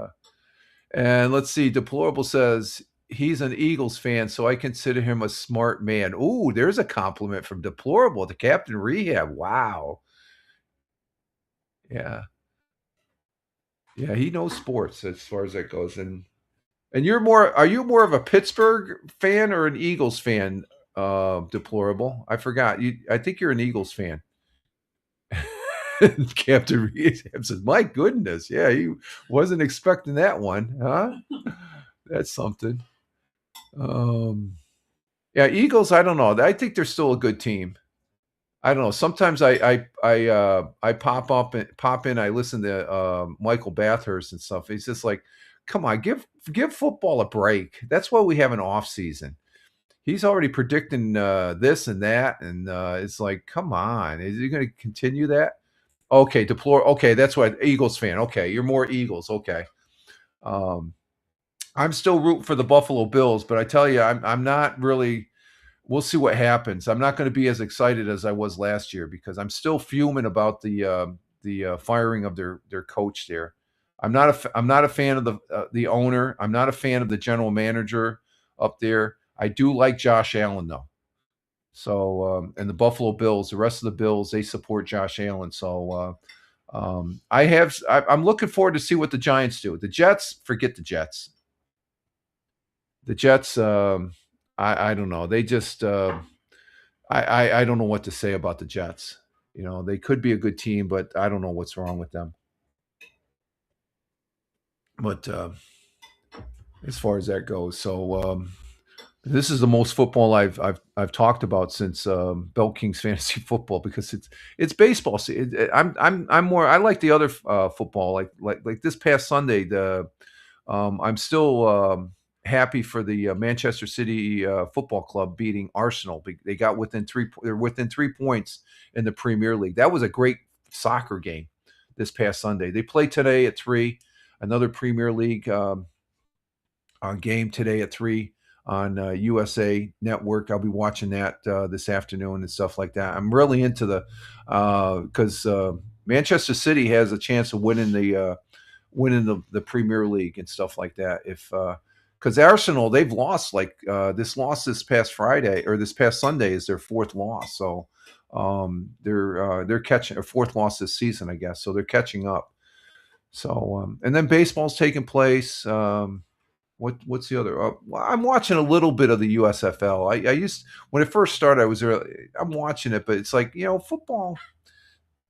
Speaker 1: and let's see. Deplorable says he's an Eagles fan, so I consider him a smart man. Ooh, there's a compliment from Deplorable to Captain Rehab. Wow. Yeah. Yeah, he knows sports as far as that goes. And are you more of a Pittsburgh fan or an Eagles fan? Deplorable. I forgot. I think you're an Eagles fan. Captain Reed says, "My goodness, yeah, he wasn't expecting that one, huh? That's something." Um, yeah, Eagles. I don't know. I think they're still a good team. I don't know. Sometimes I pop in. I listen to Michael Bathurst and stuff. He's just like, come on, give football a break. That's why we have an off season. He's already predicting this and that, and it's like, come on, is he going to continue that? Okay, Okay, that's what Eagles fan. Okay, you're more Eagles. Okay, um, I'm still rooting for the Buffalo Bills, but I tell you, I'm not really. We'll see what happens. I'm not going to be as excited as I was last year because I'm still fuming about the firing of their coach there. I'm not a fan of the owner. I'm not a fan of the general manager up there. I do like Josh Allen though. So and the Buffalo Bills, the rest of the Bills, they support Josh Allen. So I'm looking forward to see what the Giants do. The Jets, forget the Jets. The Jets, I don't know. They just I don't know what to say about the Jets. You know, they could be a good team, but I don't know what's wrong with them. But as far as that goes, so this is the most football I've talked about since Bell Kings fantasy football because it's baseball. See, I'm more I like the other football like this past Sunday. I'm still happy for the Manchester City Football Club beating Arsenal. They got they're within 3 points in the Premier League. That was a great soccer game this past Sunday. They play today at 3. Another Premier League game today at 3 on USA Network. I'll be watching that this afternoon and stuff like that. I'm really into because Manchester City has a chance of winning the Premier League and stuff like that. If because Arsenal, they've lost this loss this past Friday or this past Sunday is their 4th loss. So they're catching a 4th loss this season, I guess. So they're catching up. So and then baseball's taking place. What's the other? Well, I'm watching a little bit of the USFL. I used when it first started. I'm watching it, but it's like football.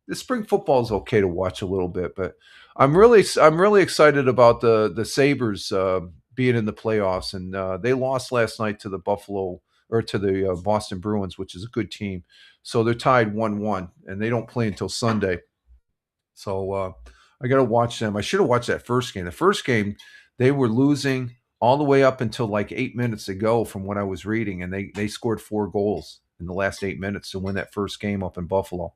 Speaker 1: The spring football is okay to watch a little bit, but I'm really excited about the Sabres being in the playoffs, and they lost last night to the Boston Bruins, which is a good team. So they're tied 1-1, and they don't play until Sunday. So I got to watch them. I should have watched that first game. The first game, they were losing all the way up until like 8 minutes ago from what I was reading, and they scored 4 goals in the last 8 minutes to win that first game up in Buffalo.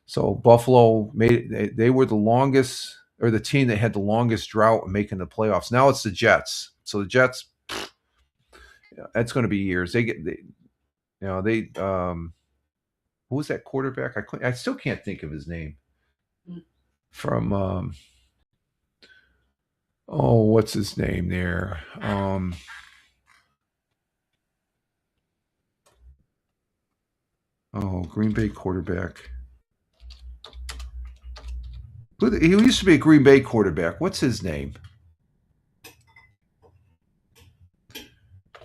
Speaker 1: So Buffalo they were the team that had the longest drought in making the playoffs. Now it's the Jets. So the Jets, that's going to be years. Who was that quarterback? I still can't think of his name. From what's his name there? Green Bay quarterback. He used to be a Green Bay quarterback. What's his name?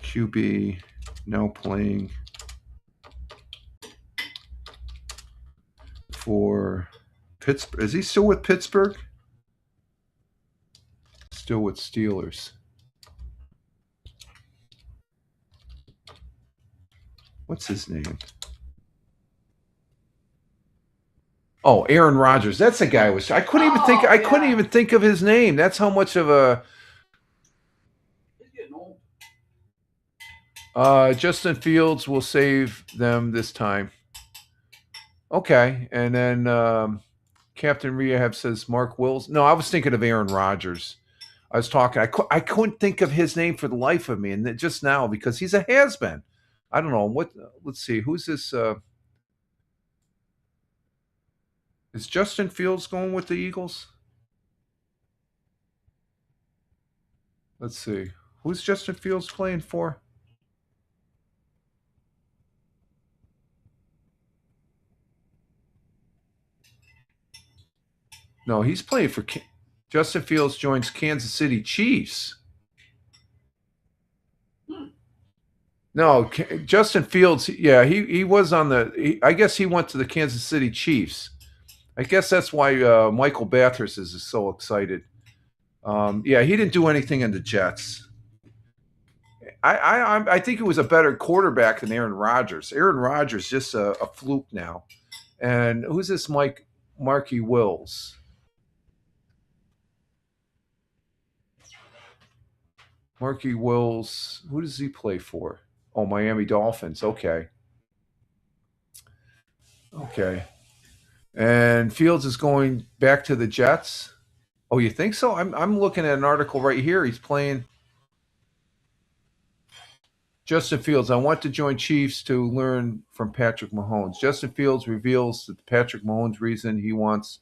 Speaker 1: QB, now playing for Pittsburgh. Is he still with Pittsburgh? Still with Steelers. What's his name? Oh, Aaron Rodgers. That's the guy I couldn't even think of his name. That's how much of a Justin Fields will save them this time. Okay. And then Captain Rehab says Mark Wills. No, I was thinking of Aaron Rodgers. I was talking. I couldn't think of his name for the life of me, and just now because he's a has-been. I don't know let's see. Who's this? Is Justin Fields going with the Eagles? Let's see. Who's Justin Fields playing for? No, he's playing for Justin Fields joins Kansas City Chiefs. No, Justin Fields, yeah, he was on I guess he went to the Kansas City Chiefs. I guess that's why Michael Bathurst is so excited. Yeah, he didn't do anything in the Jets. I think he was a better quarterback than Aaron Rodgers. Aaron Rodgers just a fluke now. And who's this Marky Wills? Marky Wills, who does he play for? Oh, Miami Dolphins. Okay. And Fields is going back to the Jets. Oh, you think so? I'm looking at an article right here. He's playing Justin Fields. I want to join Chiefs to learn from Patrick Mahomes. Justin Fields reveals that Patrick Mahomes' reason he wants.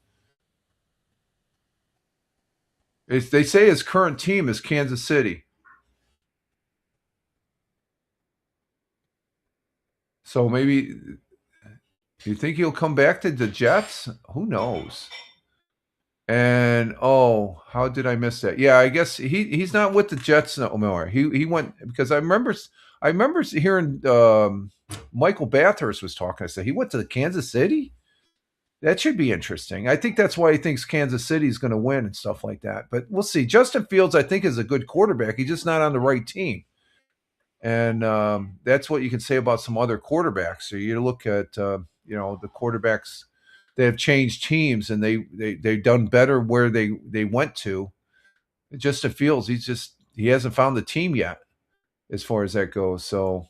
Speaker 1: They say his current team is Kansas City. So maybe, do you think he'll come back to the Jets? Who knows? And how did I miss that? Yeah, I guess he's not with the Jets no more. He went, because I remember hearing Michael Bathurst was talking. I said he went to the Kansas City. That should be interesting. I think that's why he thinks Kansas City is going to win and stuff like that. But we'll see. Justin Fields, I think, is a good quarterback. He's just not on the right team. And that's what you can say about some other quarterbacks. So you look at the quarterbacks, they have changed teams and they've done better where they went to. Justin Fields, he hasn't found the team yet as far as that goes. So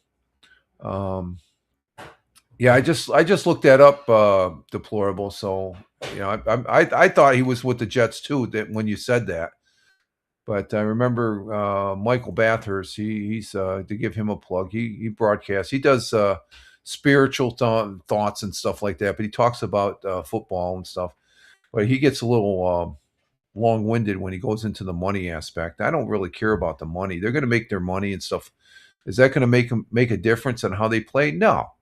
Speaker 1: yeah, I just looked that up, Deplorable. So I thought he was with the Jets too. That when you said that. But I remember Michael Bathurst, he's to give him a plug, he broadcasts. He does spiritual thoughts and stuff like that, but he talks about football and stuff. But he gets a little long-winded when he goes into the money aspect. I don't really care about the money. They're going to make their money and stuff. Is that going to make a difference on how they play? No.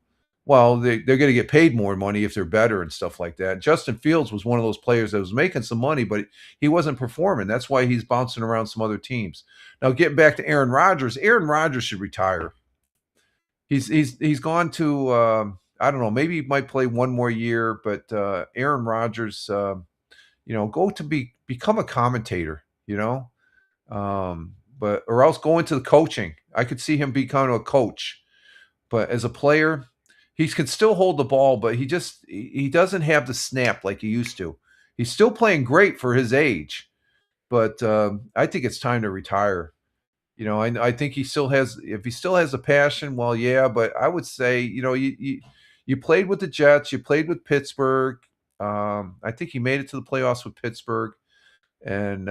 Speaker 1: Well, they're going to get paid more money if they're better and stuff like that. Justin Fields was one of those players that was making some money, but he wasn't performing. That's why he's bouncing around some other teams. Now, getting back to Aaron Rodgers should retire. He's gone to I don't know, maybe he might play one more year, but Aaron Rodgers, go to become a commentator, but or else go into the coaching. I could see him becoming a coach, but as a player, he can still hold the ball, but he doesn't have the snap like he used to. He's still playing great for his age, but I think it's time to retire. I think he still has, if he still has a passion, well, yeah, but I would say, you played with the Jets, you played with Pittsburgh. I think he made it to the playoffs with Pittsburgh. And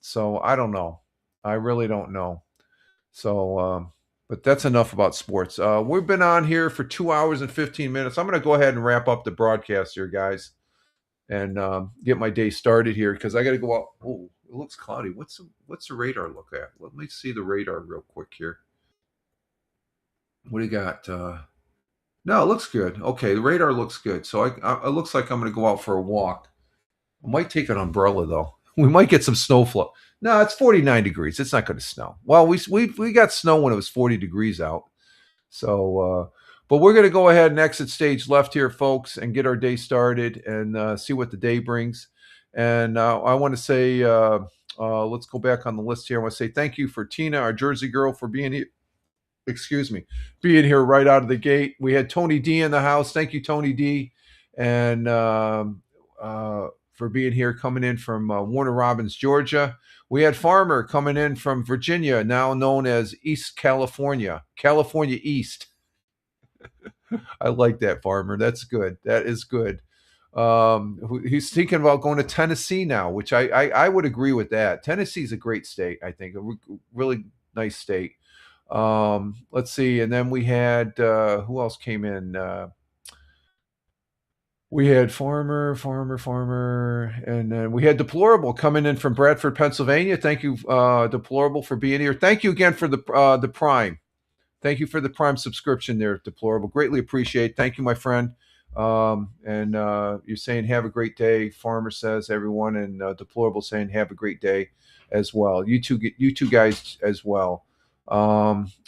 Speaker 1: so I don't know. I really don't know. So, but that's enough about sports. We've been on here for 2 hours and 15 minutes. I'm going to go ahead and wrap up the broadcast here, guys, and get my day started here because I got to go out. Oh, it looks cloudy. What's the radar look at? Let me see the radar real quick here. What do you got? No, it looks good. Okay, the radar looks good. So it looks like I'm going to go out for a walk. I might take an umbrella, though. We might get some snow flow. No, it's 49 degrees. It's not going to snow. Well, we got snow when it was 40 degrees out. So, but we're going to go ahead and exit stage left here, folks, and get our day started and see what the day brings. And I want to say, let's go back on the list here. I want to say thank you for Tina, our Jersey girl, for being here. Being here right out of the gate. We had Tony D in the house. Thank you, Tony D. And for being here, coming in from Warner Robins, Georgia. We had Farmer coming in from Virginia, now known as East California, California East. I like that, Farmer. That's good. That is good. He's thinking about going to Tennessee now, which I would agree with that. Tennessee is a great state, I think, a really nice state. Let's see. And then we had, who else came in? We had Farmer, and then we had Deplorable coming in from Bradford, Pennsylvania. Thank you, Deplorable, for being here. Thank you again for the Prime. Thank you for the Prime subscription there, Deplorable. Greatly appreciate. Thank you, my friend. And you're saying have a great day. Farmer says everyone, and Deplorable saying have a great day as well. You two guys as well.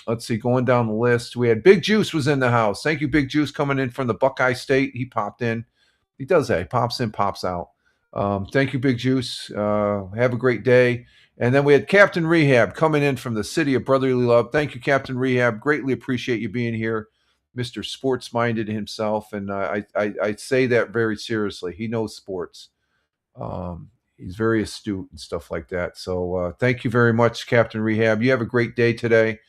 Speaker 1: Let's see, going down the list, we had Big Juice was in the house. Thank you, Big Juice, coming in from the Buckeye State. He popped in. He does that. He pops in, pops out. Thank you, Big Juice. Have a great day. And then we had Captain Rehab coming in from the city of brotherly love. Thank you, Captain Rehab. Greatly appreciate you being here. Mr. Sports-minded himself, and I say that very seriously. He knows sports. He's very astute and stuff like that. So thank you very much, Captain Rehab. You have a great day today.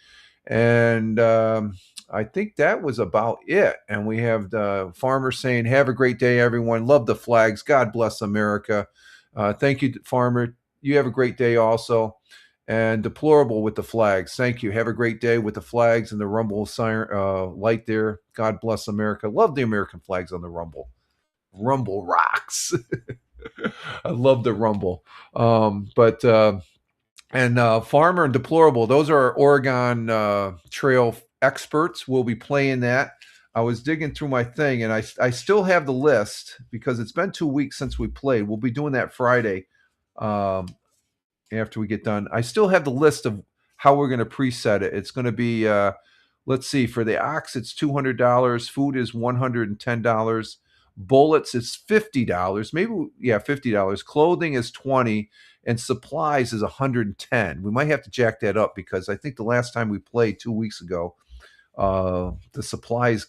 Speaker 1: And I think that was about it. And we have the Farmer saying, have a great day, everyone. Love the flags. God bless America. Thank you, Farmer. You have a great day also. And Deplorable with the flags. Thank you. Have a great day with the flags and the Rumble siren, light there. God bless America. Love the American flags on the Rumble. Rumble rocks. I love the Rumble. Farmer and Deplorable, those are our Oregon Trail experts. We'll be playing that. I was digging through my thing, and I still have the list because it's been 2 weeks since we played. We'll be doing that Friday. After we get done, I still have the list of how we're going to preset it. It's going to be, let's see, for the ox, it's $200. Food is $110. Bullets is $50. Maybe, yeah, $50. Clothing is $20, and supplies is $110. We might have to jack that up because I think the last time we played 2 weeks ago, the supplies,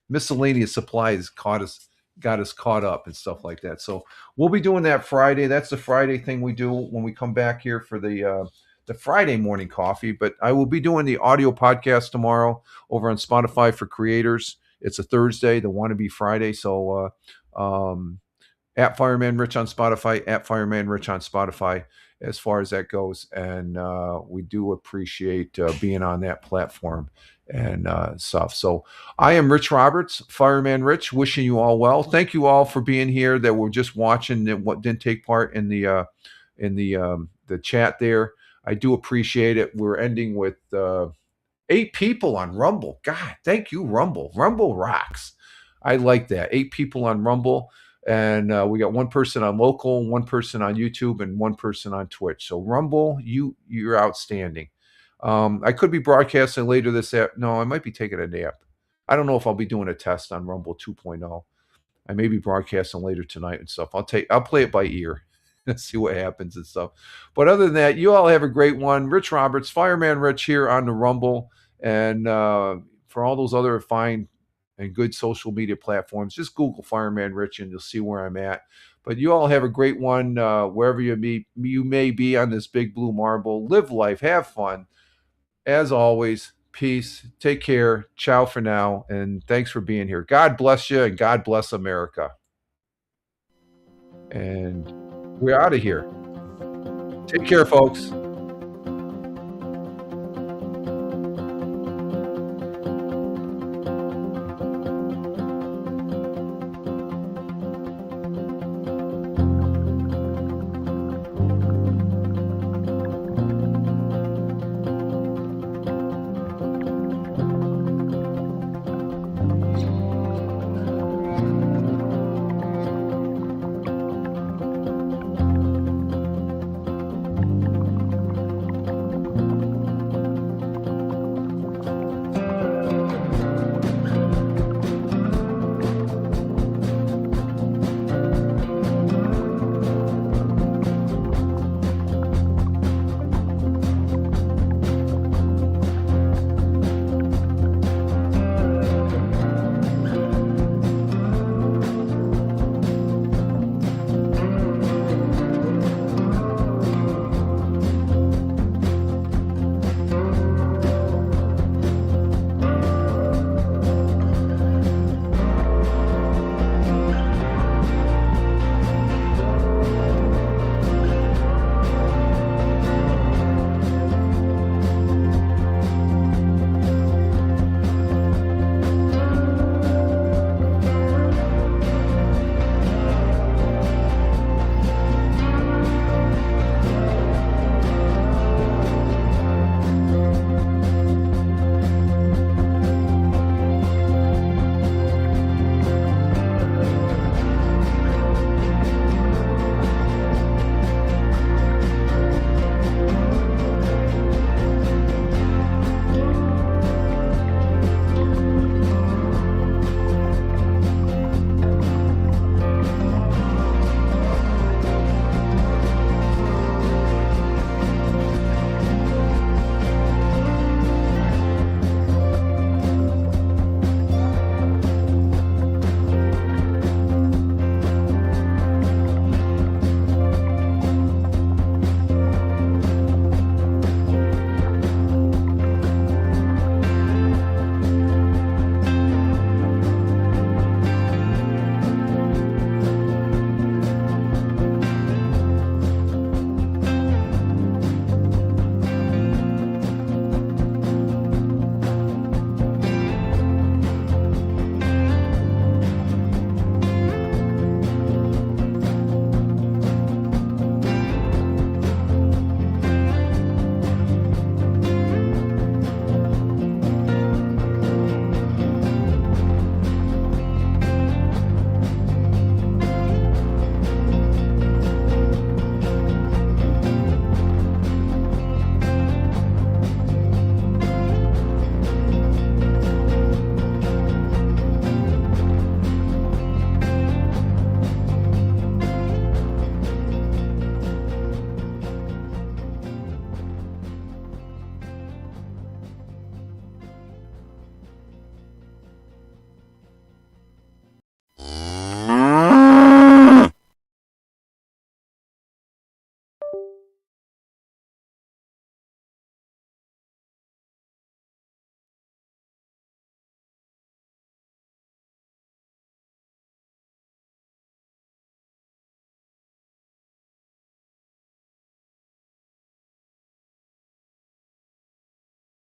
Speaker 1: miscellaneous supplies got us caught up and stuff like that. So we'll be doing that Friday. That's the Friday thing we do when we come back here for the Friday morning coffee. But I will be doing the audio podcast tomorrow over on Spotify for creators. It's a Thursday, the wannabe Friday. So at Fireman Rich on Spotify, at Fireman Rich on Spotify, as far as that goes. And we do appreciate being on that platform and stuff. So I am Rich Roberts, Fireman Rich, wishing you all well. Thank you all for being here that were just watching and what didn't take part in the chat there. I do appreciate it. We're ending with 8 people on Rumble. God, thank you, Rumble. Rumble rocks. I like that. 8 people on Rumble. And we got 1 person on local, 1 person on YouTube, and 1 person on Twitch. So Rumble, you're outstanding. I could be broadcasting later this app. No, I might be taking a nap. I don't know if I'll be doing a test on Rumble 2.0. I may be broadcasting later tonight and stuff. I'll play it by ear and see what happens and stuff. But other than that, you all have a great one. Rich Roberts, Fireman Rich here on the Rumble. And for all those other fine and good social media platforms, just Google Fireman Rich and you'll see where I'm at. But you all have a great one wherever you may be on this big blue marble. Live life, have fun. As always, peace, take care, ciao for now, and thanks for being here. God bless you, and God bless America. And we're out of here. Take care, folks.